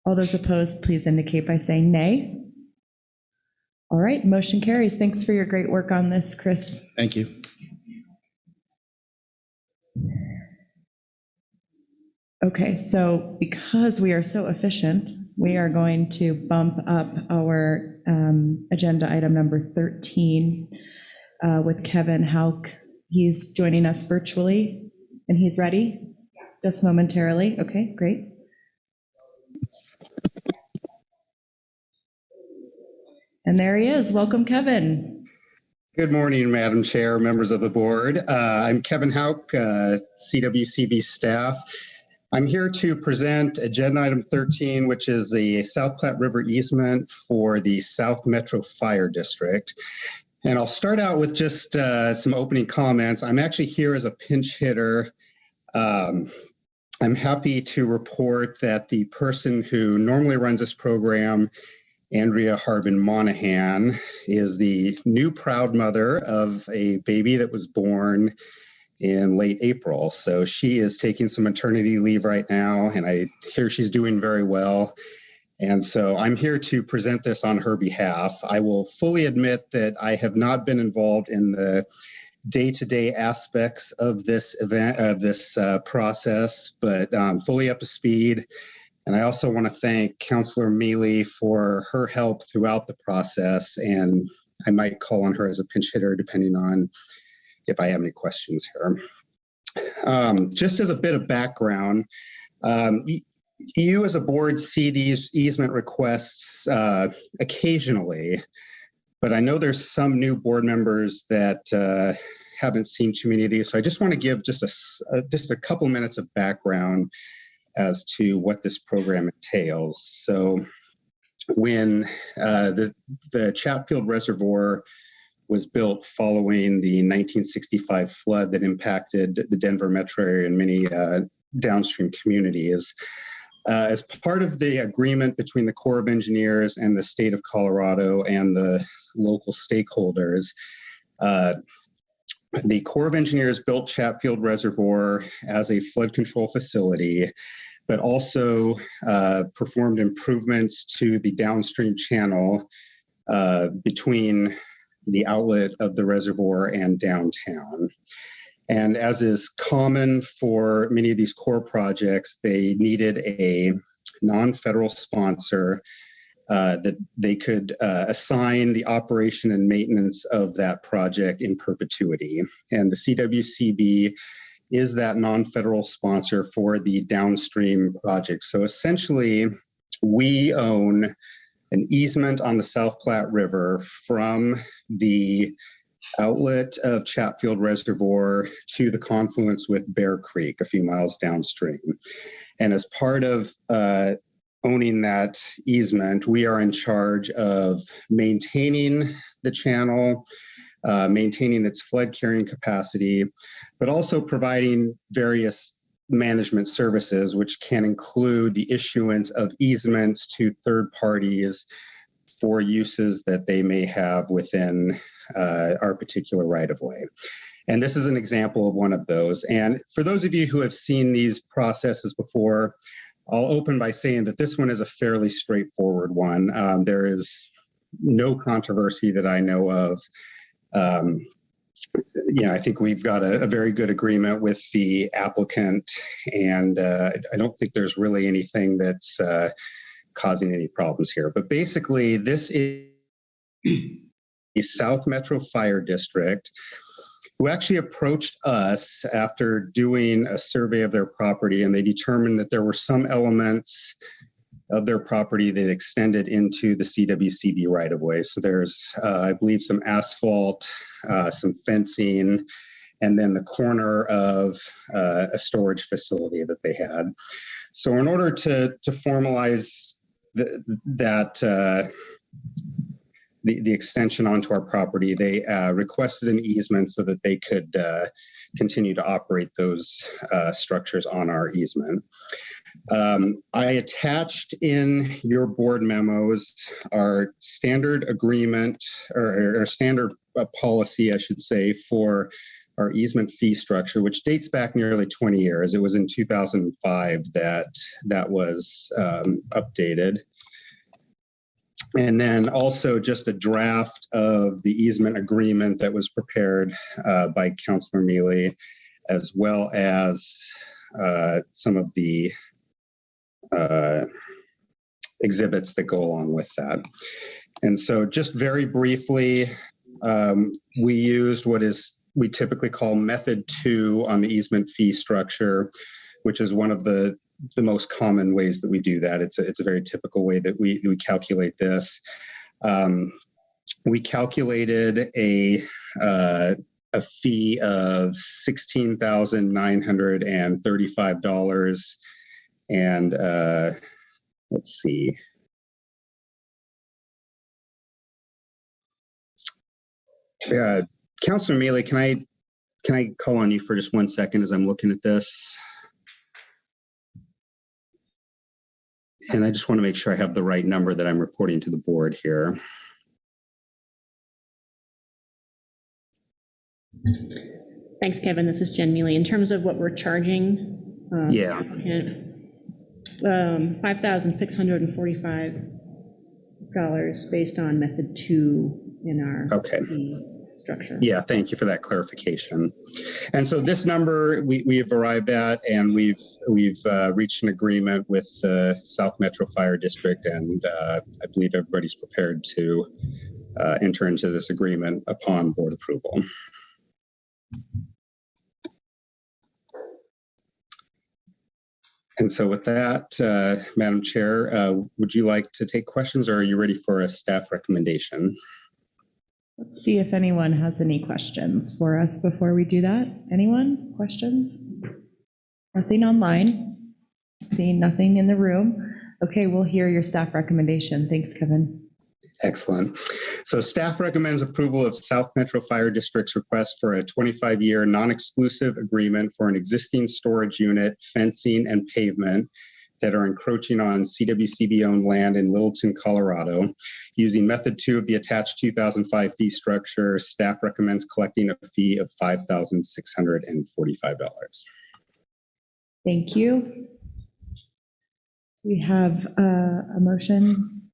All those opposed, please indicate by saying nay. All right, motion carries. Thanks for your great work on this, Chris. Thank you. Okay, so because we are so efficient, we are going to bump up our agenda item number 13 with Kevin Hauk. He's joining us virtually. And he's ready just momentarily. Okay, great. And there he is. Welcome, Kevin. Good morning, Madam Chair, members of the board. I'm Kevin Hauk, CWCB staff. I'm here to present agenda item 13, which is the South Platte River easement for the South Metro Fire District. And I'll start out with just some opening comments. I'm actually here as a pinch hitter. I'm happy to report that the person who normally runs this program, Andrea Harbin Monahan, is the new proud mother of a baby that was born in late April. So she is taking some maternity leave right now, and I hear she's doing very well. And so I'm here to present this on her behalf. I will fully admit that I have not been involved in the day-to-day aspects of this event, of this process, but fully up to speed. And I also want to thank Councilor Mealy for her help throughout the process. And I might call on her as a pinch hitter depending on if I have any questions here. Just as a bit of background, you as a board see these easement requests occasionally, but I know there's some new board members that haven't seen too many of these. So I just want to give just a couple minutes of background as to what this program entails. So when the Chatfield Reservoir was built following the 1965 flood that impacted the Denver metro area and many downstream communities, as part of the agreement between the Corps of Engineers and the state of Colorado and the local stakeholders, the Corps of Engineers built Chatfield Reservoir as a flood control facility, but also performed improvements to the downstream channel between the outlet of the reservoir and downtown. And as is common for many of these core projects, they needed a non-federal sponsor that they could assign the operation and maintenance of that project in perpetuity. And the CWCB is that non-federal sponsor for the downstream project. So essentially, we own an easement on the South Platte River from the outlet of Chatfield Reservoir to the confluence with Bear Creek a few miles downstream. And as part of owning that easement, we are in charge of maintaining the channel, maintaining its flood carrying capacity, but also providing various management services, which can include the issuance of easements to third parties for uses that they may have within our particular right-of-way. And this is an example of one of those. And for those of you who have seen these processes before, I'll open by saying that this one is a fairly straightforward one. There is no controversy that I know of. I think we've got a very good agreement with the applicant, and I don't think there's really anything that's causing any problems here. But basically, this is the South Metro Fire District, who actually approached us after doing a survey of their property, and they determined that there were some elements of their property that extended into the CWCB right-of-way. So there's, I believe, some asphalt, some fencing, and then the corner of a storage facility that they had. So in order to formalize the extension onto our property, they requested an easement so that they could continue to operate those structures on our easement. I attached in your board memos our standard agreement or standard policy, I should say, for our easement fee structure, which dates back nearly 20 years. It was in 2005 that was updated. And then also just a draft of the easement agreement that was prepared by Councilor Mealy, as well as some of the exhibits that go along with that. And so just very briefly, we used what we typically call method 2 on the easement fee structure, which is one of the most common ways that we do that. It's a very typical way that we calculate this. We calculated a fee of $16,935, and let's see. Councilor Mealy, can I call on you for just 1 second as I'm looking at this? And I just want to make sure I have the right number that I'm reporting to the board here. Thanks, Kevin. This is Jen Mealy. In terms of what we're charging, $5,645 based on method 2 in our fee structure. Yeah, thank you for that clarification. And so this number we have arrived at, and we've reached an agreement with the South Metro Fire District, and I believe everybody's prepared to enter into this agreement upon board approval. And so with that, Madam Chair, would you like to take questions, or are you ready for a staff recommendation? Let's see if anyone has any questions for us before we do that. Anyone? Questions? Nothing online. Seeing nothing in the room. Okay, we'll hear your staff recommendation. Thanks, Kevin. Excellent. So staff recommends approval of South Metro Fire District's request for a 25-year non-exclusive agreement for an existing storage unit, fencing, and pavement that are encroaching on CWCB-owned land in Littleton, Colorado. Using method 2 of the attached 2005 fee structure, staff recommends collecting a fee of $5,645. Thank you. We have a motion.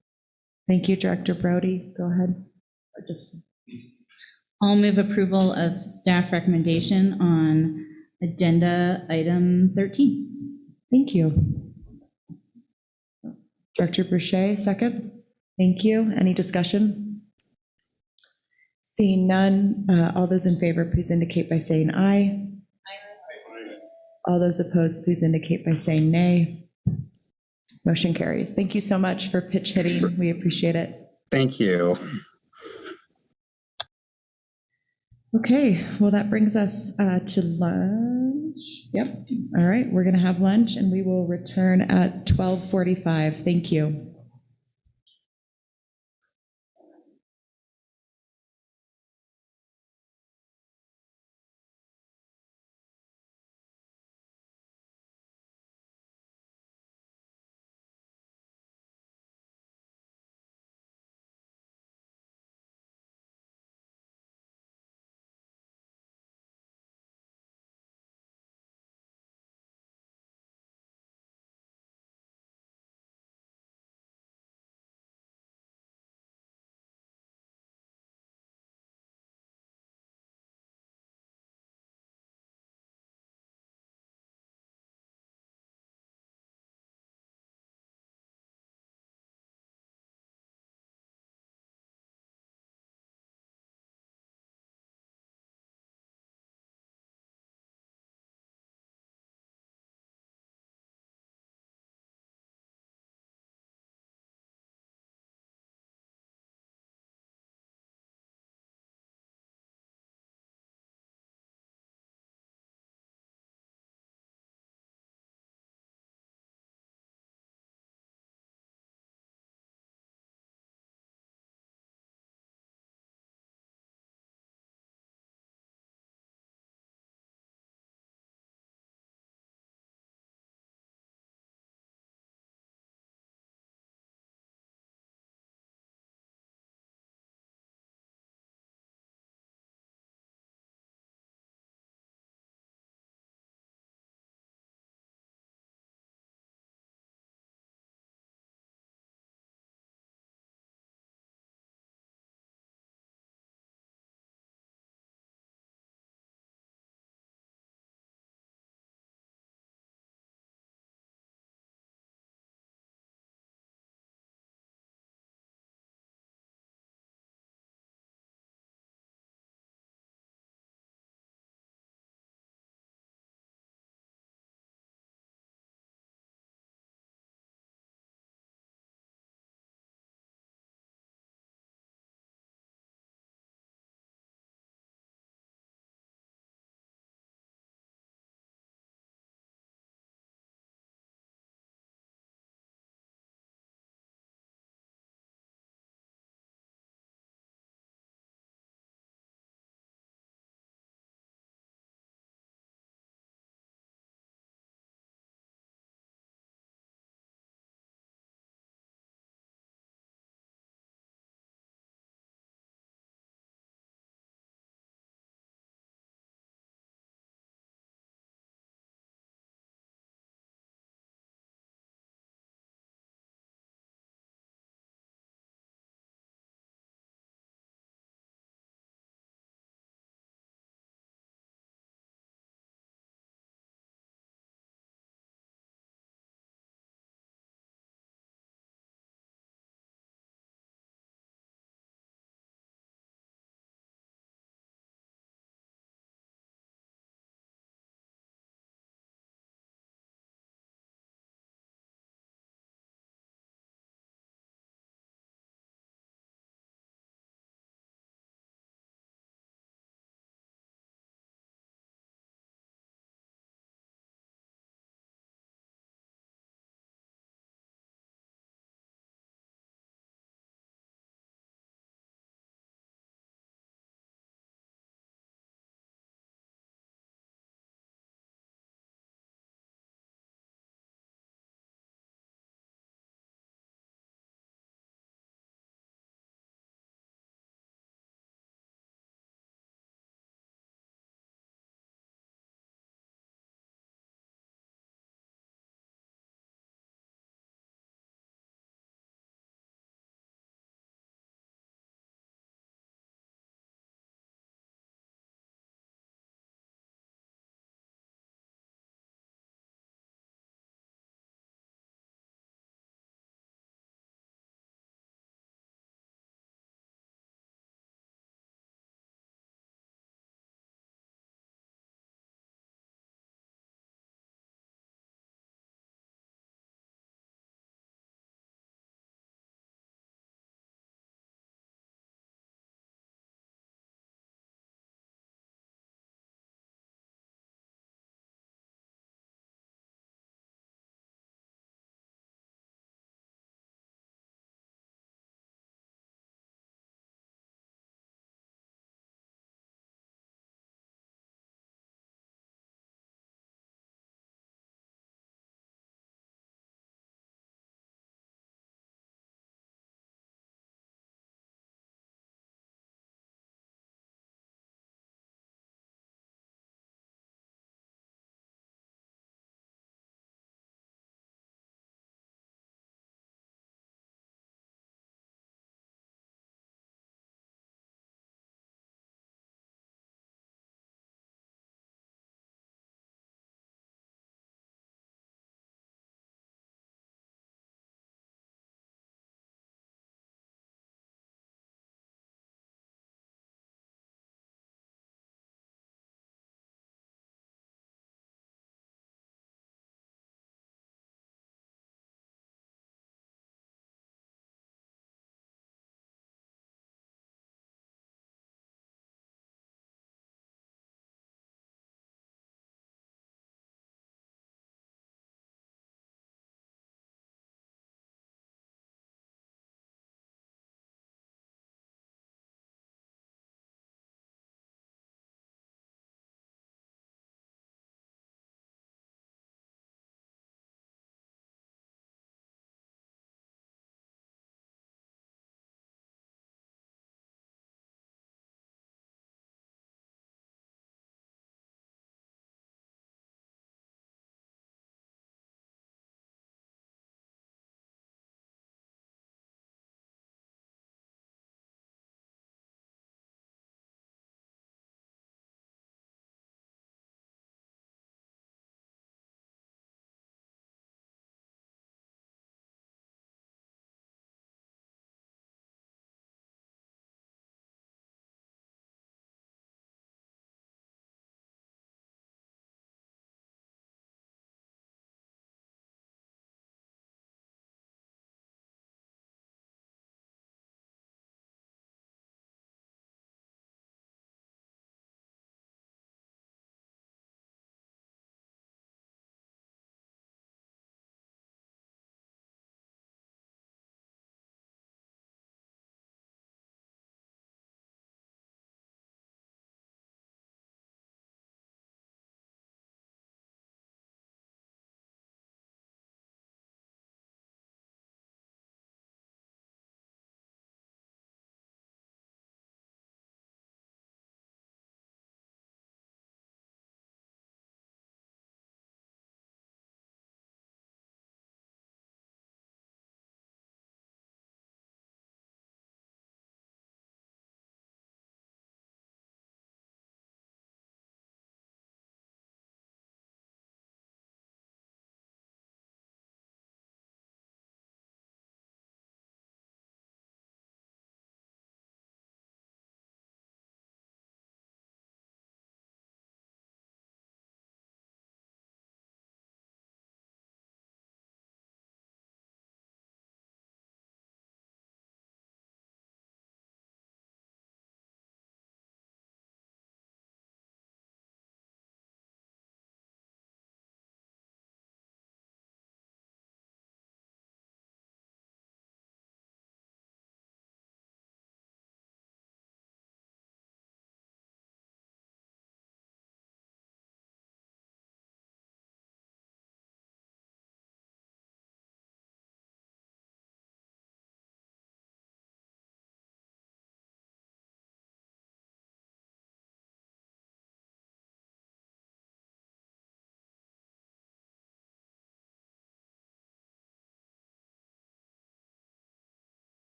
Thank you, Director Brody. Go ahead. I'll move approval of staff recommendation on agenda item 13. Thank you. Director Boucher, second. Thank you. Any discussion? Seeing none, all those in favor, please indicate by saying aye. All those opposed, please indicate by saying nay. Motion carries. Thank you so much for pitch hitting. We appreciate it. Thank you. Okay, well, that brings us to lunch. Yep. All right, we're going to have lunch, and we will return at 12:45. Thank you.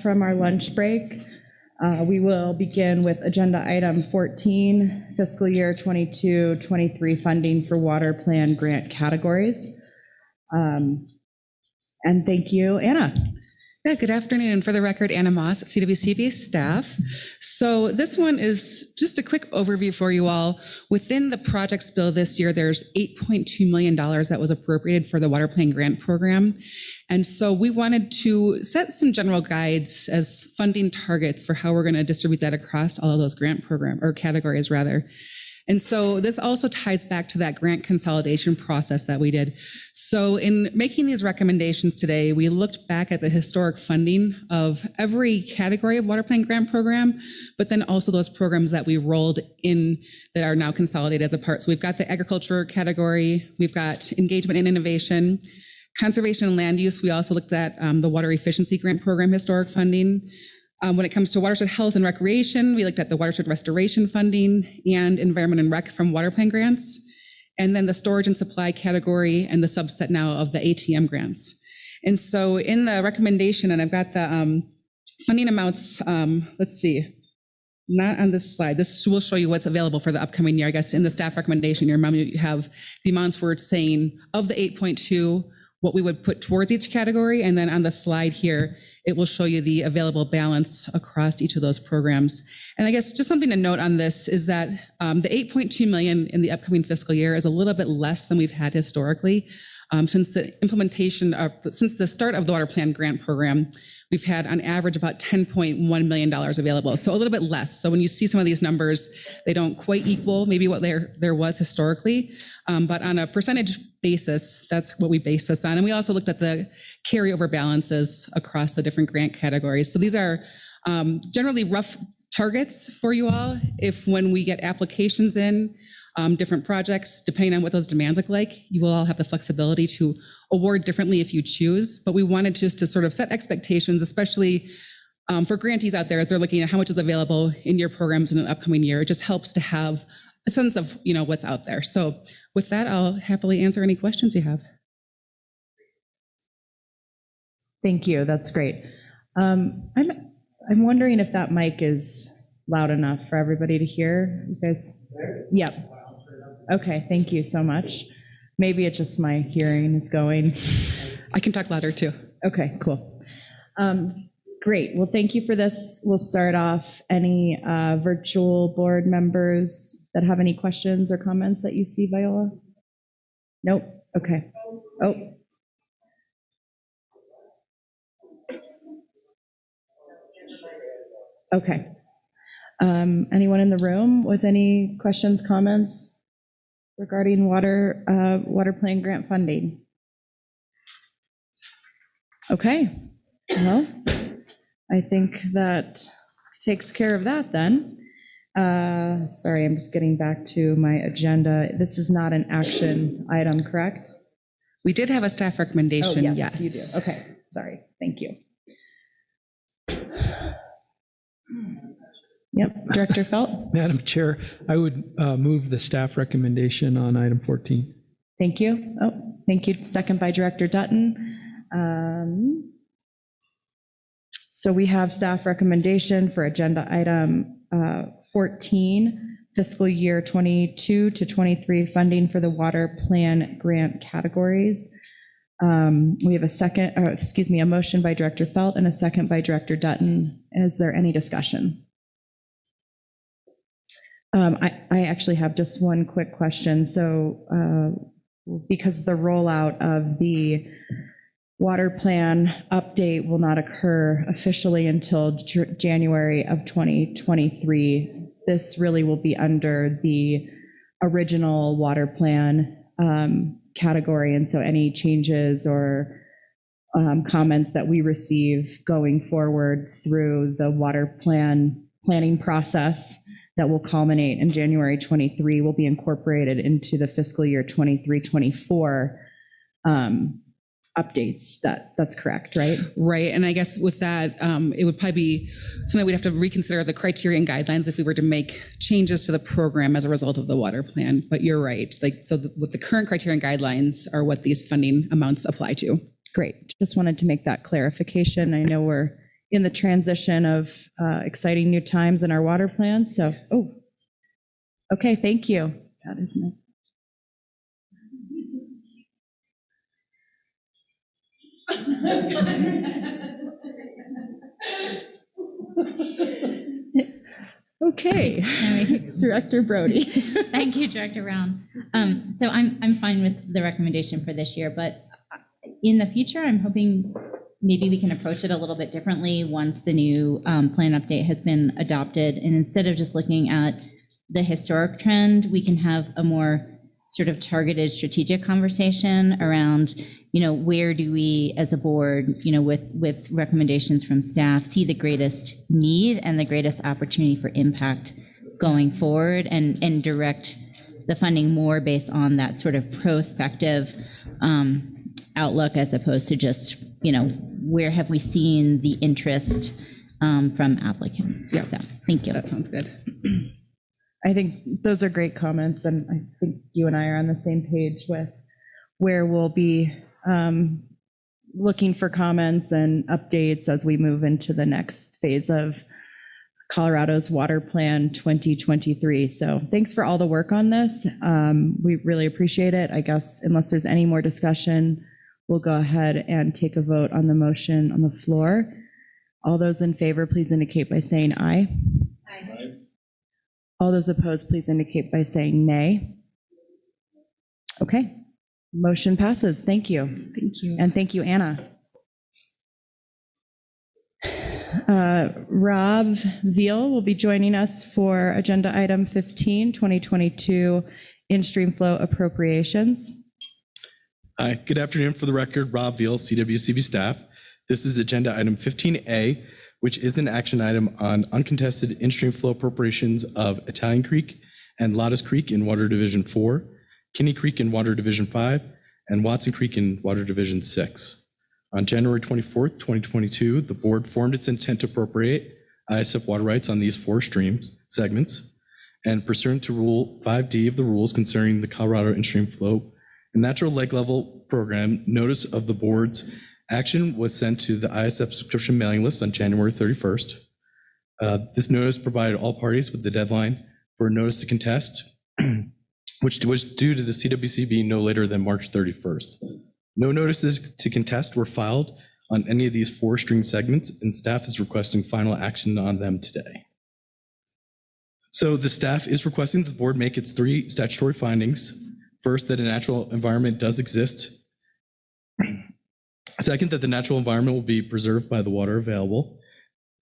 from our lunch break. We will begin with agenda item 14, fiscal year 22-23 funding for water plan grant categories. And thank you, Anna. Yeah, good afternoon. For the record, Anna Moss, CWCB staff. So this one is just a quick overview for you all. Within the projects bill this year, there's $8.2 million that was appropriated for the Water Plan Grant Program. And so we wanted to set some general guides as funding targets for how we're going to distribute that across all of those grant program or categories rather. And so this also ties back to that grant consolidation process that we did. So in making these recommendations today, we looked back at the historic funding of every category of Water Plan Grant Program, but then also those programs that we rolled in that are now consolidated as a part. So we've got the agriculture category, we've got engagement and innovation, conservation and land use. We also looked at the Water Efficiency Grant Program historic funding. When it comes to watershed health and recreation, we looked at the watershed restoration funding and environment and rec from water plan grants, and then the storage and supply category and the subset now of the ATM grants. And so in the recommendation, and I've got the funding amounts, let's see, not on this slide. This will show you what's available for the upcoming year. I guess in the staff recommendation, you have the amounts we're saying of the 8.2, what we would put towards each category. And then on the slide here, it will show you the available balance across each of those programs. And I guess just something to note on this is that the 8.2 million in the upcoming fiscal year is a little bit less than we've had historically. Since the implementation of, since the start of the Water Plan Grant Program, we've had on average about $10.1 million available, so a little bit less. So when you see some of these numbers, they don't quite equal maybe what there was historically, but on a percentage basis, that's what we base this on. And we also looked at the carryover balances across the different grant categories. So these are generally rough targets for you all. If when we get applications in, different projects, depending on what those demands look like, you will all have the flexibility to award differently if you choose. But we wanted just to sort of set expectations, especially for grantees out there as they're looking at how much is available in your programs in an upcoming year. It just helps to have a sense of what's out there. So with that, I'll happily answer any questions you have. Thank you. That's great. I'm wondering if that mic is loud enough for everybody to hear. You guys? Yep. Okay, thank you so much. Maybe it's just my hearing is going. I can talk louder too. Okay, cool. Great. Well, thank you for this. We'll start off. Any virtual board members that have any questions or comments that you see, Viola? Nope. Okay. Oh. Okay. Anyone in the room with any questions, comments regarding water plan grant funding? Okay, well, I think that takes care of that then. Sorry, I'm just getting back to my agenda. This is not an action item, correct? We did have a staff recommendation, oh, yes. You do. Okay, sorry, thank you. Yep, Director Felt. Madam Chair, I would move the staff recommendation on item 14. Thank you. Oh, thank you. Second by Director Dutton. So we have staff recommendation for agenda item 14, fiscal year 22 to 23 funding for the water plan grant categories. We have a motion by Director Felt and a second by Director Dutton. Is there any discussion? I actually have just one quick question. So because the rollout of the water plan update will not occur officially until January of 2023, this really will be under the original water plan category. And so any changes or comments that we receive going forward through the water planning process that will culminate in January 23 will be incorporated into the fiscal year 23-24 updates. That's correct, right? Right, and I guess with that, it would probably be something we'd have to reconsider the criteria and guidelines if we were to make changes to the program as a result of the water plan. But you're right, with the current criteria and guidelines are what these funding amounts apply to. Great, just wanted to make that clarification. I know we're in the transition of exciting new times in our water plan. So, okay, thank you. That is my. Okay, Director Brody. Thank you, Director Brown. So I'm fine with the recommendation for this year, but in the future, I'm hoping maybe we can approach it a little bit differently once the new plan update has been adopted. And instead of just looking at the historic trend, we can have a more sort of targeted strategic conversation around, where do we as a board, with recommendations from staff, see the greatest need and the greatest opportunity for impact going forward, and direct the funding more based on that sort of prospective outlook, as opposed to just, where have we seen the interest from applicants? Yeah. So thank you. That sounds good. I think those are great comments, and I think you and I are on the same page with where we'll be looking for comments and updates as we move into the next phase of Colorado's Water Plan 2023. So thanks for all the work on this. We really appreciate it. I guess unless there's any more discussion, we'll go ahead and take a vote on the motion on the floor. All those in favor, please indicate by saying aye. Aye. All those opposed, please indicate by saying nay. Okay, motion passes. Thank you. Thank you. And thank you, Anna. Rob Veal will be joining us for agenda item 15, 2022 in-stream flow appropriations. Hi, good afternoon. For the record, Rob Veal, CWCB staff. This is agenda item 15A, which is an action item on uncontested in-stream flow appropriations of Italian Creek and Lotus Creek in Water Division 4, Kinney Creek in Water Division 5, and Watson Creek in Water Division 6. On January 24th, 2022, the board formed its intent to appropriate ISF water rights on these 4 segments, and pursuant to Rule 5D of the rules concerning the Colorado in-stream flow and natural lake level program, notice of the board's action was sent to the ISF subscription mailing list on January 31st. This notice provided all parties with the deadline for a notice to contest, which was due to the CWCB no later than March 31st. No notices to contest were filed on any of these 4 stream segments, and staff is requesting final action on them today. So the staff is requesting that the board make its 3 statutory findings. First, that a natural environment does exist. Second, that the natural environment will be preserved by the water available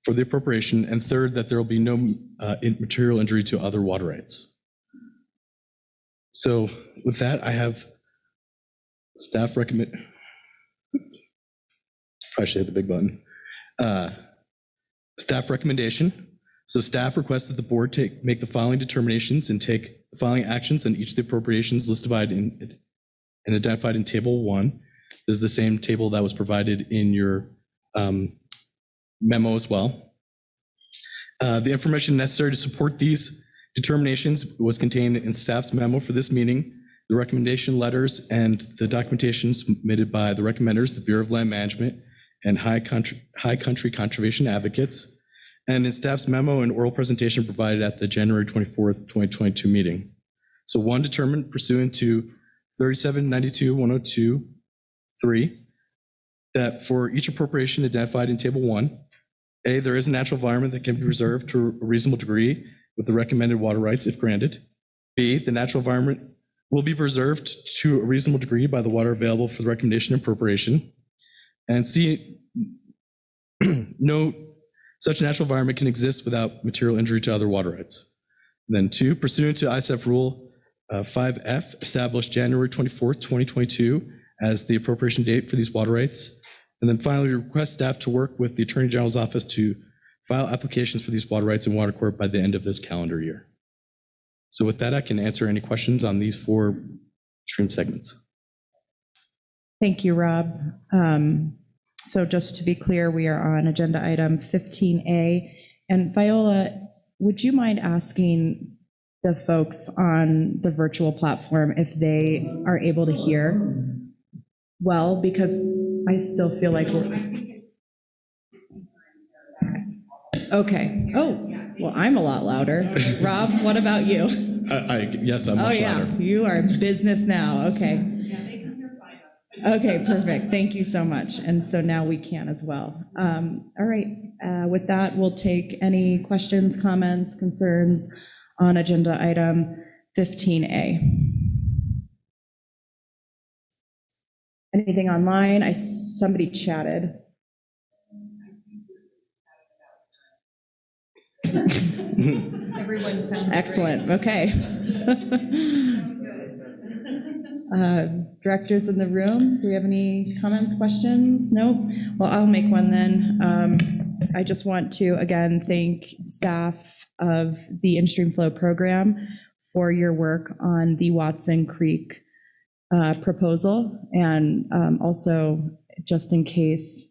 for the appropriation. And third, that there will be no material injury to other water rights. So with that, I have staff recommend. Probably should hit the big button. Staff recommendation. So staff requests that the board make the following determinations and take the following actions on each of the appropriations listed and identified in Table 1. This is the same table that was provided in your memo as well. The information necessary to support these determinations was contained in staff's memo for this meeting, the recommendation letters, and the documentation submitted by the recommenders, the Bureau of Land Management, and High Country Conservation Advocates, and in staff's memo and oral presentation provided at the January 24th, 2022 meeting. So 1, determined pursuant to 3792-102-3, that for each appropriation identified in Table 1, A, there is a natural environment that can be preserved to a reasonable degree with the recommended water rights if granted. B, the natural environment will be preserved to a reasonable degree by the water available for the recommendation and appropriation. And C, no such natural environment can exist without material injury to other water rights. And then 2, pursuant to ISF Rule 5F, established January 24th, 2022 as the appropriation date for these water rights. And then finally, request staff to work with the Attorney General's office to file applications for these water rights in Water Corp by the end of this calendar year. So with that, I can answer any questions on these 4 stream segments. Thank you, Rob. So just to be clear, we are on agenda item 15A. And Viola, would you mind asking the folks on the virtual platform if they are able to hear well? Because I still feel like we're... Okay. Oh, well, I'm a lot louder. Rob, what about you? Yes, I'm much louder. You are business now. Okay. Okay, perfect. Thank you so much. And so now we can as well. All right. With that, we'll take any questions, comments, concerns on agenda item 15A. Anything online? Somebody chatted. Everyone sounds excellent. Great. Okay. Directors in the room, do we have any comments, questions? No? Well, I'll make one then. I just want to, again, thank staff of the In-Stream Flow program for your work on the Watson Creek proposal. And also, just in case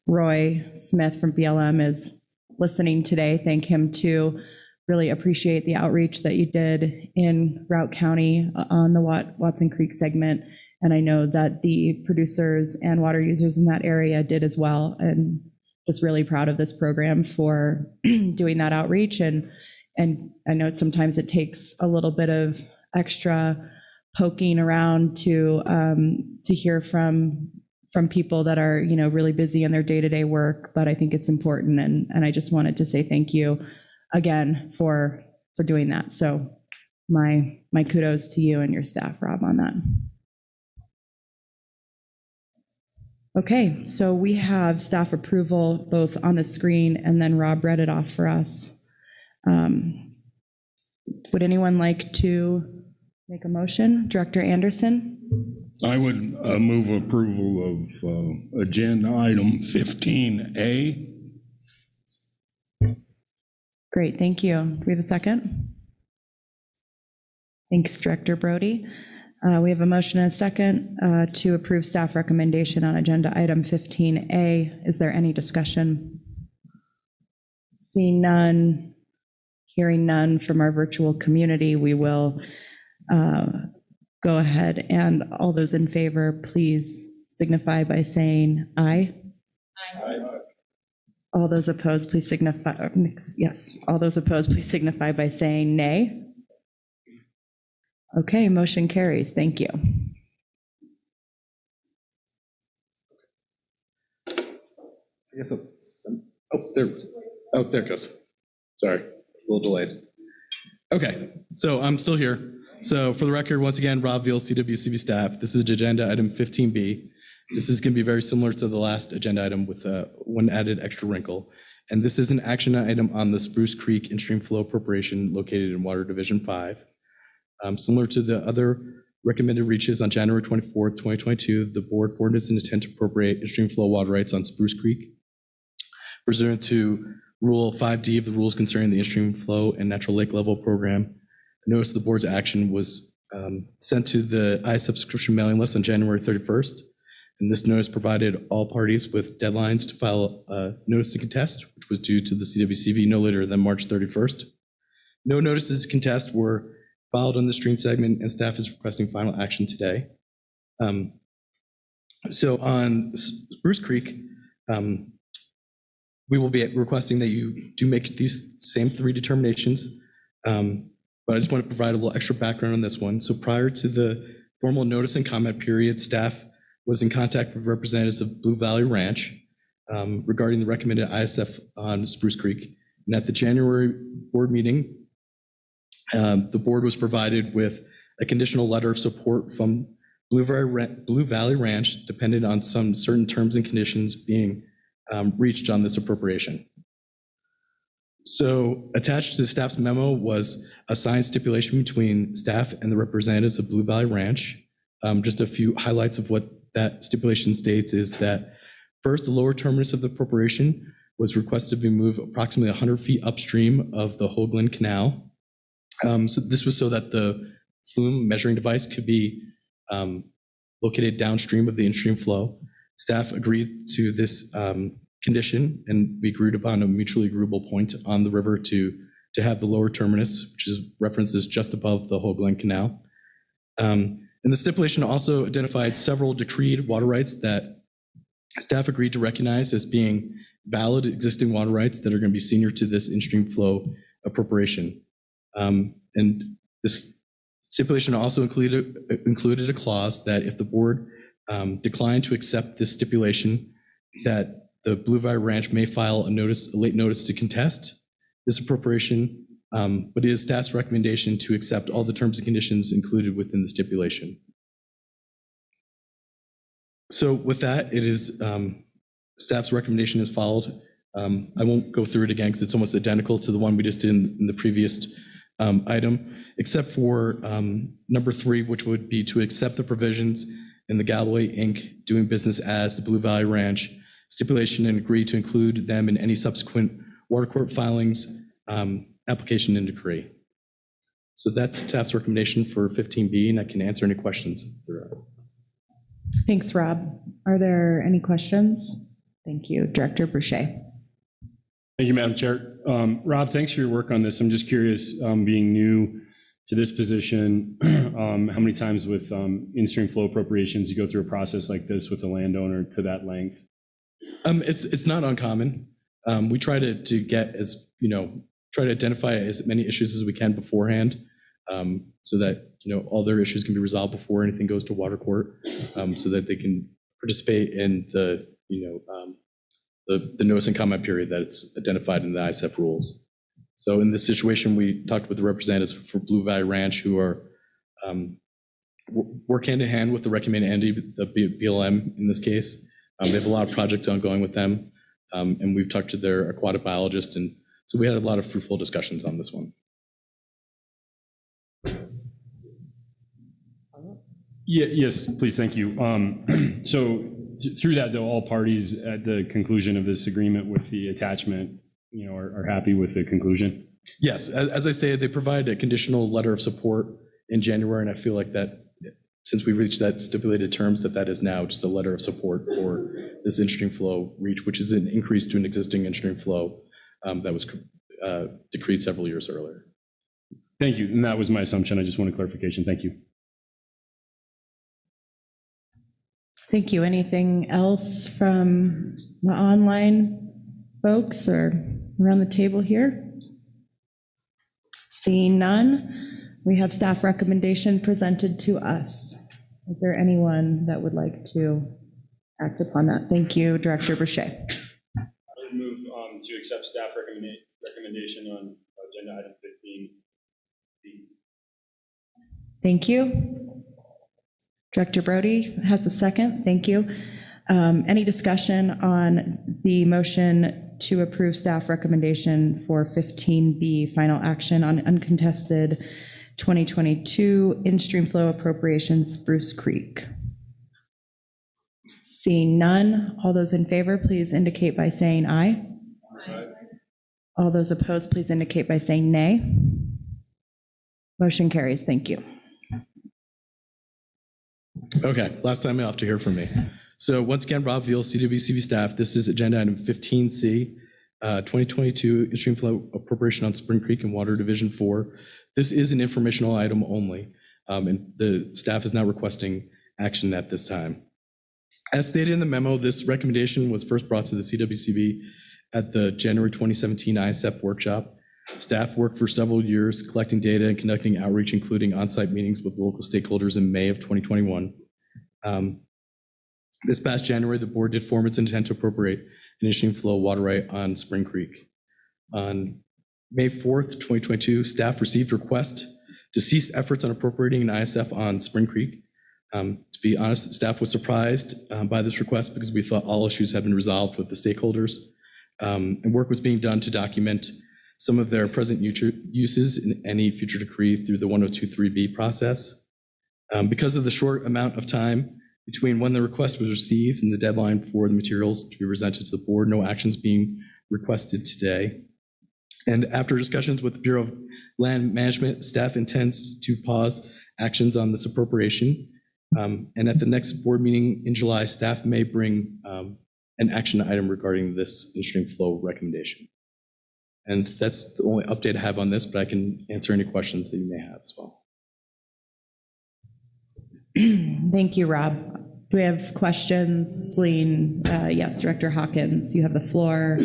Roy Smith from BLM is listening today, thank him too. Really appreciate the outreach that you did in Routt County on the Watson Creek segment. And I know that the producers and water users in that area did as well. And just really proud of this program for doing that outreach. And I know sometimes it takes a little bit of extra poking around to hear from people that are, really busy in their day-to-day work, but I think it's important. And I just wanted to say thank you again for doing that. So my kudos to you and your staff, Rob, on that. Okay, so we have staff approval both on the screen and then Rob read it off for us. Would anyone like to make a motion? Director Anderson? I would move approval of agenda item 15A. Great, thank you. Do we have a second? Thanks, Director Brody. We have a motion and a second to approve staff recommendation on agenda item 15A. Is there any discussion? Seeing none, hearing none from our virtual community, we will go ahead, and all those in favor, please signify by saying aye. Aye. All those opposed, please signify, yes, all those opposed, please signify by saying nay. Okay, motion carries. Thank you. I guess there it goes. Sorry, a little delayed. Okay, so I'm still here. So for the record, once again, Rob Veal, CWCB staff. This is agenda item 15B. This is going to be very similar to the last agenda item with one added extra wrinkle. And this is an action item on the Spruce Creek in-stream flow appropriation located in Water Division 5. Similar to the other recommended reaches on January 24th, 2022, the board formed its intent to appropriate in-stream flow water rights on Spruce Creek. Pursuant to Rule 5D of the rules concerning the in-stream flow and natural lake level program, a notice of the board's action was sent to the I-subscription mailing list on January 31st. And this notice provided all parties with deadlines to file a notice to contest, which was due to the CWCB no later than March 31st. No notices to contest were filed on the stream segment, and staff is requesting final action today. So on Spruce Creek, we will be requesting that you do make these same 3 determinations, but I just want to provide a little extra background on this one. So prior to the formal notice and comment period, staff was in contact with representatives of Blue Valley Ranch regarding the recommended ISF on Spruce Creek. And at the January board meeting, the board was provided with a conditional letter of support from Blue Valley Ranch, dependent on some certain terms and conditions being reached on this appropriation. So attached to the staff's memo was a signed stipulation between staff and the representatives of Blue Valley Ranch. Just a few highlights of what that stipulation states is that first, the lower terminus of the appropriation was requested to be moved approximately 100 feet upstream of the Hoagland Canal. So this was so that the flume measuring device could be located downstream of the in-stream flow. Staff agreed to this condition, and we agreed upon a mutually agreeable point on the river to have the lower terminus, which is references just above the Hoagland Canal. And the stipulation also identified several decreed water rights that staff agreed to recognize as being valid existing water rights that are going to be senior to this in-stream flow appropriation. And this stipulation also included a clause that if the board declined to accept this stipulation, that the Blue Valley Ranch may file a late notice to contest this appropriation, but it is staff's recommendation to accept all the terms and conditions included within the stipulation. So with that, it is staff's recommendation is followed. I won't go through it again because it's almost identical to the one we just did in the previous item, except for number 3, which would be to accept the provisions in the Galloway Inc. doing business as the Blue Valley Ranch stipulation and agree to include them in any subsequent water court filings, application and decree. So that's staff's recommendation for 15B, and I can answer any questions. Thanks, Rob. Are there any questions? Thank you. Director Boucher. Thank you, Madam Chair. Rob, thanks for your work on this. I'm just curious, being new to this position, how many times with in-stream flow appropriations you go through a process like this with a landowner to that length? It's not uncommon. We try to get try to identify as many issues as we can beforehand, so that all their issues can be resolved before anything goes to water court, so that they can participate in the notice and comment period that's identified in the ISF rules. So in this situation, we talked with the representatives for Blue Valley Ranch who are work hand in hand with the recommended entity, the BLM in this case. They have a lot of projects ongoing with them, and we've talked to their aquatic biologist, and so we had a lot of fruitful discussions on this one. Yeah, yes, please, thank you. So through that, though, all parties at the conclusion of this agreement with the attachment, are happy with the conclusion? Yes, as I stated, they provide a conditional letter of support in January, and I feel like that since we reached that stipulated terms, that is now just a letter of support for this in-stream flow reach, which is an increase to an existing in-stream flow that was decreed several years earlier. Thank you, and that was my assumption. I just wanted clarification. Thank you. Thank you. Anything else from the online folks or around the table here? Seeing none, we have staff recommendation presented to us. Is there anyone that would like to act upon that? Thank you, Director Boucher. I would move to accept staff recommendation on agenda item 15B. Thank you. Director Brody has a second. Thank you. Any discussion on the motion to approve staff recommendation for 15B, final action on uncontested 2022 in-stream flow appropriations, Spruce Creek? Seeing none, all those in favor, please indicate by saying aye. Aye. All those opposed, please indicate by saying nay. Motion carries. Thank you. Okay, last time you'll have to hear from me. So once again, Rob Veal, CWCB staff, this is agenda item 15C, 2022 in-stream flow appropriation on Spring Creek and Water Division 4. This is an informational item only, and the staff is now requesting action at this time. As stated in the memo, this recommendation was first brought to the CWCB at the January 2017 ISF workshop. Staff worked for several years collecting data and conducting outreach, including on-site meetings with local stakeholders in May of 2021. This past January, the board did form its intent to appropriate an in-stream flow water right on Spring Creek. On May 4th, 2022, staff received a request to cease efforts on appropriating an ISF on Spring Creek. To be honest, staff was surprised by this request because we thought all issues had been resolved with the stakeholders, and work was being done to document some of their present uses in any future decree through the 1023B process. Because of the short amount of time between when the request was received and the deadline for the materials to be presented to the board, no actions being requested today. And after discussions with the Bureau of Land Management, staff intends to pause actions on this appropriation. And at the next board meeting in July, staff may bring an action item regarding this in-stream flow recommendation. And that's the only update I have on this, but I can answer any questions that you may have as well. Thank you, Rob. Do we have questions? Celine, yes, Director Hawkins, you have the floor.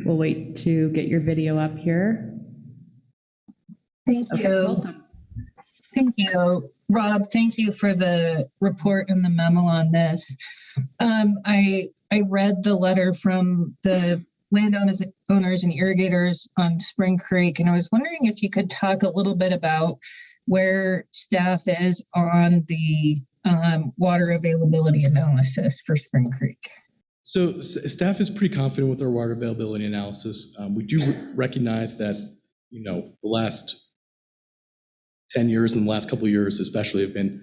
We'll wait to get your video up here. Thank you. Welcome. Thank you. Rob, thank you for the report and the memo on this. I read the letter from the landowners and irrigators on Spring Creek, and I was wondering if you could talk a little bit about where staff is on the water availability analysis for Spring Creek. So staff is pretty confident with our water availability analysis. We do recognize that, the last 10 years and the last couple of years especially have been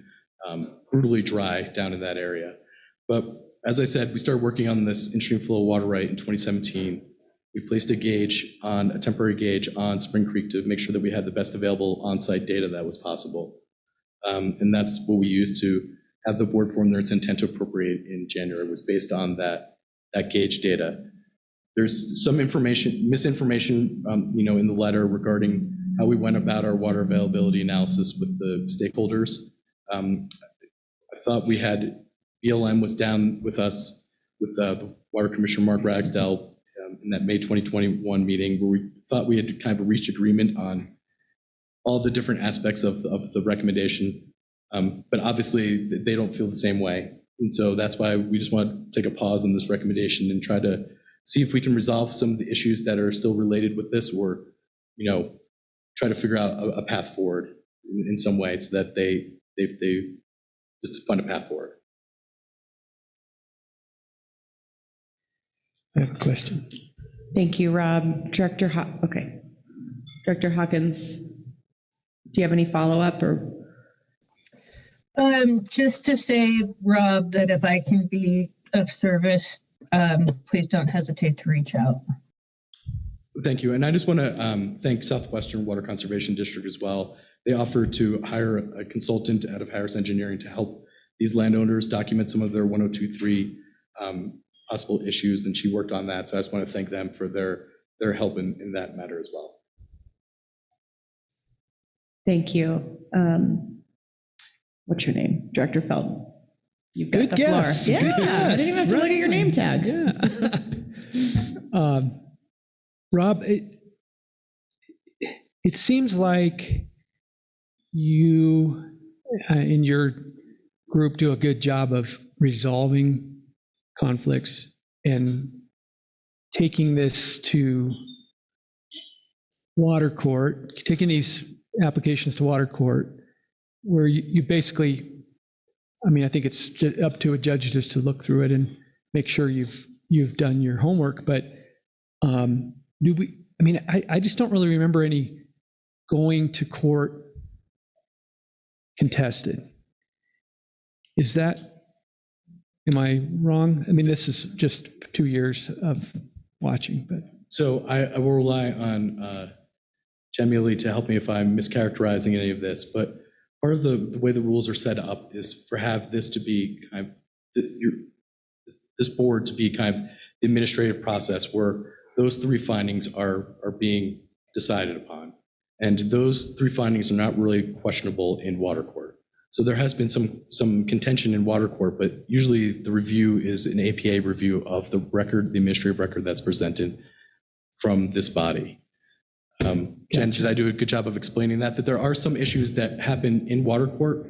brutally dry down in that area. But as I said, we started working on this in-stream flow water right in 2017. We placed a temporary gauge on Spring Creek to make sure that we had the best available on-site data that was possible. And that's what we used to have the board form their intent to appropriate in January, was based on that gauge data. There's some misinformation, in the letter regarding how we went about our water availability analysis with the stakeholders. I thought we had BLM was down with us with the Water Commissioner Mark Ragsdale in that May 2021 meeting, where we thought we had kind of reached agreement on all the different aspects of the recommendation. But obviously they don't feel the same way. And so that's why we just want to take a pause on this recommendation and try to see if we can resolve some of the issues that are still related with this, or, try to figure out a path forward in some way so that they just find a path forward. I have a question. Thank you, Rob. Director Hawkins, do you have any follow-up or? Just to say, Rob, that if I can be of service, please don't hesitate to reach out. Thank you. And I just want to thank Southwestern Water Conservation District as well. They offered to hire a consultant out of Harris Engineering to help these landowners document some of their 1023 possible issues, and she worked on that. So I just want to thank them for their help in that matter as well. Thank you. What's your name? Director Feld. You've got the floor. Yeah, I didn't even have to look at your name tag. Yeah. Rob, it seems like you and your group do a good job of resolving conflicts and taking this to water court, taking these applications to water court, where you basically, I think it's up to a judge just to look through it and make sure you've done your homework, but I just don't really remember any going to court contested. Am I wrong? This is just 2 years of watching, but. So I will rely on Jamie to help me if I'm mischaracterizing any of this, but part of the way the rules are set up is for this to be kind of this board to be kind of the administrative process where those three findings are being decided upon. And those three findings are not really questionable in water court. So there has been some contention in water court, but usually the review is an APA review of the record, the administrative record that's presented from this body. Jen, did I do a good job of explaining that there are some issues that happen in water court,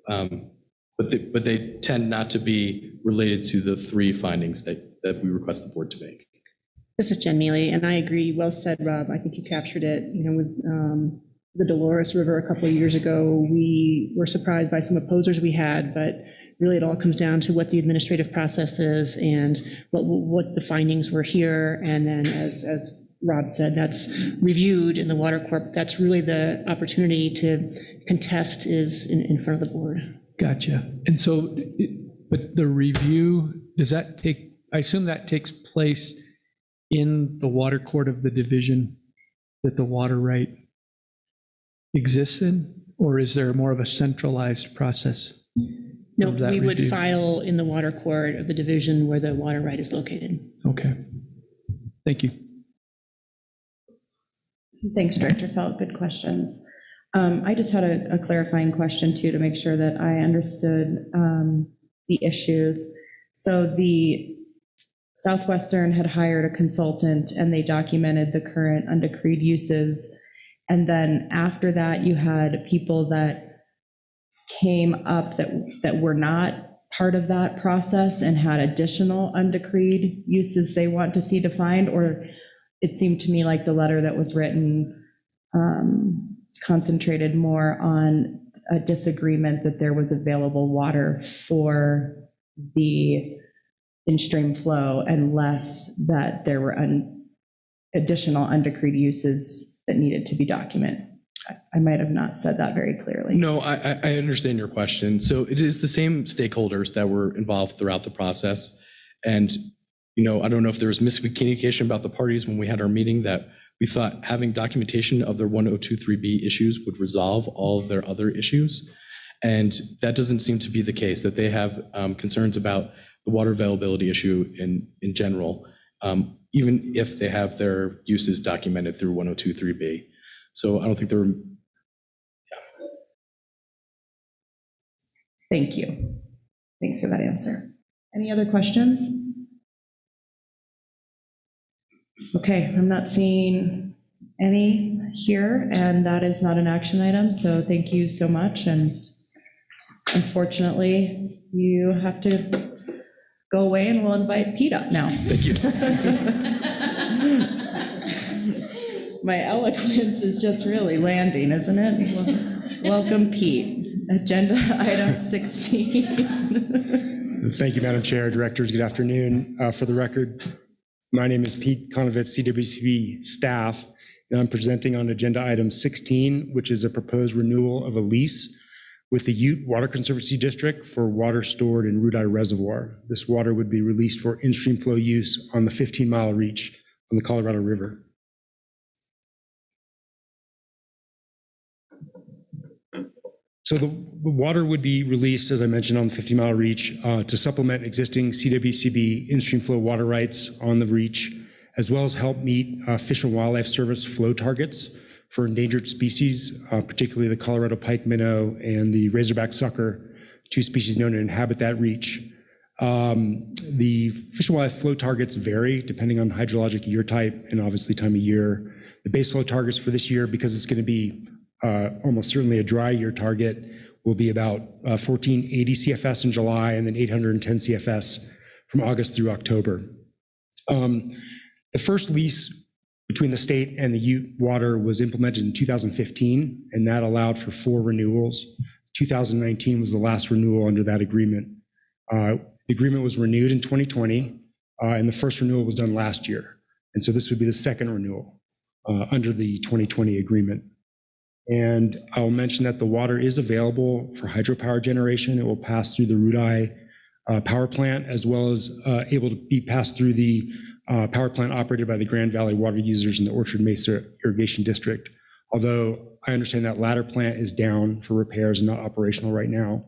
but they tend not to be related to the three findings that we request the board to make. This is Jen Mealy, and I agree. Well said, Rob. I think you captured it. With the Dolores River a couple of years ago, we were surprised by some opposers we had, but really it all comes down to what the administrative process is and what the findings were here. And then as Rob said, that's reviewed in the water court. That's really the opportunity to contest is in front of the board. Gotcha. And so, but the review, I assume that takes place in the water court of the division that the water right exists in, or is there more of a centralized process? No, we would file in the water court of the division where the water right is located. Okay. Thank you. Thanks, Director Felt. Good questions. I just had a clarifying question too, to make sure that I understood the issues. So the Southwestern had hired a consultant and they documented the current undecreed uses. And then after that, you had people that came up that were not part of that process and had additional undecreed uses they want to see defined, or it seemed to me like the letter that was written concentrated more on a disagreement that there was available water for the in-stream flow and less that there were additional undecreed uses that needed to be documented. I might have not said that very clearly. No, I understand your question. So it is the same stakeholders that were involved throughout the process. And, I don't know if there was miscommunication about the parties when we had our meeting, that we thought having documentation of their 1023B issues would resolve all of their other issues. And that doesn't seem to be the case, that they have concerns about the water availability issue in general, even if they have their uses documented through 1023B. So I don't think there were. Thank you. Thanks for that answer. Any other questions? Okay, I'm not seeing any here, and that is not an action item, so thank you so much. And unfortunately, you have to go away, and we'll invite Pete up now. Thank you. My eloquence is just really landing, isn't it? Welcome, Pete. Agenda item 16. Thank you, Madam Chair, Directors. Good afternoon. For the record, my name is Pete Konovitz, CWCB staff, and I'm presenting on agenda item 16, which is a proposed renewal of a lease with the Ute Water Conservancy District for water stored in Rudai Reservoir. This water would be released for in-stream flow use on the 15-mile reach on the Colorado River. So the water would be released, as I mentioned, on the 50-mile reach to supplement existing CWCB in-stream flow water rights on the reach, as well as help meet Fish and Wildlife Service flow targets for endangered species, particularly the Colorado pike minnow and the razorback sucker, two species known to inhabit that reach. The Fish and Wildlife flow targets vary depending on hydrologic year type and obviously time of year. The base flow targets for this year, because it's going to be almost certainly a dry year target, will be about 1480 CFS in July and then 810 CFS from August through October. The first lease between the state and the Ute Water was implemented in 2015, and that allowed for 4 renewals. 2019 was the last renewal under that agreement. The agreement was renewed in 2020, and the first renewal was done last year. And so this would be the second renewal under the 2020 agreement. And I'll mention that the water is available for hydropower generation. It will pass through the Rudai power plant, as well as able to be passed through the power plant operated by the Grand Valley water users in the Orchard Mesa Irrigation District. Although I understand that latter plant is down for repairs and not operational right now.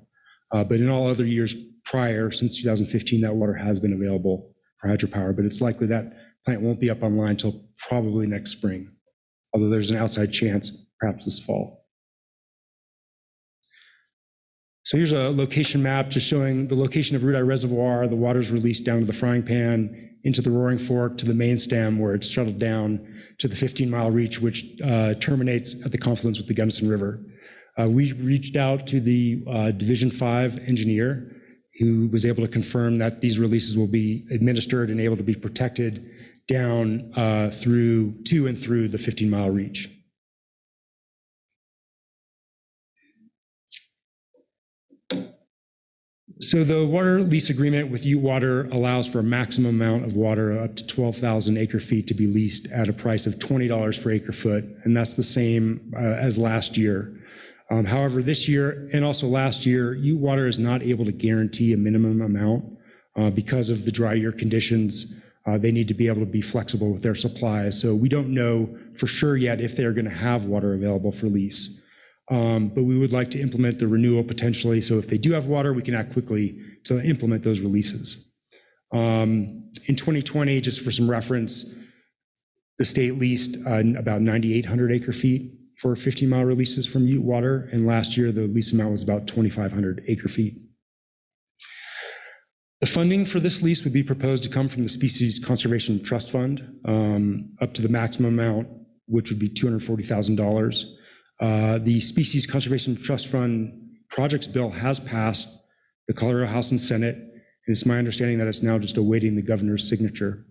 But in all other years prior, since 2015, that water has been available for hydropower, but it's likely that plant won't be up online until probably next spring, although there's an outside chance perhaps this fall. So here's a location map just showing the location of Rudai Reservoir. The water's released down to the Frying Pan, into the Roaring Fork, to the main stem, where it's shuttled down to the 15-mile reach, which terminates at the confluence with the Gunnison River. We reached out to the Division 5 engineer, who was able to confirm that these releases will be administered and able to be protected down to and through the 15-mile reach. So the water lease agreement with Ute Water allows for a maximum amount of water up to 12,000 acre feet to be leased at a price of $20 per acre foot, and that's the same as last year. However, this year and also last year, Ute Water is not able to guarantee a minimum amount because of the dry year conditions. They need to be able to be flexible with their supplies. So we don't know for sure yet if they're going to have water available for lease. But we would like to implement the renewal potentially. So if they do have water, we can act quickly to implement those releases. In 2020, just for some reference, the state leased about 9,800 acre feet for 15-mile releases from Ute Water. And last year, the lease amount was about 2,500 acre feet. The funding for this lease would be proposed to come from the Species Conservation Trust Fund, up to the maximum amount, which would be $240,000. The Species Conservation Trust Fund projects bill has passed the Colorado House and Senate, and it's my understanding that it's now just awaiting the governor's signature.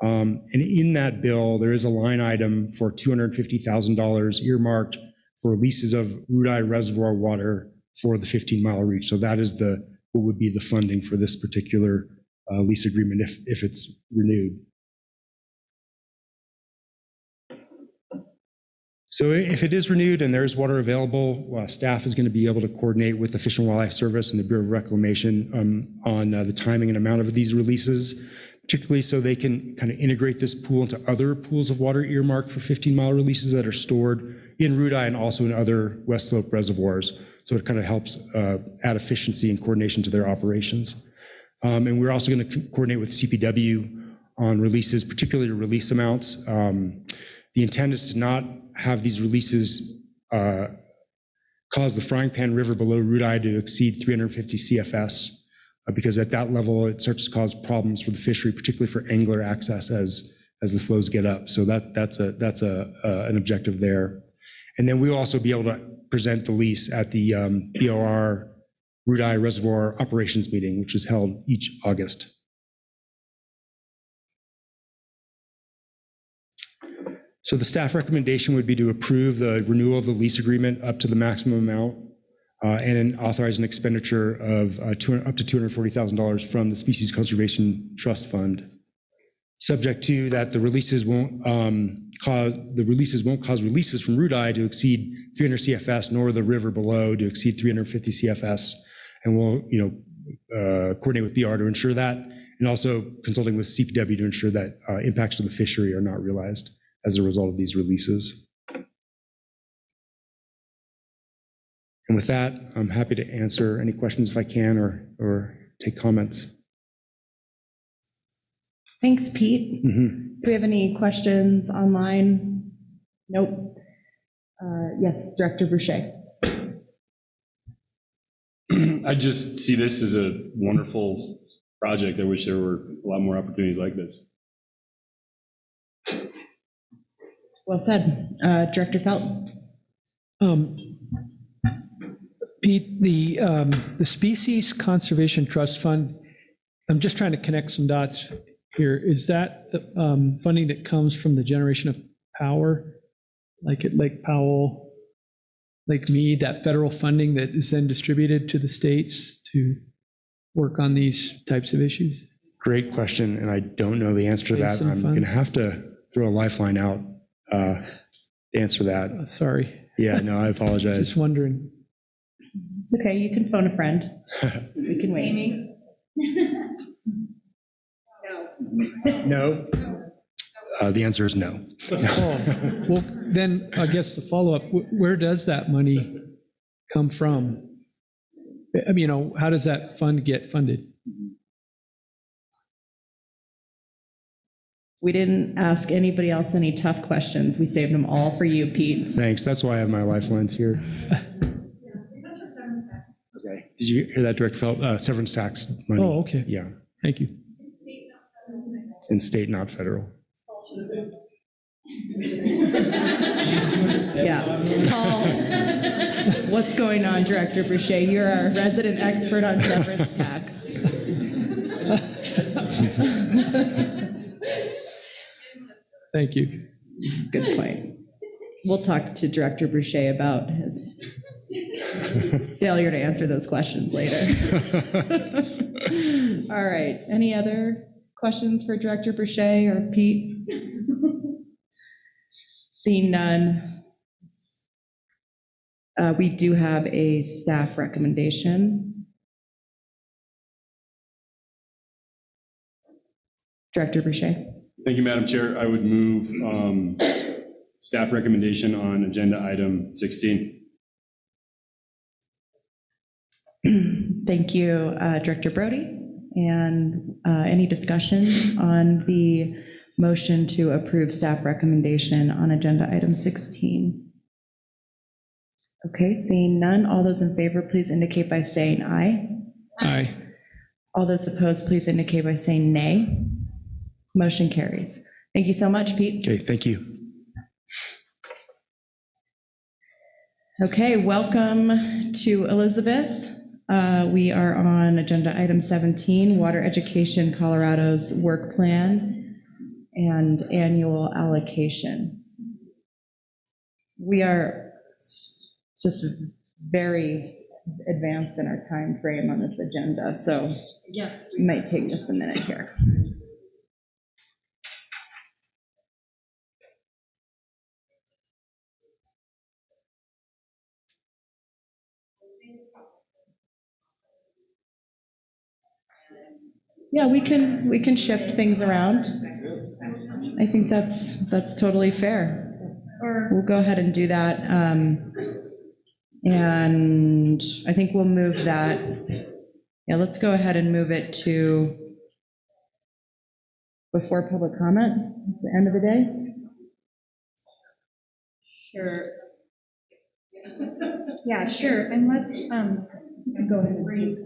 And in that bill, there is a line item for $250,000 earmarked for leases of Rudeye Reservoir water for the 15-mile reach. So that is what would be the funding for this particular lease agreement if it's renewed. So if it is renewed and there is water available, staff is going to be able to coordinate with the Fish and Wildlife Service and the Bureau of Reclamation on the timing and amount of these releases, particularly so they can kind of integrate this pool into other pools of water earmarked for 15-mile releases that are stored in Rudeye and also in other West Slope reservoirs. So it kind of helps add efficiency and coordination to their operations. And we're also going to coordinate with CPW on releases, particularly release amounts. The intent is to not have these releases cause the Frying Pan River below Rudeye to exceed 350 CFS, because at that level, it starts to cause problems for the fishery, particularly for angler access as the flows get up. So that's an objective there. And then we'll also be able to present the lease at the BOR Rudeye Reservoir Operations Meeting, which is held each August. So the staff recommendation would be to approve the renewal of the lease agreement up to the maximum amount and authorize an expenditure of up to $240,000 from the Species Conservation Trust Fund, subject to that the releases won't cause releases from Rudeye to exceed 300 CFS, nor the river below to exceed 350 CFS. And we'll coordinate with BR to ensure that, and also consulting with CPW to ensure that impacts to the fishery are not realized as a result of these releases. And with that, I'm happy to answer any questions if I can, or take comments. Thanks, Pete. Do we have any questions online? Nope. Yes, Director Boucher. I just see this as a wonderful project. I wish there were a lot more opportunities like this. Well said. Director Felt. Pete, the Species Conservation Trust Fund, I'm just trying to connect some dots here. Is that funding that comes from the generation of power, like at Lake Powell, Lake Mead, that federal funding that is then distributed to the states to work on these types of issues? Great question, and I don't know the answer to that. I'm going to have to throw a lifeline out to answer that. Sorry. Yeah, no, I apologize. Just wondering. It's okay, you can phone a friend. We can wait. Amy? No. The answer is no. Oh, well, then I guess the follow-up, where does that money come from? I mean, how does that fund get funded? We didn't ask anybody else any tough questions. We saved them all for you, Pete. Thanks. That's why I have my lifelines here. Okay. Did you hear that, Director Felt? Severance tax money. Oh, okay. Yeah. Thank you. And state, not federal. Yeah. Paul, what's going on, Director Boucher? You're our resident expert on severance tax. Thank you. Good point. We'll talk to Director Boucher about his failure to answer those questions later. All right. Any other questions for Director Boucher or Pete? Seeing none. We do have a staff recommendation. Director Boucher. Thank you, Madam Chair. I would move staff recommendation on agenda item 16. Thank you, Director Brody. And any discussion on the motion to approve staff recommendation on agenda item 16? Okay, seeing none, all those in favor, please indicate by saying aye. Aye. All those opposed, please indicate by saying nay. Motion carries. Thank you so much, Pete. Okay, thank you. Okay, welcome to Elizabeth. We are on agenda item 17, Water Education Colorado's work plan and annual allocation. We are just very advanced in our time frame on this agenda, so yes, we might take just a minute here. Yeah, we can shift things around. I think that's totally fair. We'll go ahead and do that. And I think we'll move that. Yeah, let's go ahead and move it to before public comment. It's the end of the day. Sure. Yeah, sure. And let's go ahead and break.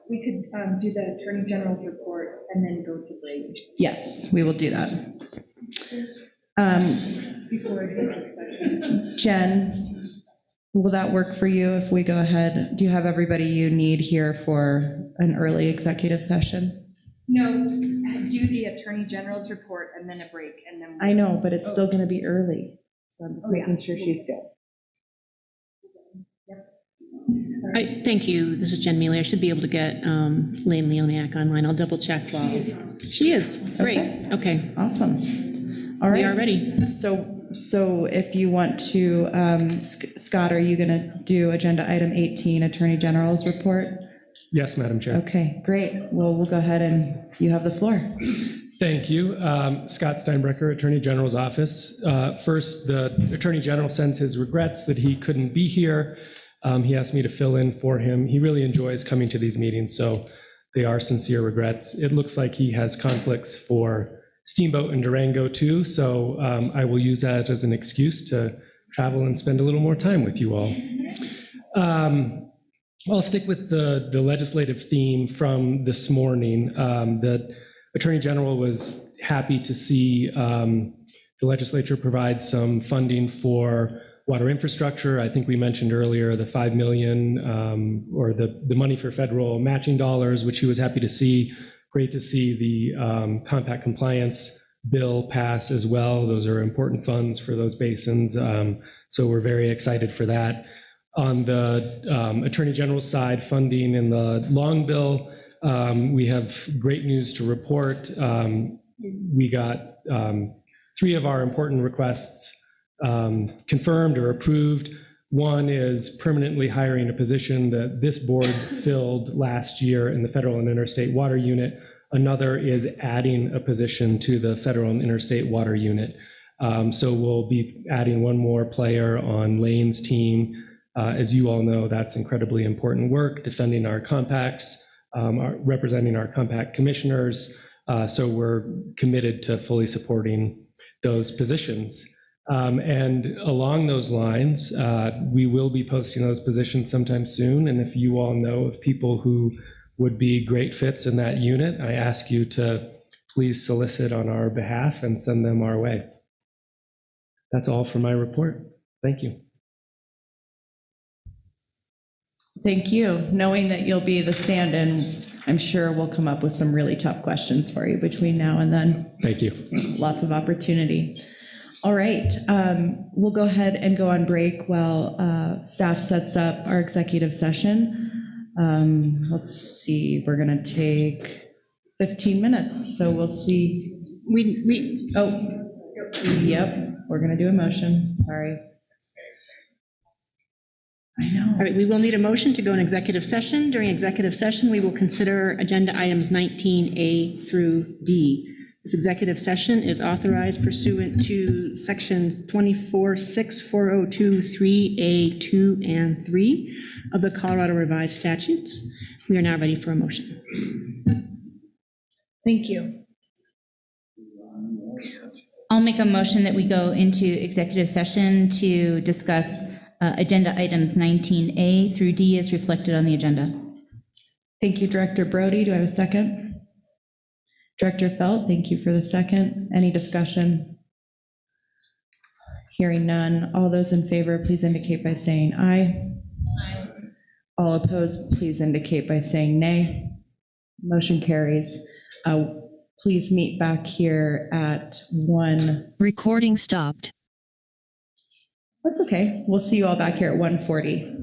We could do the Attorney General's report and then go to break. Yes, we will do that. Before executive session. Jen, will that work for you if we go ahead? Do you have everybody you need here for an early executive session? No, do the Attorney General's report and then a break and then. I know, but it's still going to be early, so I'm just making sure she's good. Thank you. This is Jen Mealy. I should be able to get Lane Leoniak online. I'll double check while she is. Great. Okay. Awesome. All right. We are ready. So if you want to, Scott, are you going to do agenda item 18, Attorney General's report? Yes, Madam Chair. Okay, great. Well, we'll go ahead and you have the floor. Thank you. Scott Steinbrecher, Attorney General's office. First, the Attorney General sends his regrets that he couldn't be here. He asked me to fill in for him. He really enjoys coming to these meetings, so they are sincere regrets. It looks like he has conflicts for Steamboat and Durango too, so I will use that as an excuse to travel and spend a little more time with you all. I'll stick with the legislative theme from this morning. The Attorney General was happy to see the legislature provide some funding for water infrastructure. I think we mentioned earlier the $5 million or the money for federal matching dollars, which he was happy to see. Great to see the compact compliance bill pass as well. Those are important funds for those basins. So we're very excited for that. On the Attorney General's side, funding in the long bill, we have great news to report. We got 3 of our important requests confirmed or approved. One is permanently hiring a position that this board filled last year in the Federal and Interstate Water Unit. Another is adding a position to the Federal and Interstate Water Unit. So we'll be adding one more player on Lane's team. As you all know, that's incredibly important work, defending our compacts, representing our compact commissioners. So we're committed to fully supporting those positions. And along those lines, we will be posting those positions sometime soon. And if you all know of people who would be great fits in that unit, I ask you to please solicit on our behalf and send them our way. That's all for my report. Thank you. Thank you. Knowing that you'll be the stand-in, I'm sure we'll come up with some really tough questions for you between now and then. Thank you. Lots of opportunity. All right, we'll go ahead and go on break while staff sets up our executive session. Let's see, we're gonna take 15 minutes, so we'll see. Yep, we're gonna do a motion, sorry. I know. All right, we will need a motion to go in executive session. During executive session, we will consider agenda items 19A through D. This executive session is authorized pursuant to sections 246402(3)(a)(2) and 3 of the Colorado Revised Statutes. We are now ready for a motion. Thank you. I'll make a motion that we go into executive session to discuss agenda items 19A through D as reflected on the agenda. Thank you, Director Brody. Do I have a second? Director Felt, thank you for the second. Any discussion? Hearing none. All those in favor, please indicate by saying aye. Aye. All opposed, please indicate by saying nay. Motion carries. Please meet back here at 1. Recording stopped. That's okay. We'll see you all back here at 1:40.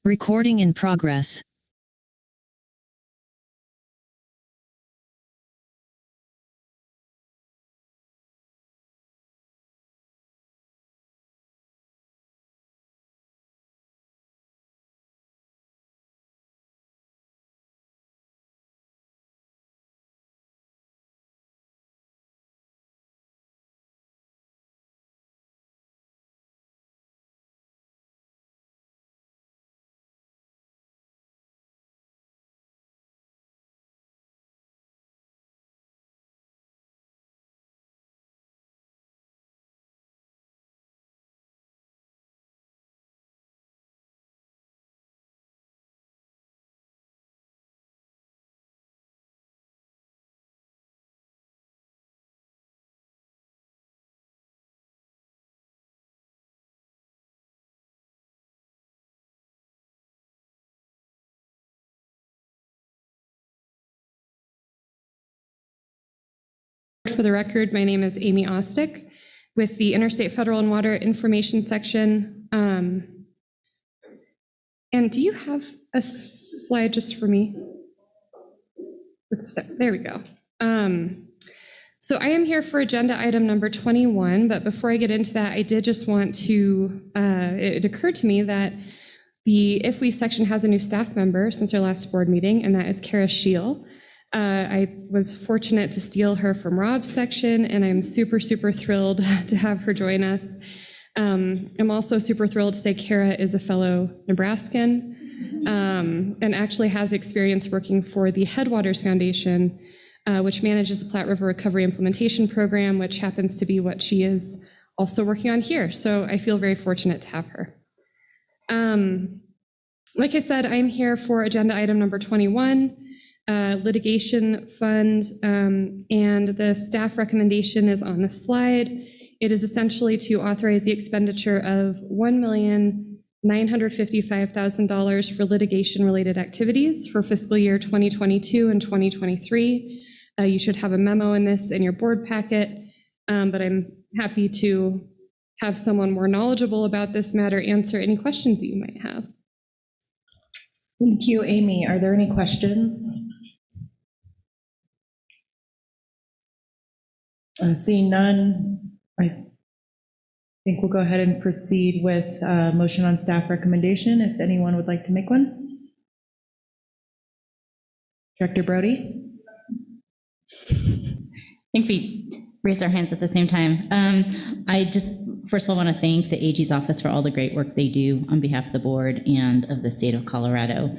Recording in progress. For the record, my name is Amy Ostick with the Interstate Federal and Water Information Section. And do you have a slide just for me? There we go. So I am here for agenda item number 21, but before I get into that, I did just want to, it occurred to me that the If We section has a new staff member since our last board meeting, and that is Kara Scheel. I was fortunate to steal her from Rob's section, and I'm super, super thrilled to have her join us. I'm also super thrilled to say Kara is a fellow Nebraskan and actually has experience working for the Headwaters Foundation, which manages the Platte River Recovery Implementation Program, which happens to be what she is also working on here. So I feel very fortunate to have her. Like I said, I'm here for agenda item number 21. Litigation fund, and the staff recommendation is on the slide. It is essentially to authorize the expenditure of $1,955,000 for litigation-related activities for fiscal year 2022 and 2023. You should have a memo in this in your board packet, but I'm happy to have someone more knowledgeable about this matter answer any questions that you might have. Thank you, Amy. Are there any questions? Seeing none, I think we'll go ahead and proceed with a motion on staff recommendation, if anyone would like to make one. Director Brody? I think we raised our hands at the same time. I just, first of all, want to thank the AG's office for all the great work they do on behalf of the board and of the state of Colorado.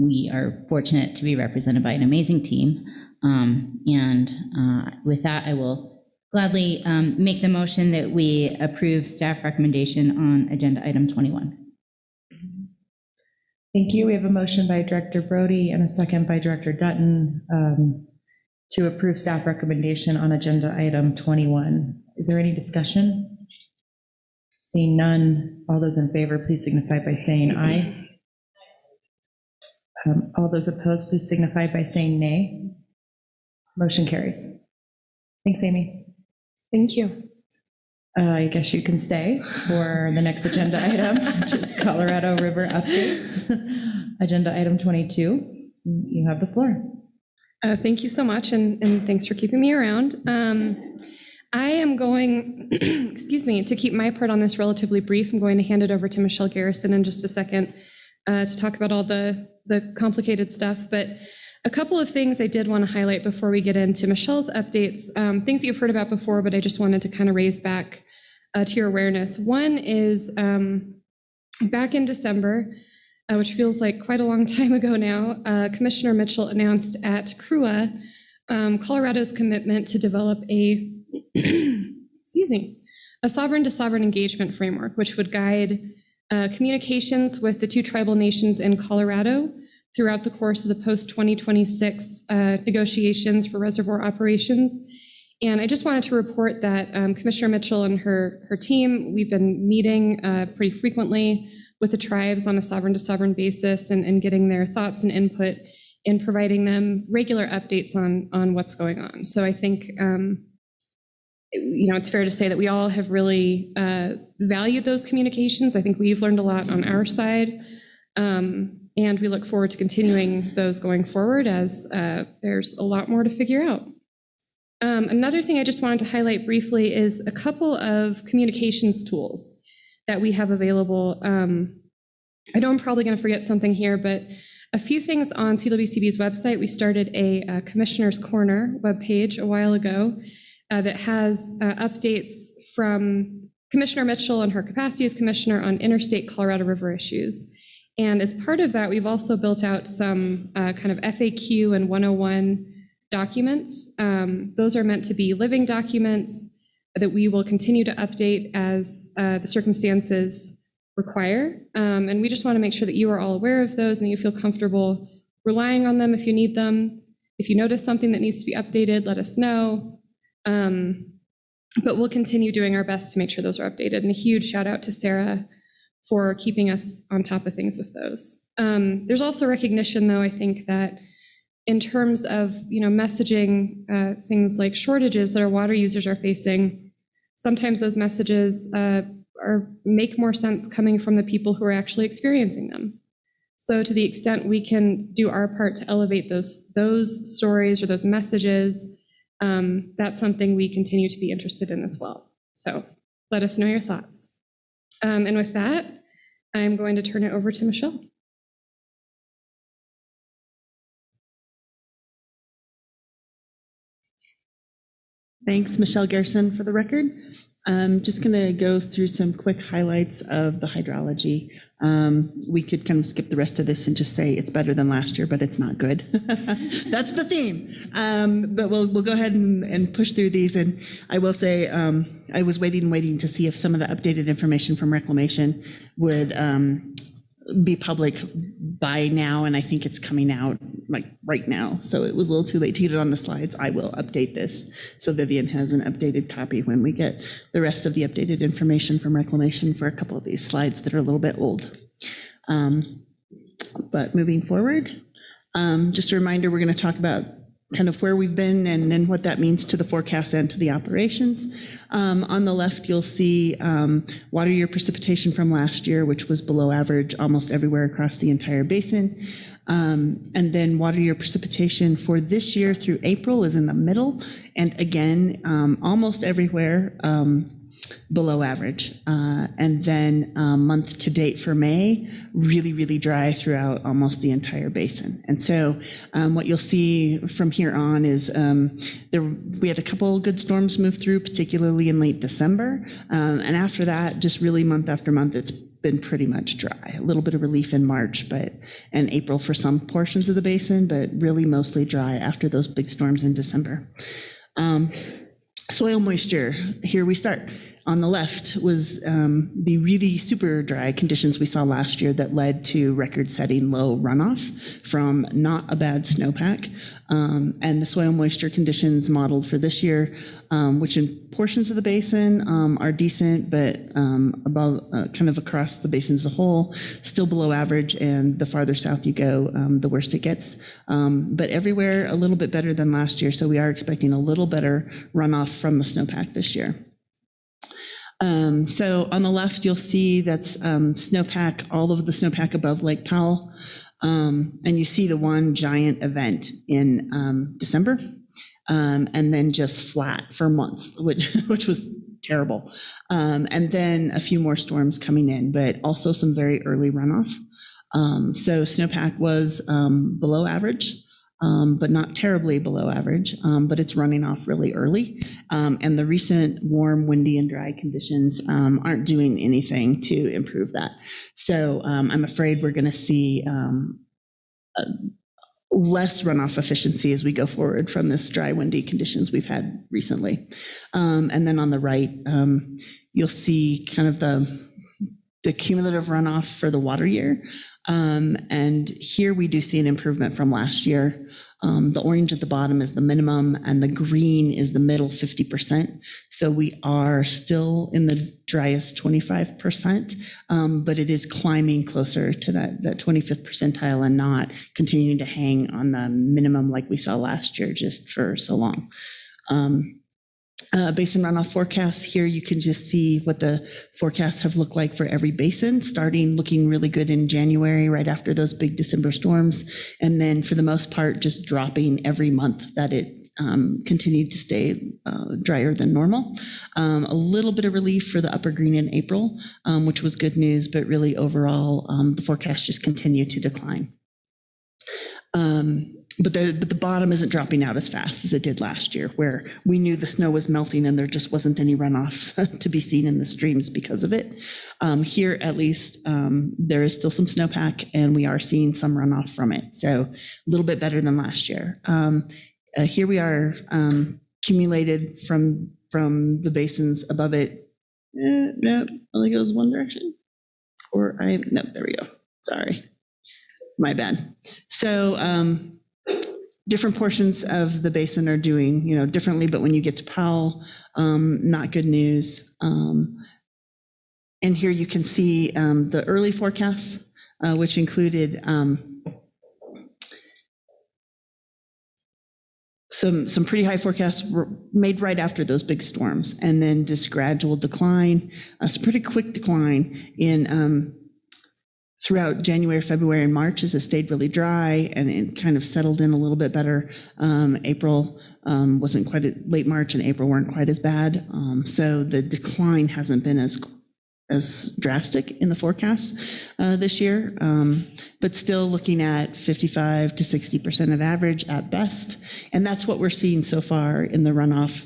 We are fortunate to be represented by an amazing team. With that, I will gladly make the motion that we approve staff recommendation on agenda item 21. Thank you. We have a motion by Director Brody and a second by Director Dutton to approve staff recommendation on agenda item 21. Is there any discussion? Seeing none, all those in favor, please signify by saying aye. All those opposed, please signify by saying nay. Motion carries. Thanks, Amy. Thank you. I guess you can stay for the next agenda item, which is Colorado River updates. Agenda item 22. You have the floor. Thank you so much, and thanks for keeping me around. I am going, excuse me, to keep my part on this relatively brief. I'm going to hand it over to Michelle Garrison in just a second to talk about all the complicated stuff. But a couple of things I did want to highlight before we get into Michelle's updates, things that you've heard about before, but I just wanted to kind of raise back to your awareness. One is back in December, which feels like quite a long time ago now, Commissioner Mitchell announced at CRUA Colorado's commitment to develop a, excuse me, a sovereign-to-sovereign engagement framework, which would guide communications with the two tribal nations in Colorado throughout the course of the post-2026 negotiations for reservoir operations. And I just wanted to report that Commissioner Mitchell and her team, we've been meeting pretty frequently with the tribes on a sovereign-to-sovereign basis and getting their thoughts and input and providing them regular updates on what's going on. So I think it's fair to say that we all have really valued those communications. I think we've learned a lot on our side. And we look forward to continuing those going forward as there's a lot more to figure out. Another thing I just wanted to highlight briefly is a couple of communications tools that we have available. I know I'm probably going to forget something here, but a few things on CWCB's website. We started a Commissioner's Corner webpage a while ago that has updates from Commissioner Mitchell in her capacity as commissioner on interstate Colorado River issues. And as part of that, we've also built out some kind of FAQ and 101 documents. Those are meant to be living documents that we will continue to update as the circumstances require. And we just want to make sure that you are all aware of those and that you feel comfortable relying on them if you need them. If you notice something that needs to be updated, let us know. But we'll continue doing our best to make sure those are updated. And a huge shout out to Sarah for keeping us on top of things with those. There's also recognition, though, I think that in terms of messaging things like shortages that our water users are facing, sometimes those messages make more sense coming from the people who are actually experiencing them. So to the extent we can do our part to elevate those stories or those messages, that's something we continue to be interested in as well. So let us know your thoughts. And with that, I'm going to turn it over to Michelle. Thanks, Michelle Garrison, for the record. I'm just going to go through some quick highlights of the hydrology. We could kind of skip the rest of this and just say it's better than last year, but it's not good. That's the theme. But we'll go ahead and push through these. And I will say I was waiting to see if some of the updated information from Reclamation would be public by now, and I think it's coming out like right now. So it was a little too late to get it on the slides. I will update this so Vivian has an updated copy when we get the rest of the updated information from Reclamation for a couple of these slides that are a little bit old. But moving forward, just a reminder, we're going to talk about kind of where we've been and then what that means to the forecast and to the operations. On the left, you'll see water year precipitation from last year, which was below average almost everywhere across the entire basin. And then water year precipitation for this year through April is in the middle. And again, almost everywhere below average. And then month to date for May, really, really dry throughout almost the entire basin. And so what you'll see from here on is we had a couple good storms move through, particularly in late December. And after that, just really month after month, it's been pretty much dry. A little bit of relief in March and April for some portions of the basin, but really mostly dry after those big storms in December. Soil moisture, here we start. On the left was the really super dry conditions we saw last year that led to record-setting low runoff from not a bad snowpack. And the soil moisture conditions modeled for this year, which in portions of the basin are decent, but above, kind of across the basin as a whole, still below average, and the farther south you go, the worse it gets. But everywhere a little bit better than last year, so we are expecting a little better runoff from the snowpack this year. So on the left, you'll see that's snowpack, all of the snowpack above Lake Powell. And you see the one giant event in December, and then just flat for months, which was terrible. And then a few more storms coming in, but also some very early runoff. So snowpack was below average. But not terribly below average, but it's running off really early. And the recent warm, windy, and dry conditions aren't doing anything to improve that. So I'm afraid we're going to see less runoff efficiency as we go forward from this dry, windy conditions we've had recently. And then on the right, you'll see kind of the cumulative runoff for the water year. And here we do see an improvement from last year. The orange at the bottom is the minimum, and the green is the middle 50%. So we are still in the driest 25%, but it is climbing closer to that 25th percentile and not continuing to hang on the minimum like we saw last year just for so long. Basin runoff forecasts. Here you can just see what the forecasts have looked like for every basin, starting looking really good in January, right after those big December storms. And then for the most part, just dropping every month that it continued to stay drier than normal. A little bit of relief for the upper Green in April, which was good news, but really overall, the forecast just continued to decline. But the bottom isn't dropping out as fast as it did last year, where we knew the snow was melting and there just wasn't any runoff to be seen in the streams because of it. Here, at least, there is still some snowpack, and we are seeing some runoff from it. So a little bit better than last year. Here we are, accumulated from the basins above it. No, only goes one direction. No, there we go. Sorry, my bad. So different portions of the basin are doing, differently, but when you get to Powell, not good news. And here you can see the early forecasts, which included some pretty high forecasts were made right after those big storms, and then this gradual decline, a pretty quick decline in throughout January, February, and March as it stayed really dry and it kind of settled in a little bit better. April wasn't quite late March and April weren't quite as bad. So the decline hasn't been as drastic in the forecast this year, but still looking at 55 to 60% of average at best. And that's what we're seeing so far in the runoff.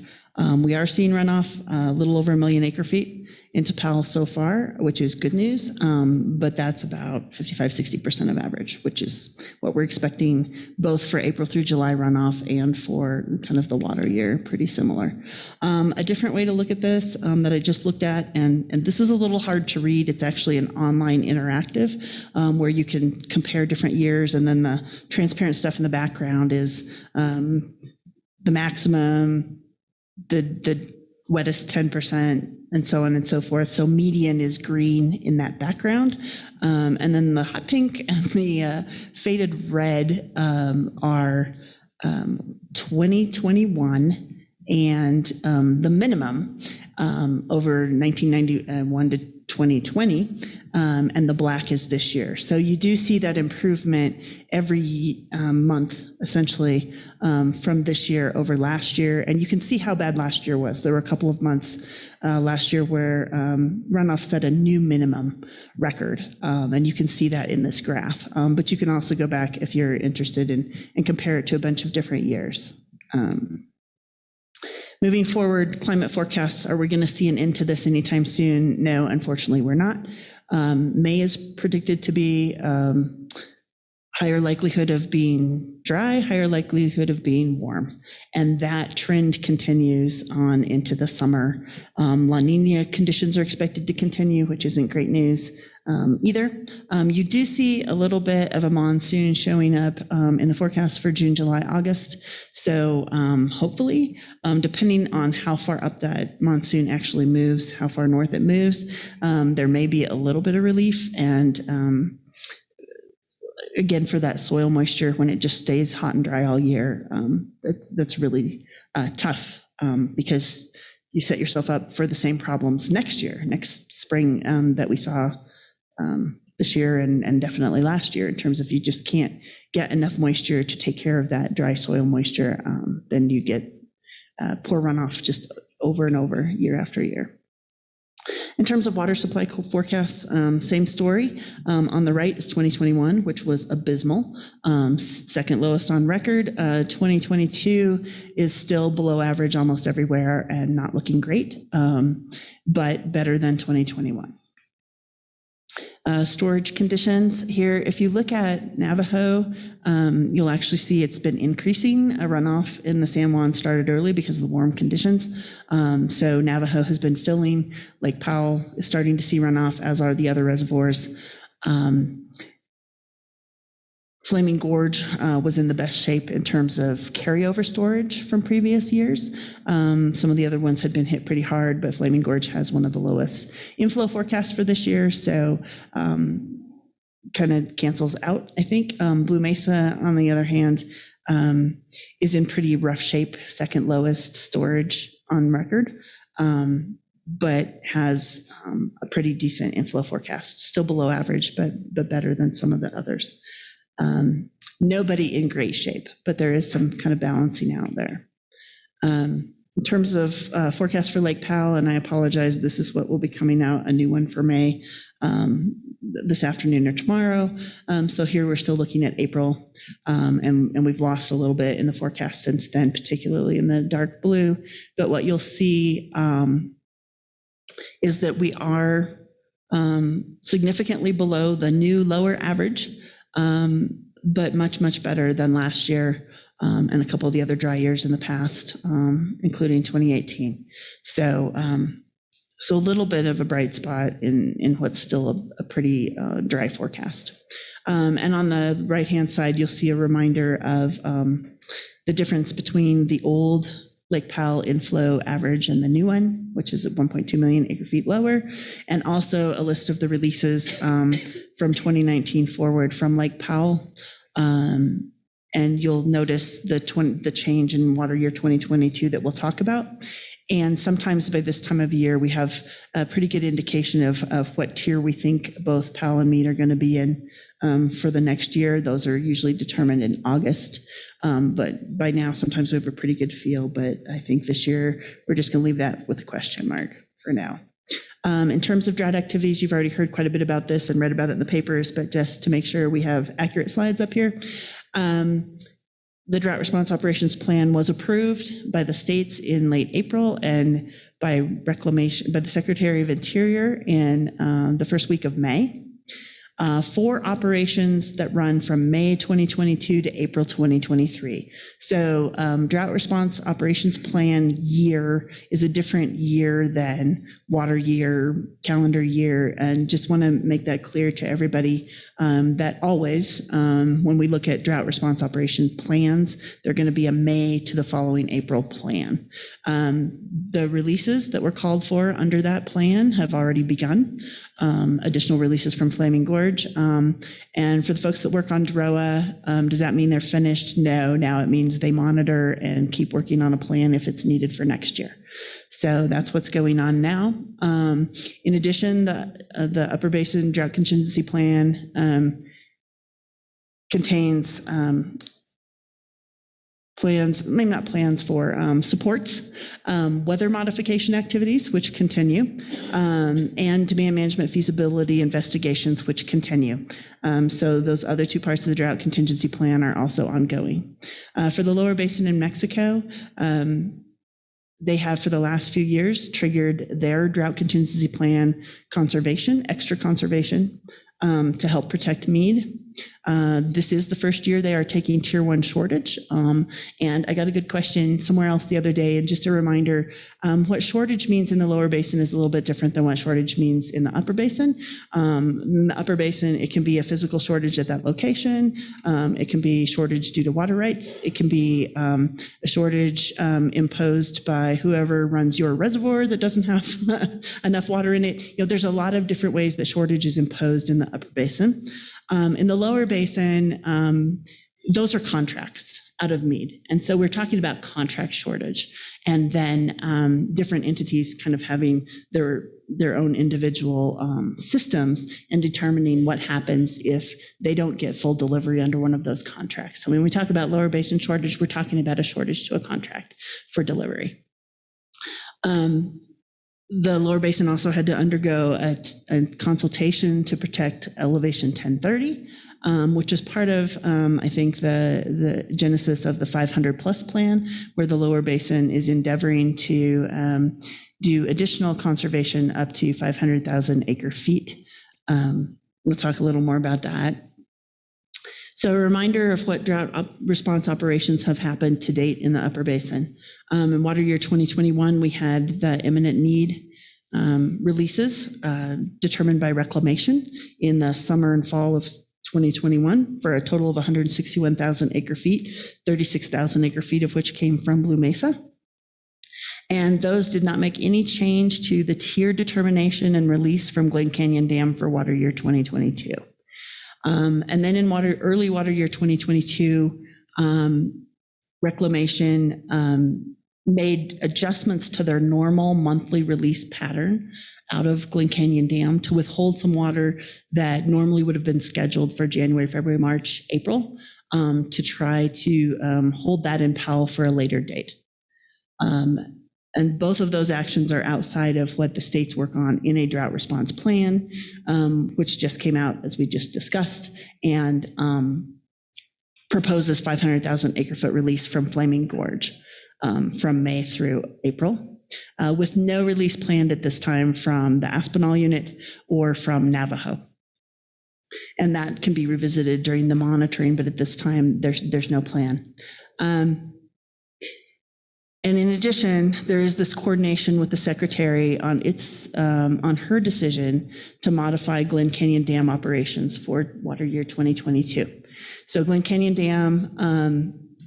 We are seeing runoff a little over 1 million acre feet into Powell so far, which is good news, but that's about 55, 60% of average, which is what we're expecting both for April through July runoff and for kind of the water year, pretty similar. A different way to look at this that I just looked at, and this is a little hard to read, it's actually an online interactive where you can compare different years, and then the transparent stuff in the background is the maximum, the wettest 10%, and so on and so forth. So median is green in that background. And then the hot pink and the faded red are 2021, and the minimum over 1991 to 2020, and the black is this year. So you do see that improvement every month, essentially, from this year over last year. And you can see how bad last year was. There were a couple of months last year where runoff set a new minimum record, and you can see that in this graph. But you can also go back if you're interested and compare it to a bunch of different years. Moving forward, climate forecasts, are we going to see an end to this anytime soon? No, unfortunately, we're not. May is predicted to be higher likelihood of being dry, higher likelihood of being warm. And that trend continues on into the summer. La Nina conditions are expected to continue, which isn't great news either. You do see a little bit of a monsoon showing up in the forecast for June, July, August. So hopefully, depending on how far up that monsoon actually moves, how far north it moves, there may be a little bit of relief. And again, for that soil moisture, when it just stays hot and dry all year, that's really tough because you set yourself up for the same problems next year, next spring, that we saw this year and definitely last year, in terms of you just can't get enough moisture to take care of that dry soil moisture, then you get poor runoff just over and over year after year. In terms of water supply forecasts, same story. On the right is 2021, which was abysmal, second lowest on record. 2022 is still below average almost everywhere and not looking great, but better than 2021. Storage conditions here, if you look at Navajo, you'll actually see it's been increasing. A runoff in the San Juan started early because of the warm conditions. So Navajo has been filling. Lake Powell is starting to see runoff, as are the other reservoirs. Flaming Gorge was in the best shape in terms of carryover storage from previous years. Some of the other ones had been hit pretty hard, but Flaming Gorge has one of the lowest inflow forecasts for this year, so kind of cancels out, I think. Blue Mesa, on the other hand, is in pretty rough shape, second lowest storage on record, but has a pretty decent inflow forecast. Still below average, but better than some of the others. Nobody in great shape, but there is some kind of balancing out there. In terms of forecast for Lake Powell, and I apologize, this is what will be coming out, a new one for May, this afternoon or tomorrow. So here we're still looking at April, and we've lost a little bit in the forecast since then, particularly in the dark blue. But what you'll see is that we are significantly below the new lower average, but much, much better than last year. And a couple of the other dry years in the past, including 2018. So a little bit of a bright spot in what's still a pretty dry forecast. And on the right-hand side, you'll see a reminder of the difference between the old Lake Powell inflow average and the new one, which is at 1.2 million acre feet lower, and also a list of the releases from 2019 forward from Lake Powell. And you'll notice the change in water year 2022 that we'll talk about. And sometimes by this time of year, we have a pretty good indication of what tier we think both Powell and Meade are going to be in for the next year. Those are usually determined in August. But by now, sometimes we have a pretty good feel. But I think this year, we're just going to leave that with a question mark for now. In terms of drought activities, you've already heard quite a bit about this and read about it in the papers, but just to make sure we have accurate slides up here. The Drought Response Operations Plan was approved by the states in late April and by the Secretary of Interior in the first week of May. 4 operations that run from May 2022 to April 2023. So Drought Response Operations Plan year is a different year than water year, calendar year, and just want to make that clear to everybody that always, when we look at Drought Response Operation plans, they're going to be a May to the following April plan. The releases that were called for under that plan have already begun. Additional releases from Flaming Gorge. And for the folks that work on DROA, does that mean they're finished? No, now it means they monitor and keep working on a plan if it's needed for next year. So that's what's going on now. In addition, the Upper Basin Drought Contingency Plan contains plans, maybe not plans for supports, weather modification activities, which continue, and demand management feasibility investigations, which continue. So those other 2 parts of the drought contingency plan are also ongoing. For the lower basin in Mexico, they have for the last few years triggered their drought contingency plan conservation, extra conservation, to help protect Meade. This is the first year they are taking tier 1 shortage. And I got a good question somewhere else the other day. And just a reminder, what shortage means in the lower basin is a little bit different than what shortage means in the upper basin. In the upper basin, it can be a physical shortage at that location. It can be shortage due to water rights. It can be a shortage imposed by whoever runs your reservoir that doesn't have enough water in it. There's a lot of different ways that shortage is imposed in the upper basin. In the lower basin, those are contracts out of Meade. And so we're talking about contract shortage, and then different entities kind of having their own individual systems and determining what happens if they don't get full delivery under one of those contracts. So when we talk about lower basin shortage, we're talking about a shortage to a contract for delivery. The lower basin also had to undergo a consultation to protect elevation 1030, which is part of, I think, the genesis of the 500 plus plan, where the lower basin is endeavoring to do additional conservation up to 500,000 acre feet. We'll talk a little more about that. So a reminder of what drought response operations have happened to date in the upper basin. In water year 2021, we had the imminent need releases determined by reclamation in the summer and fall of 2021 for a total of 161,000 acre feet, 36,000 acre feet of which came from Blue Mesa. And those did not make any change to the tier determination and release from Glen Canyon Dam for water year 2022. And then in early water year 2022, reclamation made adjustments to their normal monthly release pattern out of Glen Canyon Dam to withhold some water that normally would have been scheduled for January, February, March, April, to try to hold that in Powell for a later date. And both of those actions are outside of what the states work on in a drought response plan, which just came out, as we just discussed, and proposes 500,000 acre-foot release from Flaming Gorge from May through April, with no release planned at this time from the Aspinall unit or from Navajo. And that can be revisited during the monitoring, but at this time, there's no plan. And in addition, there is this coordination with the Secretary on on her decision to modify Glen Canyon Dam operations for water year 2022. So Glen Canyon Dam,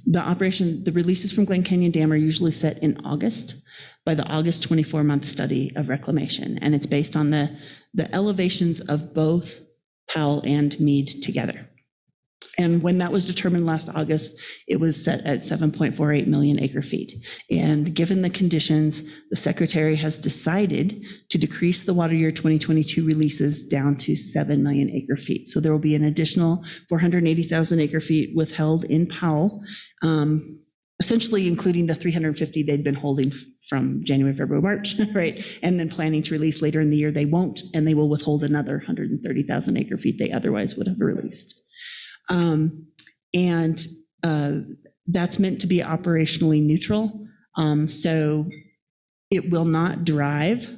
the releases from Glen Canyon Dam are usually set in August by the August 24-month study of reclamation. And it's based on the elevations of both Powell and Meade together. And when that was determined last August, it was set at 7.48 million acre feet. And given the conditions, the Secretary has decided to decrease the water year 2022 releases down to 7 million acre feet. So there will be an additional 480,000 acre feet withheld in Powell, essentially including the 350 they'd been holding from January, February, March, right? And then planning to release later in the year, they won't, and they will withhold another 130,000 acre feet they otherwise would have released. That's meant to be operationally neutral. So it will not drive,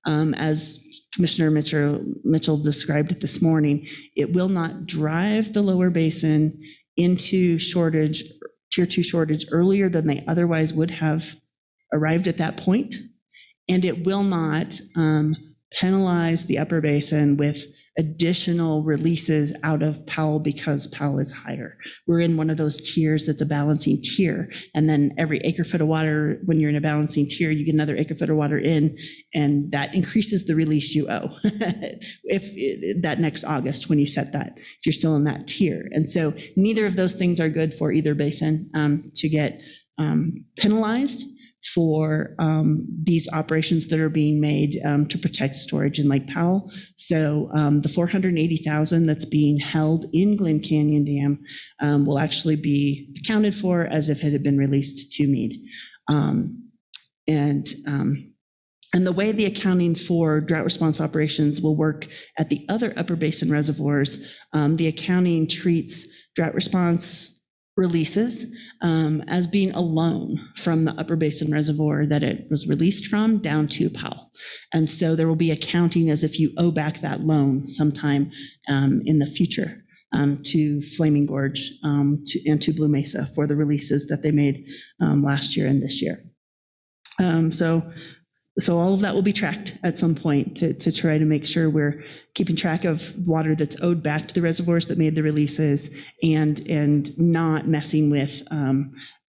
as Commissioner Mitchell described it this morning, it will not drive the lower basin into shortage, tier 2 shortage earlier than they otherwise would have arrived at that point. And it will not penalize the upper basin with additional releases out of Powell because Powell is higher. We're in one of those tiers that's a balancing tier. And then every acre foot of water, when you're in a balancing tier, you get another acre foot of water in, and that increases the release you owe if that next August when you set that, if you're still in that tier. And so neither of those things are good for either basin to get penalized for these operations that are being made to protect storage in Lake Powell. So the 480,000 that's being held in Glen Canyon Dam will actually be accounted for as if it had been released to Meade. And the way the accounting for drought response operations will work at the other upper basin reservoirs, the accounting treats drought response releases as being a loan from the upper basin reservoir that it was released from down to Powell. And so there will be accounting as if you owe back that loan sometime in the future to Flaming Gorge and to Blue Mesa for the releases that they made last year and this year. So all of that will be tracked at some point to try to make sure we're keeping track of water that's owed back to the reservoirs that made the releases and not messing with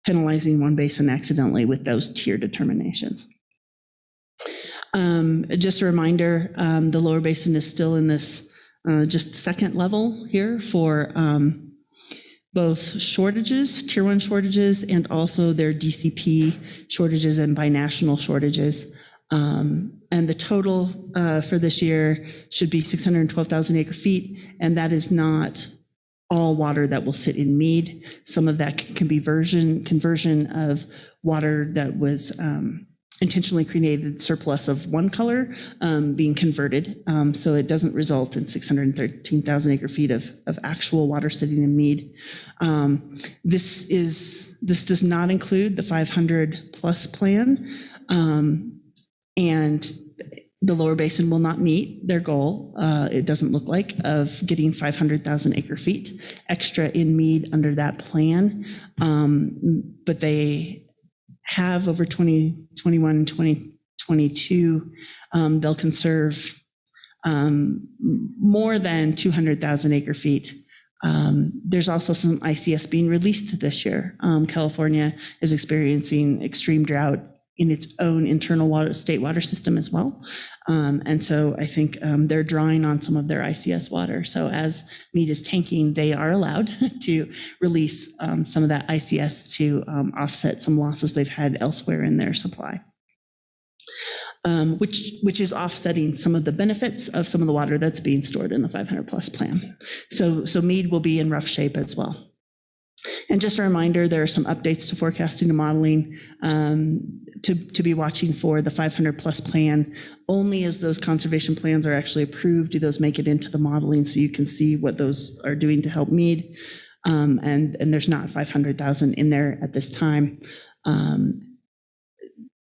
penalizing one basin accidentally with those tier determinations. Just a reminder, the lower basin is still in this just second level here for both shortages, tier 1 shortages, and also their DCP shortages and binational shortages. And the total for this year should be 612,000 acre feet, and that is not all water that will sit in Meade. Some of that can be conversion of water that was intentionally created surplus of one color being converted, so it doesn't result in 613,000 acre feet of actual water sitting in Meade. This does not include the 500 plus plan. And the lower basin will not meet their goal, it doesn't look like, of getting 500,000 acre feet extra in Meade under that plan. But they have over 2021 and 2022, they'll conserve more than 200,000 acre feet. There's also some ICS being released this year. California is experiencing extreme drought in its own internal state water system as well. And so I think they're drawing on some of their ICS water. So as Mead is tanking, they are allowed to release some of that ICS to offset some losses they've had elsewhere in their supply. Which is offsetting some of the benefits of some of the water that's being stored in the 500+ plan. So Mead will be in rough shape as well. And just a reminder, there are some updates to forecasting and modeling to be watching for the 500+ plan. Only as those conservation plans are actually approved do those make it into the modeling, so you can see what those are doing to help Mead. And there's not 500,000 in there at this time.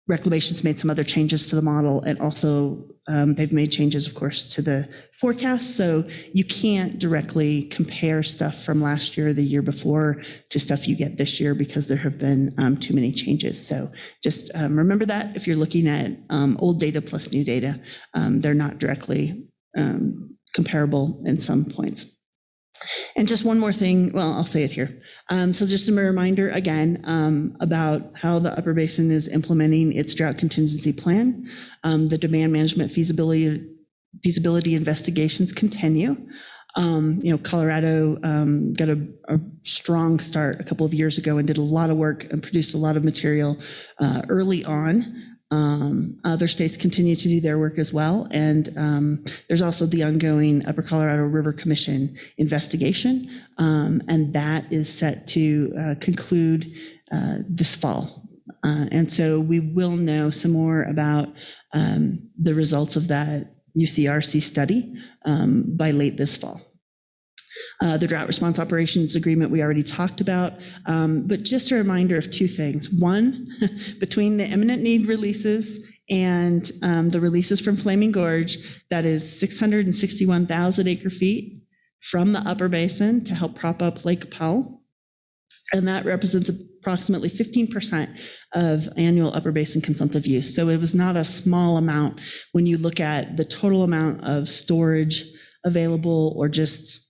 Reclamation's made some other changes to the model, and also they've made changes, of course, to the forecast. So you can't directly compare stuff from last year or the year before to stuff you get this year because there have been too many changes. So just remember that if you're looking at old data plus new data, they're not directly comparable in some points. And just one more thing, well, I'll say it here. So just a reminder again about how the Upper Basin is implementing its drought contingency plan. The demand management feasibility investigations continue. Colorado got a strong start a couple of years ago and did a lot of work and produced a lot of material early on. Other states continue to do their work as well. And there's also the ongoing Upper Colorado River Commission investigation. And that is set to conclude this fall. And so we will know some more about the results of that UCRC study by late this fall. The drought response operations agreement we already talked about, but just a reminder of two things. One, between the imminent need releases and the releases from Flaming Gorge, that is 661,000 acre feet from the Upper Basin to help prop up Lake Powell. And that represents approximately 15% of annual Upper Basin consumptive use. So it was not a small amount when you look at the total amount of storage available, or just,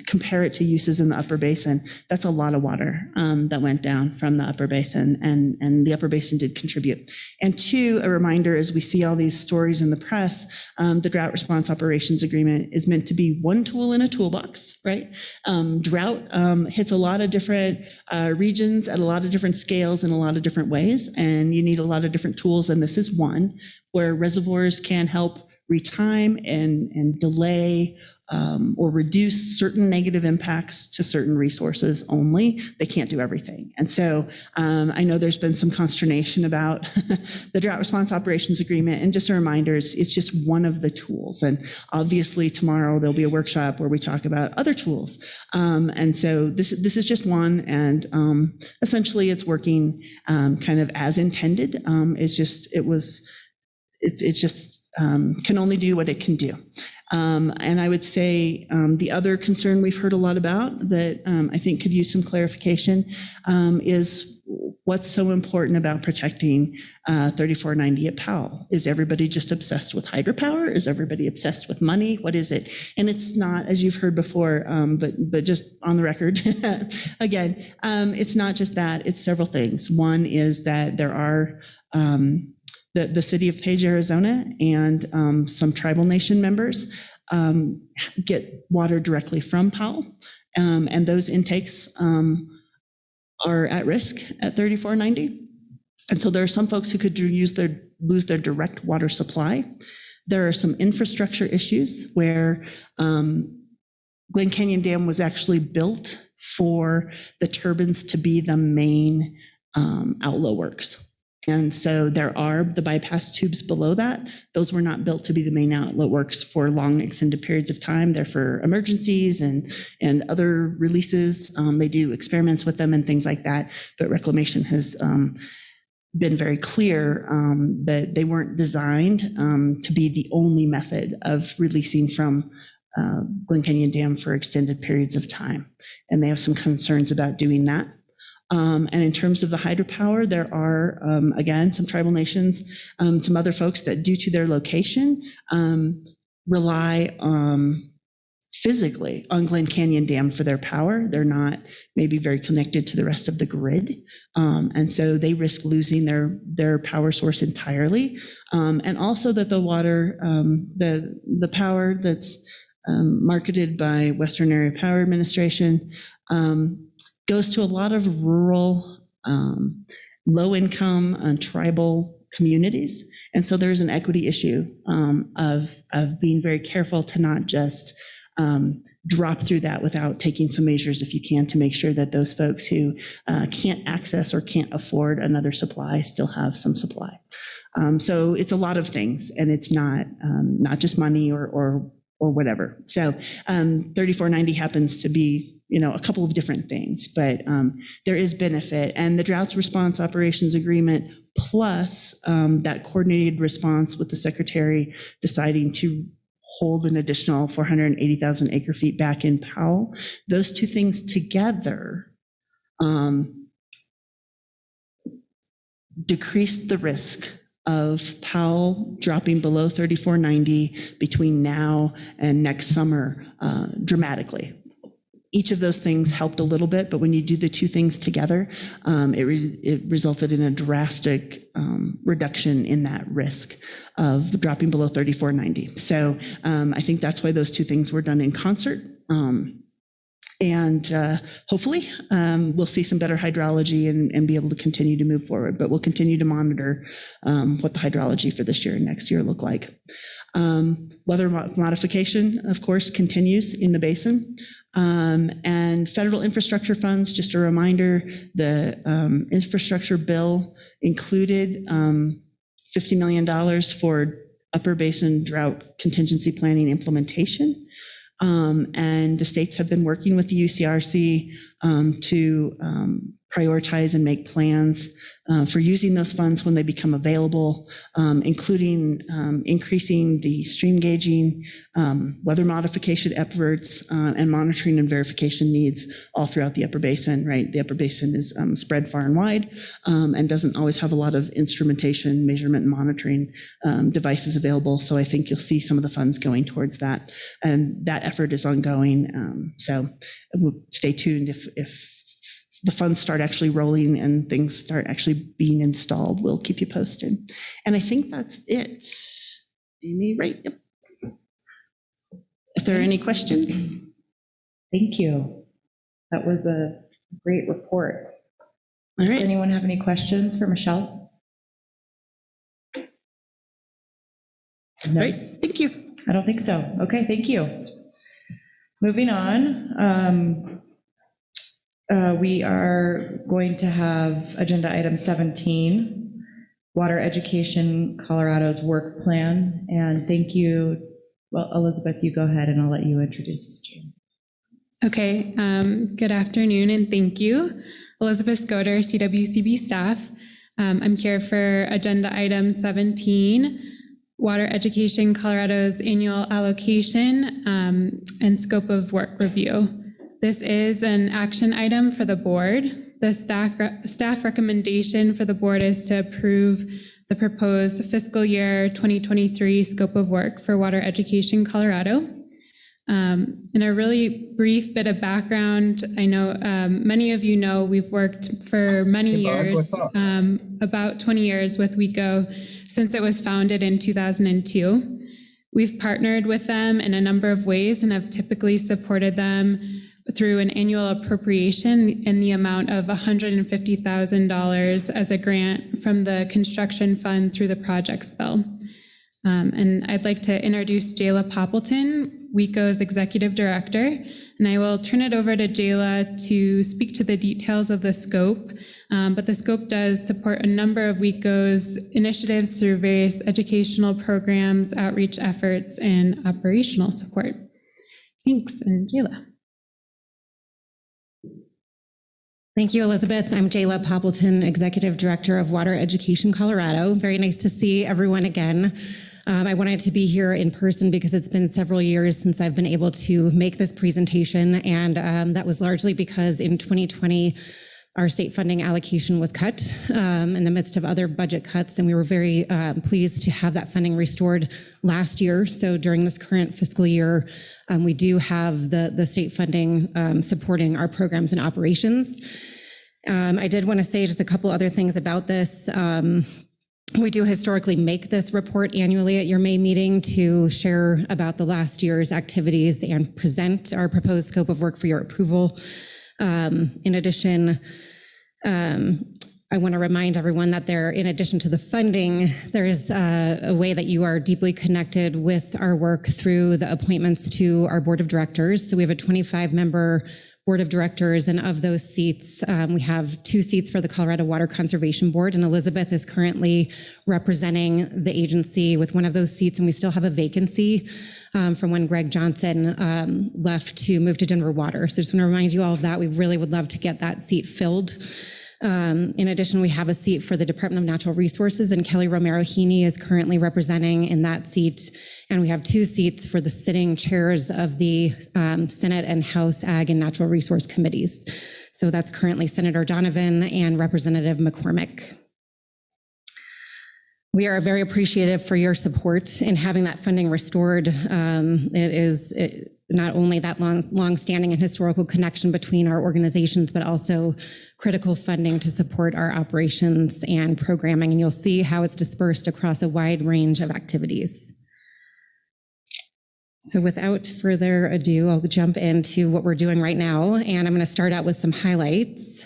compare it to uses in the Upper Basin. That's a lot of water that went down from the Upper Basin, and the Upper Basin did contribute. And two, a reminder, as we see all these stories in the press, the drought response operations agreement is meant to be one tool in a toolbox, right? Drought hits a lot of different regions at a lot of different scales in a lot of different ways, and you need a lot of different tools, and this is one where reservoirs can help retime and delay or reduce certain negative impacts to certain resources only. They can't do everything. And so I know there's been some consternation about the drought response operations agreement, and just a reminder, it's just one of the tools. And obviously tomorrow there'll be a workshop where we talk about other tools. And so this is just one, and essentially it's working kind of as intended. It's just can only do what it can do. And I would say the other concern we've heard a lot about that I think could use some clarification is what's so important about protecting 3490 at Powell. Is everybody just obsessed with hydropower? Is everybody obsessed with money? What is it? And it's not, as you've heard before, but just on the record, again, it's not just that, it's several things. One is that there are the city of Page, Arizona, and some tribal nation members get water directly from Powell, and those intakes are at risk at 3490. And so there are some folks who could lose their direct water supply. There are some infrastructure issues where Glen Canyon Dam was actually built for the turbines to be the main outlet works. And so there are the bypass tubes below that. Those were not built to be the main outlet works for long extended periods of time. They're for emergencies and other releases. They do experiments with them and things like that. But Reclamation has been very clear that they weren't designed to be the only method of releasing from Glen Canyon Dam for extended periods of time. And they have some concerns about doing that. And in terms of the hydropower, there are, again, some tribal nations, some other folks that, due to their location, rely physically on Glen Canyon Dam for their power. They're not maybe very connected to the rest of the grid. And so they risk losing their power source entirely. And also that the water, the power that's marketed by Western Area Power Administration goes to a lot of rural, low-income and tribal communities. And so there's an equity issue of being very careful to not just drop through that without taking some measures, if you can, to make sure that those folks who can't access or can't afford another supply still have some supply. So it's a lot of things, and it's not just money or whatever. So 3490 happens to be, a couple of different things, but there is benefit. And the Droughts Response Operations Agreement plus that coordinated response with the Secretary deciding to hold an additional 480,000 acre feet back in Powell, those two things together decreased the risk of Powell dropping below 3490 between now and next summer dramatically. Each of those things helped a little bit, but when you do the two things together, it resulted in a drastic reduction in that risk of dropping below 3490. So I think that's why those two things were done in concert. And hopefully we'll see some better hydrology and be able to continue to move forward, but we'll continue to monitor what the hydrology for this year and next year look like. Weather modification, of course, continues in the basin. And federal infrastructure funds, just a reminder, the infrastructure bill included $50 million for upper basin drought contingency planning implementation. And the states have been working with the UCRC to prioritize and make plans for using those funds when they become available, including increasing the stream gauging, weather modification efforts, and monitoring and verification needs all throughout the upper basin, right? The upper basin is spread far and wide and doesn't always have a lot of instrumentation, measurement, and monitoring devices available. So I think you'll see some of the funds going towards that. And that effort is ongoing. So stay tuned if the funds start actually rolling and things start actually being installed, we'll keep you posted. And I think that's it. Amy, right? Yep. If there are any questions. Thank you. That was a great report. All right. Does anyone have any questions for Michelle? No. Right. Thank you. I don't think so. Okay, thank you. Moving on. We are going to have agenda item 17, Water Education Colorado's work plan. And thank you. Well, Elizabeth, you go ahead and I'll let you introduce Jane. Okay, good afternoon and thank you. Elizabeth Scoder, CWCB staff. I'm here for agenda item 17, Water Education Colorado's annual allocation and scope of work review. This is an action item for the board. The staff recommendation for the board is to approve the proposed fiscal year 2023 scope of work for Water Education Colorado. In a really brief bit of background, I know many of you know we've worked for many years, about 20 years with WECO since it was founded in 2002. We've partnered with them in a number of ways and have typically supported them through an annual appropriation in the amount of $150,000 as a grant from the construction fund through the projects bill. And I'd like to introduce Jayla Poppleton, WECO's executive director, and I will turn it over to Jayla to speak to the details of the scope. But the scope does support a number of WECO's initiatives through various educational programs, outreach efforts, and operational support. Thanks, and Jayla. Thank you, Elizabeth. I'm Jayla Poppleton, Executive Director of Water Education Colorado. Very nice to see everyone again. I wanted to be here in person because it's been several years since I've been able to make this presentation, and that was largely because in 2020, our state funding allocation was cut in the midst of other budget cuts, and we were very pleased to have that funding restored last year. So during this current fiscal year, we do have the state funding supporting our programs and operations. I did want to say just a couple other things about this. We do historically make this report annually at your May meeting to share about the last year's activities and present our proposed scope of work for your approval. In addition, I want to remind everyone that in addition to the funding, there is a way that you are deeply connected with our work through the appointments to our board of directors. So we have a 25-member board of directors, and of those seats, we have 2 seats for the Colorado Water Conservation Board, and Elizabeth is currently representing the agency with one of those seats, and we still have a vacancy from when Greg Johnson left to move to Denver Water. So just want to remind you all of that. We really would love to get that seat filled. In addition, we have a seat for the Department of Natural Resources, and Kelly Romero Heaney is currently representing in that seat. And we have 2 seats for the sitting chairs of the Senate and House Ag and Natural Resource Committees. So that's currently Senator Donovan and Representative McCormick. We are very appreciative for your support in having that funding restored. It is not only that long-standing and historical connection between our organizations, but also critical funding to support our operations and programming. And you'll see how it's dispersed across a wide range of activities. So without further ado, I'll jump into what we're doing right now. And I'm going to start out with some highlights.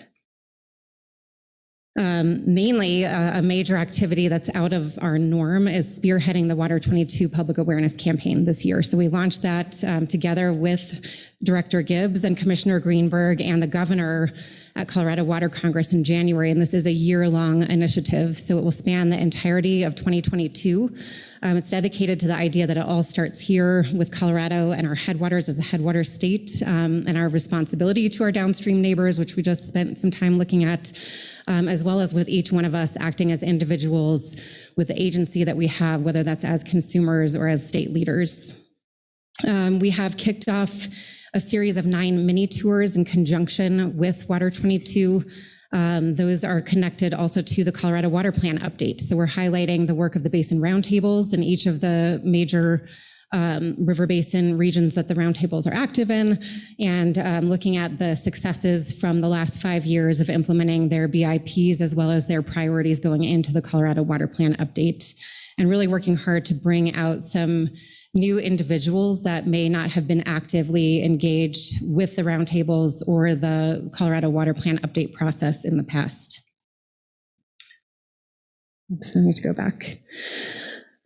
Mainly a major activity that's out of our norm is spearheading the Water 22 public awareness campaign this year. So we launched that together with Director Gibbs and Commissioner Greenberg and the governor at Colorado Water Congress in January. And this is a year-long initiative, so it will span the entirety of 2022. It's dedicated to the idea that it all starts here with Colorado and our headwaters as a headwater state, and our responsibility to our downstream neighbors, which we just spent some time looking at, as well as with each one of us acting as individuals with the agency that we have, whether that's as consumers or as state leaders. We have kicked off a series of 9 mini tours in conjunction with Water 22. Those are connected also to the Colorado Water Plan update. So we're highlighting the work of the basin roundtables in each of the major river basin regions that the roundtables are active in, and looking at the successes from the last 5 years of implementing their BIPs, as well as their priorities going into the Colorado Water Plan update, and really working hard to bring out some new individuals that may not have been actively engaged with the roundtables or the Colorado Water Plan update process in the past. Oops, I need to go back.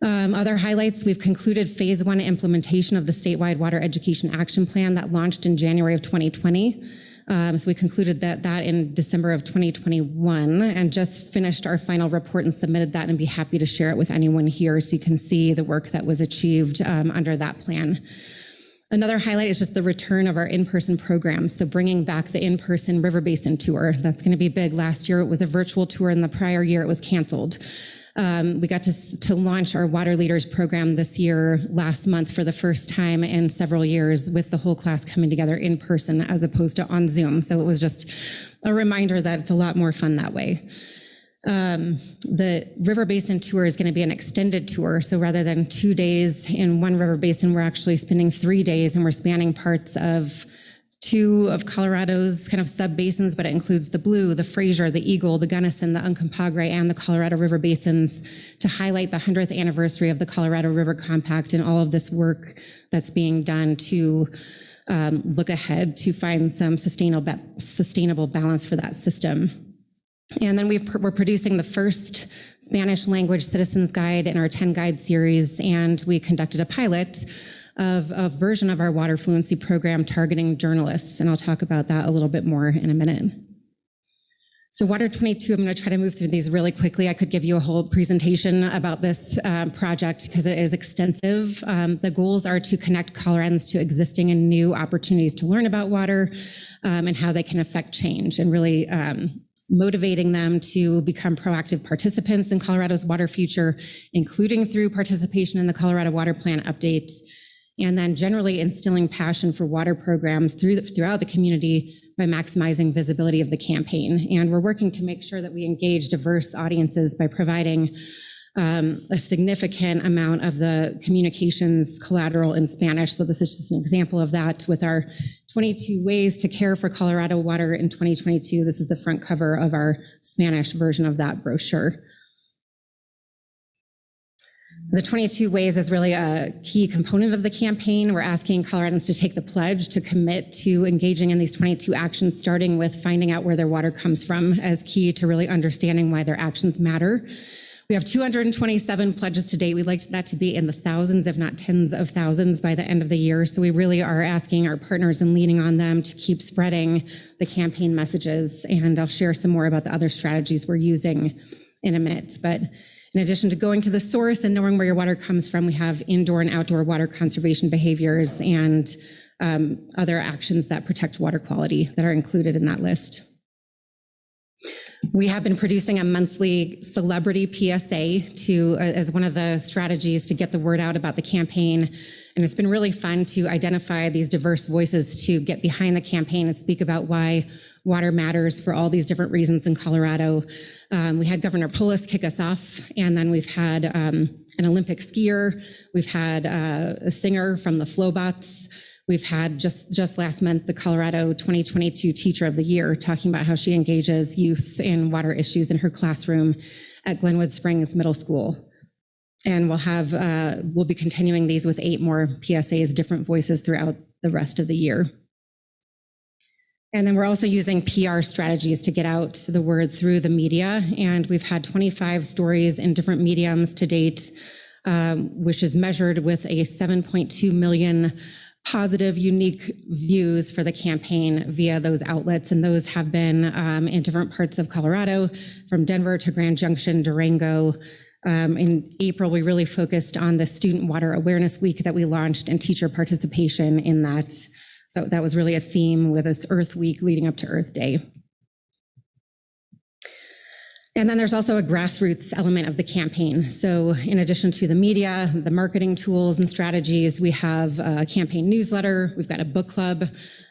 Other highlights, we've concluded phase 1 implementation of the statewide water education action plan that launched in January of 2020. So we concluded that in December of 2021 and just finished our final report and submitted that, and be happy to share it with anyone here so you can see the work that was achieved under that plan. Another highlight is just the return of our in-person programs. So bringing back the in-person River Basin tour. That's going to be big. Last year it was a virtual tour, and the prior year it was canceled. We got to launch our Water Leaders program this year, last month, for the first time in several years, with the whole class coming together in person as opposed to on Zoom. So it was just a reminder that it's a lot more fun that way. The River Basin tour is going to be an extended tour. So rather than 2 days in one river basin, we're actually spending 3 days, and we're spanning parts of 2 of Colorado's kind of sub-basins, but it includes the Blue, the Fraser, the Eagle, the Gunnison, the Uncompahgre, and the Colorado River basins to highlight the 100th anniversary of the Colorado River Compact and all of this work that's being done to look ahead to find some sustainable balance for that system. And then we're producing the first Spanish language citizens guide in our 10 guide series, and we conducted a pilot of a version of our water fluency program targeting journalists, and I'll talk about that a little bit more in a minute. So Water 22, I'm going to try to move through these really quickly. I could give you a whole presentation about this project because it is extensive. The goals are to connect Coloradans to existing and new opportunities to learn about water and how they can affect change, and really motivating them to become proactive participants in Colorado's water future, including through participation in the Colorado Water Plan update, and then generally instilling passion for water programs throughout the community by maximizing visibility of the campaign. And we're working to make sure that we engage diverse audiences by providing a significant amount of the communications collateral in Spanish. So this is just an example of that with our 22 Ways to Care for Colorado Water in 2022. This is the front cover of our Spanish version of that brochure. The 22 Ways is really a key component of the campaign. We're asking Coloradans to take the pledge to commit to engaging in these 22 actions, starting with finding out where their water comes from as key to really understanding why their actions matter. We have 227 pledges to date. We'd like that to be in the thousands, if not tens of thousands by the end of the year. So we really are asking our partners and leaning on them to keep spreading the campaign messages. And I'll share some more about the other strategies we're using in a minute. But in addition to going to the source and knowing where your water comes from, we have indoor and outdoor water conservation behaviors and other actions that protect water quality that are included in that list. We have been producing a monthly celebrity PSA as one of the strategies to get the word out about the campaign. And it's been really fun to identify these diverse voices to get behind the campaign and speak about why water matters for all these different reasons in Colorado. We had Governor Polis kick us off, and then we've had an Olympic skier. We've had a singer from the Flowbots. We've had just last month, the Colorado 2022 Teacher of the Year talking about how she engages youth in water issues in her classroom at Glenwood Springs Middle School. And we'll be continuing these with 8 more PSAs, different voices throughout the rest of the year. And then we're also using PR strategies to get out the word through the media. And we've had 25 stories in different mediums to date, which is measured with a 7.2 million positive, unique views for the campaign via those outlets. And those have been in different parts of Colorado, from Denver to Grand Junction, Durango. In April, we really focused on the Student Water Awareness Week that we launched and teacher participation in that. So that was really a theme with this Earth Week leading up to Earth Day. And then there's also a grassroots element of the campaign. So in addition to the media, the marketing tools and strategies, we have a campaign newsletter. We've got a book club.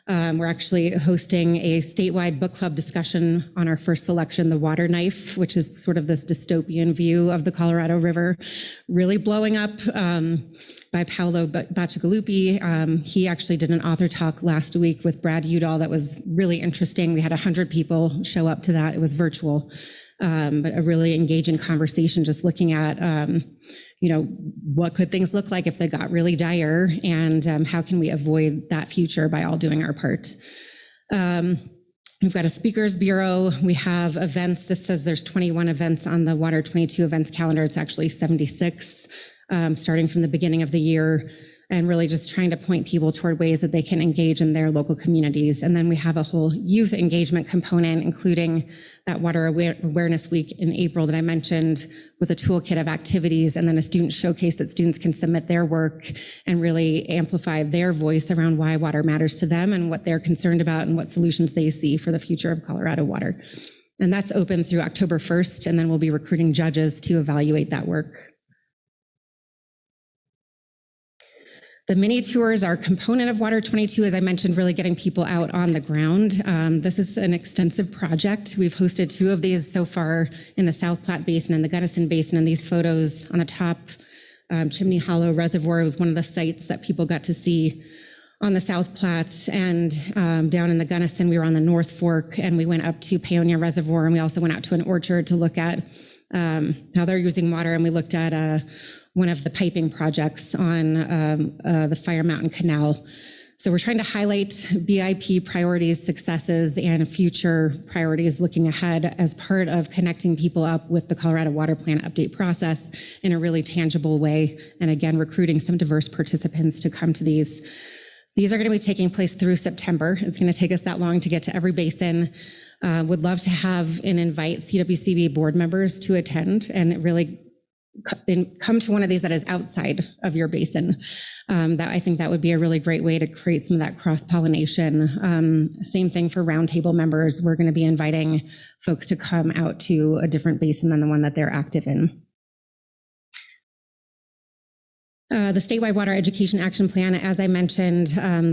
We're actually hosting a statewide book club discussion on our first selection, The Water Knife, which is sort of this dystopian view of the Colorado River, really blowing up by Paolo Bacigalupi. He actually did an author talk last week with Brad Udall that was really interesting. We had 100 people show up to that. It was virtual. But a really engaging conversation, just looking at, what could things look like if they got really dire, and how can we avoid that future by all doing our part. We've got a speakers bureau. We have events. This says there's 21 events on the Water 22 events calendar. It's actually 76, starting from the beginning of the year, and really just trying to point people toward ways that they can engage in their local communities. And then we have a whole youth engagement component, including that Water Awareness Week in April that I mentioned, with a toolkit of activities, and then a student showcase that students can submit their work and really amplify their voice around why water matters to them and what they're concerned about and what solutions they see for the future of Colorado water. And that's open through October 1st, and then we'll be recruiting judges to evaluate that work. The mini tours are a component of Water 22, as I mentioned, really getting people out on the ground. This is an extensive project. We've hosted 2 of these so far in the South Platte Basin and the Gunnison Basin, and these photos on the top, Chimney Hollow Reservoir was one of the sites that people got to see on the South Platte, and down in the Gunnison, we were on the North Fork, and we went up to Paonia Reservoir, and we also went out to an orchard to look at how they're using water, and we looked at one of the piping projects on the Fire Mountain Canal. So we're trying to highlight BIP priorities, successes, and future priorities looking ahead as part of connecting people up with the Colorado Water Plan update process in a really tangible way. And again, recruiting some diverse participants to come to these. These are going to be taking place through September. It's going to take us that long to get to every basin. Would love to have and invite CWCB board members to attend and really come to one of these that is outside of your basin. That I think that would be a really great way to create some of that cross-pollination. Same thing for roundtable members. We're going to be inviting folks to come out to a different basin than the one that they're active in. The statewide water education action plan, as I mentioned,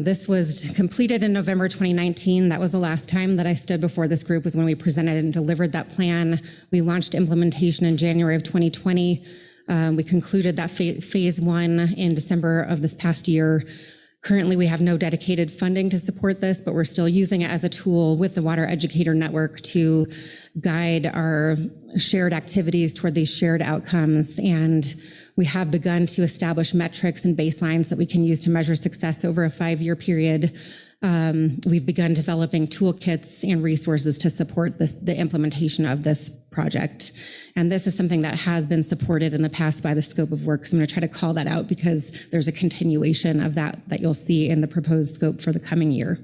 this was completed in November 2019. That was the last time that I stood before this group, was when we presented and delivered that plan. We launched implementation in January of 2020. We concluded that phase one in December of this past year. Currently, we have no dedicated funding to support this, but we're still using it as a tool with the Water Educator Network to guide our shared activities toward these shared outcomes. And we have begun to establish metrics and baselines that we can use to measure success over a 5-year period. We've begun developing toolkits and resources to support the implementation of this project. And this is something that has been supported in the past by the scope of work. So I'm going to try to call that out because there's a continuation of that you'll see in the proposed scope for the coming year.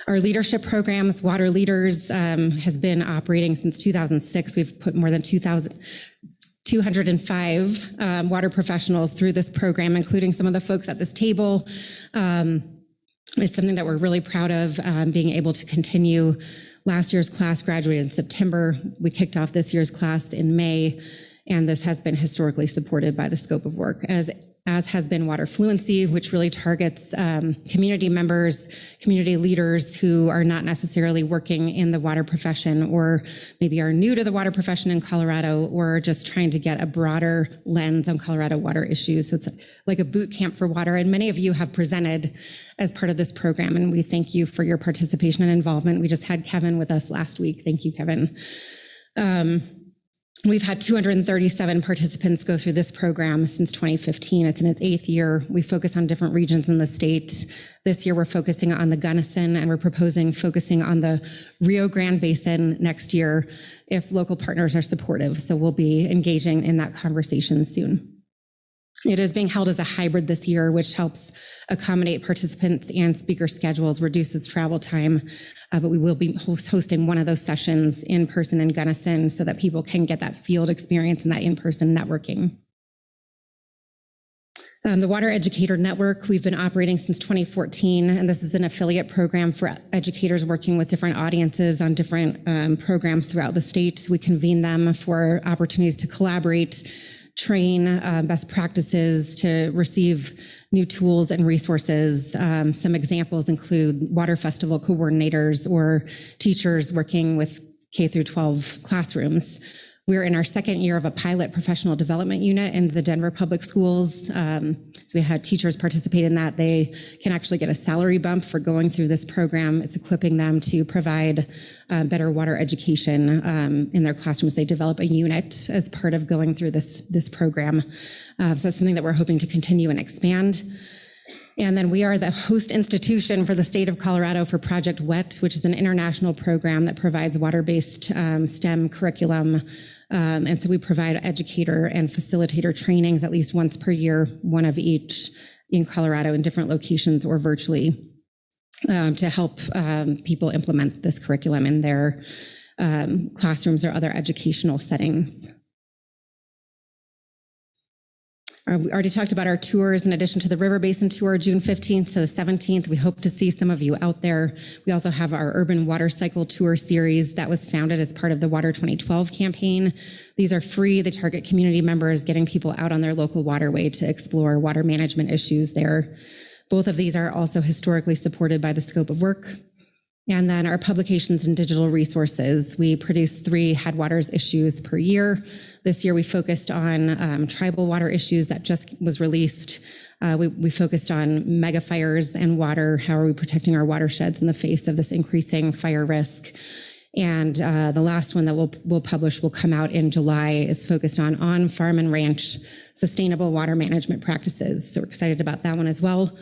Our leadership programs, Water Leaders, has been operating since 2006. We've put more than 205 water professionals through this program, including some of the folks at this table. It's something that we're really proud of, being able to continue. Last year's class graduated in September. We kicked off this year's class in May, and this has been historically supported by the scope of work, as has been Water Fluency, which really targets community members, community leaders who are not necessarily working in the water profession, or maybe are new to the water profession in Colorado, or just trying to get a broader lens on Colorado water issues. So it's like a boot camp for water, and many of you have presented as part of this program, and we thank you for your participation and involvement. We just had Kevin with us last week. Thank you, Kevin. We've had 237 participants go through this program since 2015. It's in its 8th year. We focus on different regions in the state. This year, we're focusing on the Gunnison, and we're focusing on the Rio Grande Basin next year if local partners are supportive. So we'll be engaging in that conversation soon. It is being held as a hybrid this year, which helps accommodate participants and speaker schedules, reduces travel time, but we will be hosting one of those sessions in person in Gunnison so that people can get that field experience and that in-person networking. The Water Educator Network, we've been operating since 2014, and this is an affiliate program for educators working with different audiences on different programs throughout the state. We convene them for opportunities to collaborate, train best practices, to receive new tools and resources. Some examples include water festival coordinators or teachers working with K through 12 classrooms. We're in our 2nd year of a pilot professional development unit in the Denver Public Schools. So we had teachers participate in that. They can actually get a salary bump for going through this program. It's equipping them to provide better water education in their classrooms. They develop a unit as part of going through this program. So that's something that we're hoping to continue and expand. And then we are the host institution for the state of Colorado for Project WET, which is an international program that provides water-based STEM curriculum. And so we provide educator and facilitator trainings at least once per year, one of each in Colorado in different locations or virtually, to help people implement this curriculum in their classrooms or other educational settings. We already talked about our tours. In addition to the River Basin Tour, June 15th to the 17th, we hope to see some of you out there. We also have our Urban Water Cycle Tour series that was founded as part of the Water 2012 campaign. These are free. They target community members, getting people out on their local waterway to explore water management issues there. Both of these are also historically supported by the scope of work. And then our publications and digital resources. We produce 3 Headwaters issues per year. This year we focused on tribal water issues that just was released. We focused on mega fires and water. How are we protecting our watersheds in the face of this increasing fire risk? And the last one that we'll publish will come out in July is focused on farm and ranch sustainable water management practices. So we're excited about that one as well.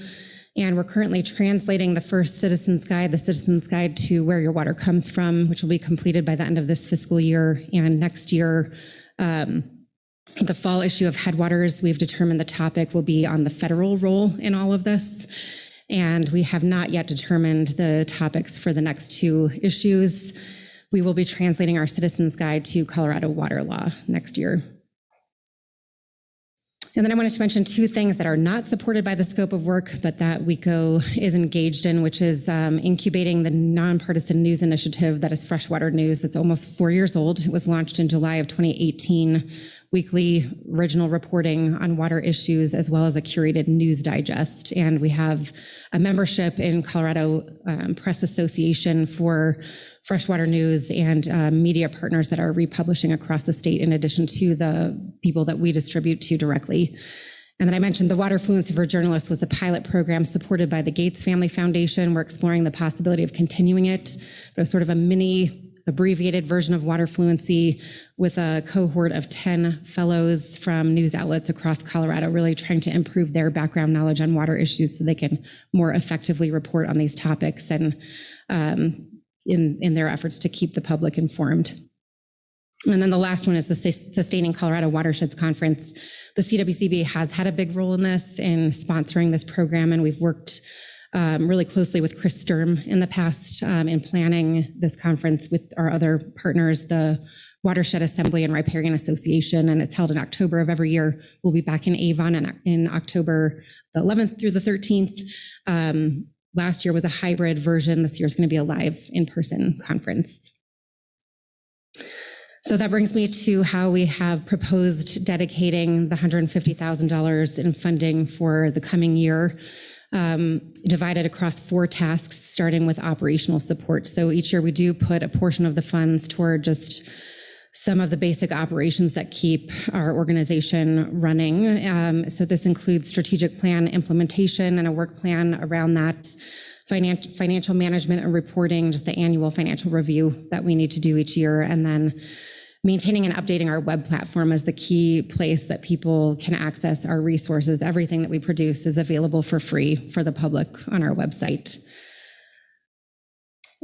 And we're currently translating the first Citizens Guide, the Citizens Guide to Where Your Water Comes From, which will be completed by the end of this fiscal year. And next year, the fall issue of Headwaters, we've determined the topic will be on the federal role in all of this. And we have not yet determined the topics for the next 2 issues. We will be translating our Citizens Guide to Colorado water law next year. And then I wanted to mention 2 things that are not supported by the scope of work, but that WECO is engaged in, which is incubating the nonpartisan news initiative that is Freshwater News. It's almost 4 years old. It was launched in July of 2018. weekly original reporting on water issues, as well as a curated news digest. And we have a membership in Colorado Press Association for freshwater news and media partners that are republishing across the state, in addition to the people that we distribute to directly. And then I mentioned the Water Fluency for Journalists was a pilot program supported by the Gates Family Foundation. We're exploring the possibility of continuing it, but it was sort of a mini abbreviated version of Water Fluency with a cohort of 10 fellows from news outlets across Colorado, really trying to improve their background knowledge on water issues so they can more effectively report on these topics and in their efforts to keep the public informed. And then the last one is the Sustaining Colorado Watersheds Conference. The CWCB has had a big role in this, in sponsoring this program, and we've worked really closely with Chris Sturm in the past in planning this conference with our other partners, the Watershed Assembly and Riparian Association, and it's held in October of every year. We'll be back in Avon in October the 11th through the 13th. Last year was a hybrid version. This year is going to be a live in-person conference. So that brings me to how we have proposed dedicating the $150,000 in funding for the coming year, divided across 4 tasks, starting with operational support. So each year we do put a portion of the funds toward just some of the basic operations that keep our organization running. So this includes strategic plan implementation and a work plan around that, financial management and reporting, just the annual financial review that we need to do each year, and then maintaining and updating our web platform as the key place that people can access our resources. Everything that we produce is available for free for the public on our website.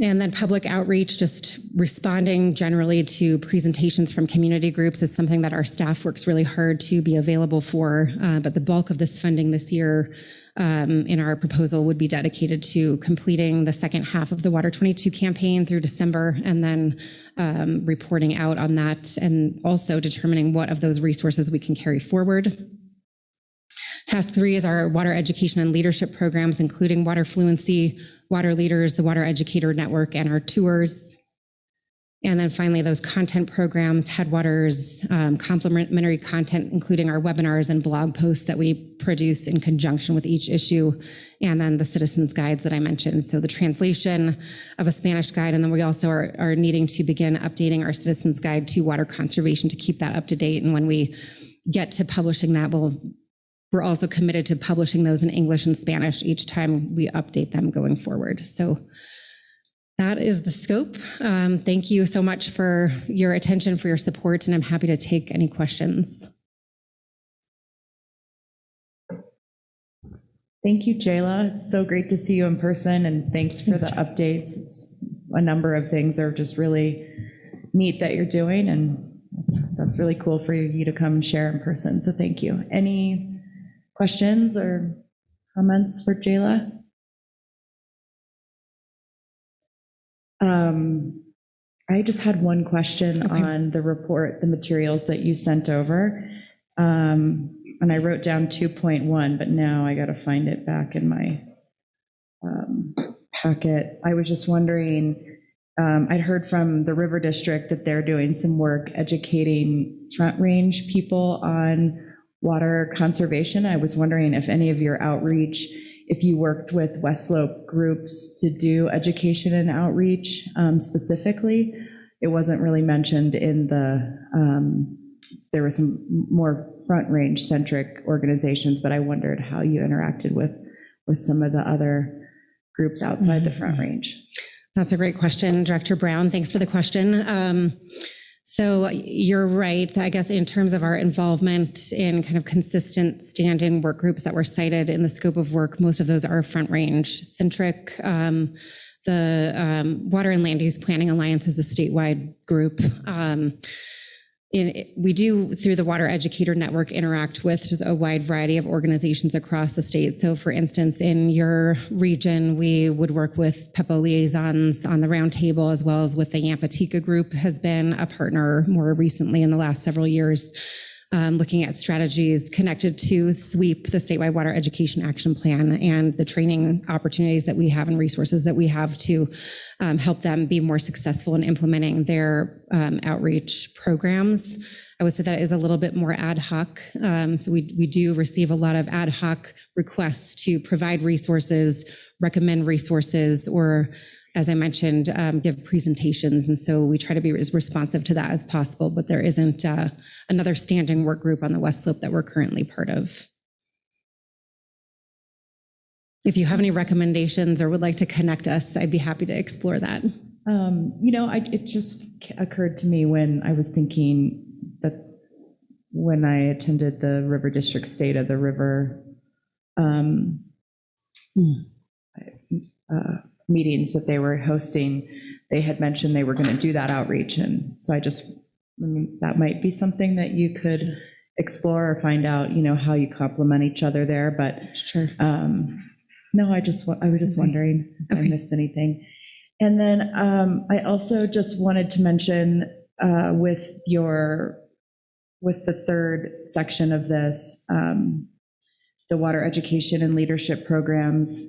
And then public outreach, just responding generally to presentations from community groups, is something that our staff works really hard to be available for. But the bulk of this funding this year in our proposal would be dedicated to completing the second half of the Water 22 campaign through December, and then reporting out on that, and also determining what of those resources we can carry forward. Task 3 is our water education and leadership programs, including Water Fluency, Water Leaders, the Water Educator Network, and our tours. And then finally, those content programs, Headwaters, complementary content, including our webinars and blog posts that we produce in conjunction with each issue, and then the citizens guides that I mentioned. So the translation of a Spanish guide, and then we also are needing to begin updating our citizens guide to water conservation to keep that up to date. And when we get to publishing that, we're also committed to publishing those in English and Spanish each time we update them going forward. So that is the scope. Thank you so much for your attention, for your support, and I'm happy to take any questions. Thank you, Jayla. It's so great to see you in person, and thanks for the updates. It's a number of things are just really neat that you're doing, and that's really cool for you to come and share in person. So thank you. Any questions or comments for Jayla? I just had one question on the report, the materials that you sent over. And I wrote down 2.1, but now I got to find it back in my packet. I was just wondering, I'd heard from the River District that they're doing some work educating Front Range people on water conservation. I was wondering if any of your outreach, if you worked with West Slope groups to do education and outreach specifically. It wasn't really mentioned in the, there were some more Front Range centric organizations, but I wondered how you interacted with some of the other groups outside the Front Range. That's a great question, Director Brown. Thanks for the question. So you're right, I guess in terms of our involvement in kind of consistent standing work groups that were cited in the scope of work, most of those are Front Range centric. The Water and Land Use Planning Alliance is a statewide group. We do, through the Water Educator Network, interact with just a wide variety of organizations across the state. So for instance, in your region, we would work with PEPO liaisons on the roundtable, as well as with the Yampatika group has been a partner more recently in the last several years. looking at strategies connected to SWEEP, the Statewide Water Education Action Plan, and the training opportunities that we have and resources that we have to help them be more successful in implementing their outreach programs. I would say that is a little bit more ad hoc. So we do receive a lot of ad hoc requests to provide resources, recommend resources, or, as I mentioned, give presentations. And so we try to be as responsive to that as possible, but there isn't another standing work group on the West Slope that we're currently part of. If you have any recommendations or would like to connect us, I'd be happy to explore that. It just occurred to me when I was thinking that when I attended the River District State of the River meetings that they were hosting, they had mentioned they were going to do that outreach. And so that might be something that you could explore or find out, how you complement each other there. But sure. No, I was just wondering if I missed anything. And then I also just wanted to mention with the third section of this, the water education and leadership programs,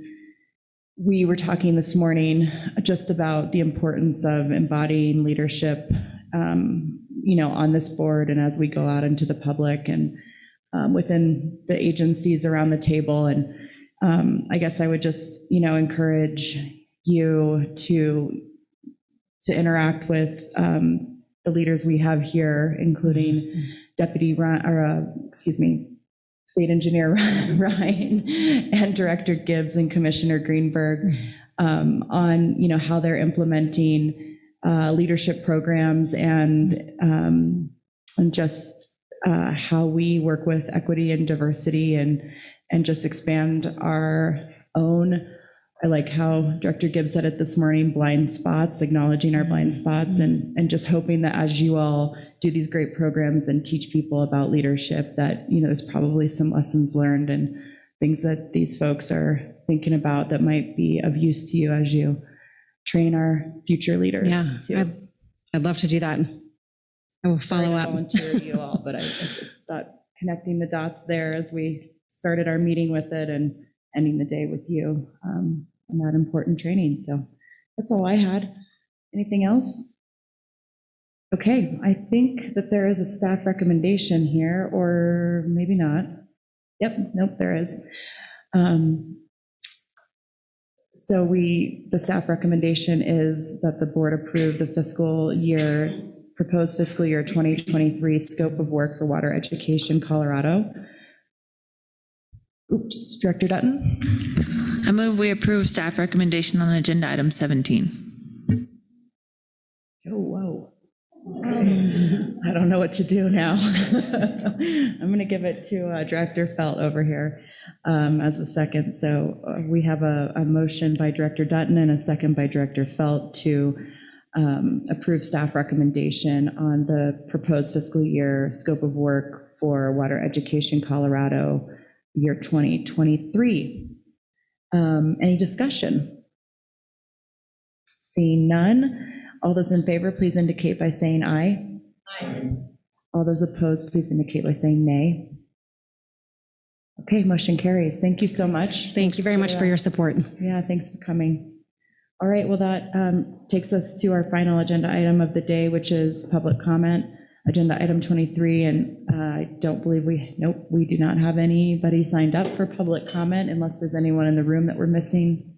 we were talking this morning just about the importance of embodying leadership, on this board and as we go out into the public and within the agencies around the table. And I guess I would just, encourage you to interact with the leaders we have here, including State Engineer Ryan and Director Gibbs and Commissioner Greenberg on, how they're implementing leadership programs and just how we work with equity and diversity and just expand our own. I like how Director Gibbs said it this morning, blind spots, acknowledging our blind spots, and just hoping that as you all do these great programs and teach people about leadership, that, there's probably some lessons learned and things that these folks are thinking about that might be of use to you as you train our future leaders. Yeah, too. I'd love to do that. I will follow up. Volunteer to you all, but I just thought connecting the dots there as we started our meeting with it and ending the day with you on that important training. So that's all I had. Anything else? Okay, I think that there is a staff recommendation here, or maybe not. Yep, nope, there is. So the staff recommendation is that the board approve the proposed fiscal year 2023 scope of work for Water Education Colorado. Oops, Director Dutton. I move we approve staff recommendation on agenda item 17. Oh, whoa. I don't know what to do now. I'm going to give it to Director Felt over here as the second. So we have a motion by Director Dutton and a second by Director Felt to approve staff recommendation on the proposed fiscal year scope of work for Water Education Colorado year 2023. Any discussion? Seeing none. All those in favor, please indicate by saying aye. Aye. All those opposed, please indicate by saying nay. Okay, motion carries. Thank you so much. Thank you very much for your support. Yeah, thanks for coming. All right, well, that takes us to our final agenda item of the day, which is public comment, agenda item 23. And I don't believe we do not have anybody signed up for public comment unless there's anyone in the room that we're missing.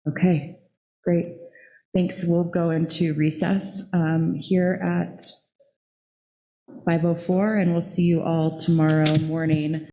Okay, great. Thanks. We'll go into recess here at 5:04, and we'll see you all tomorrow morning.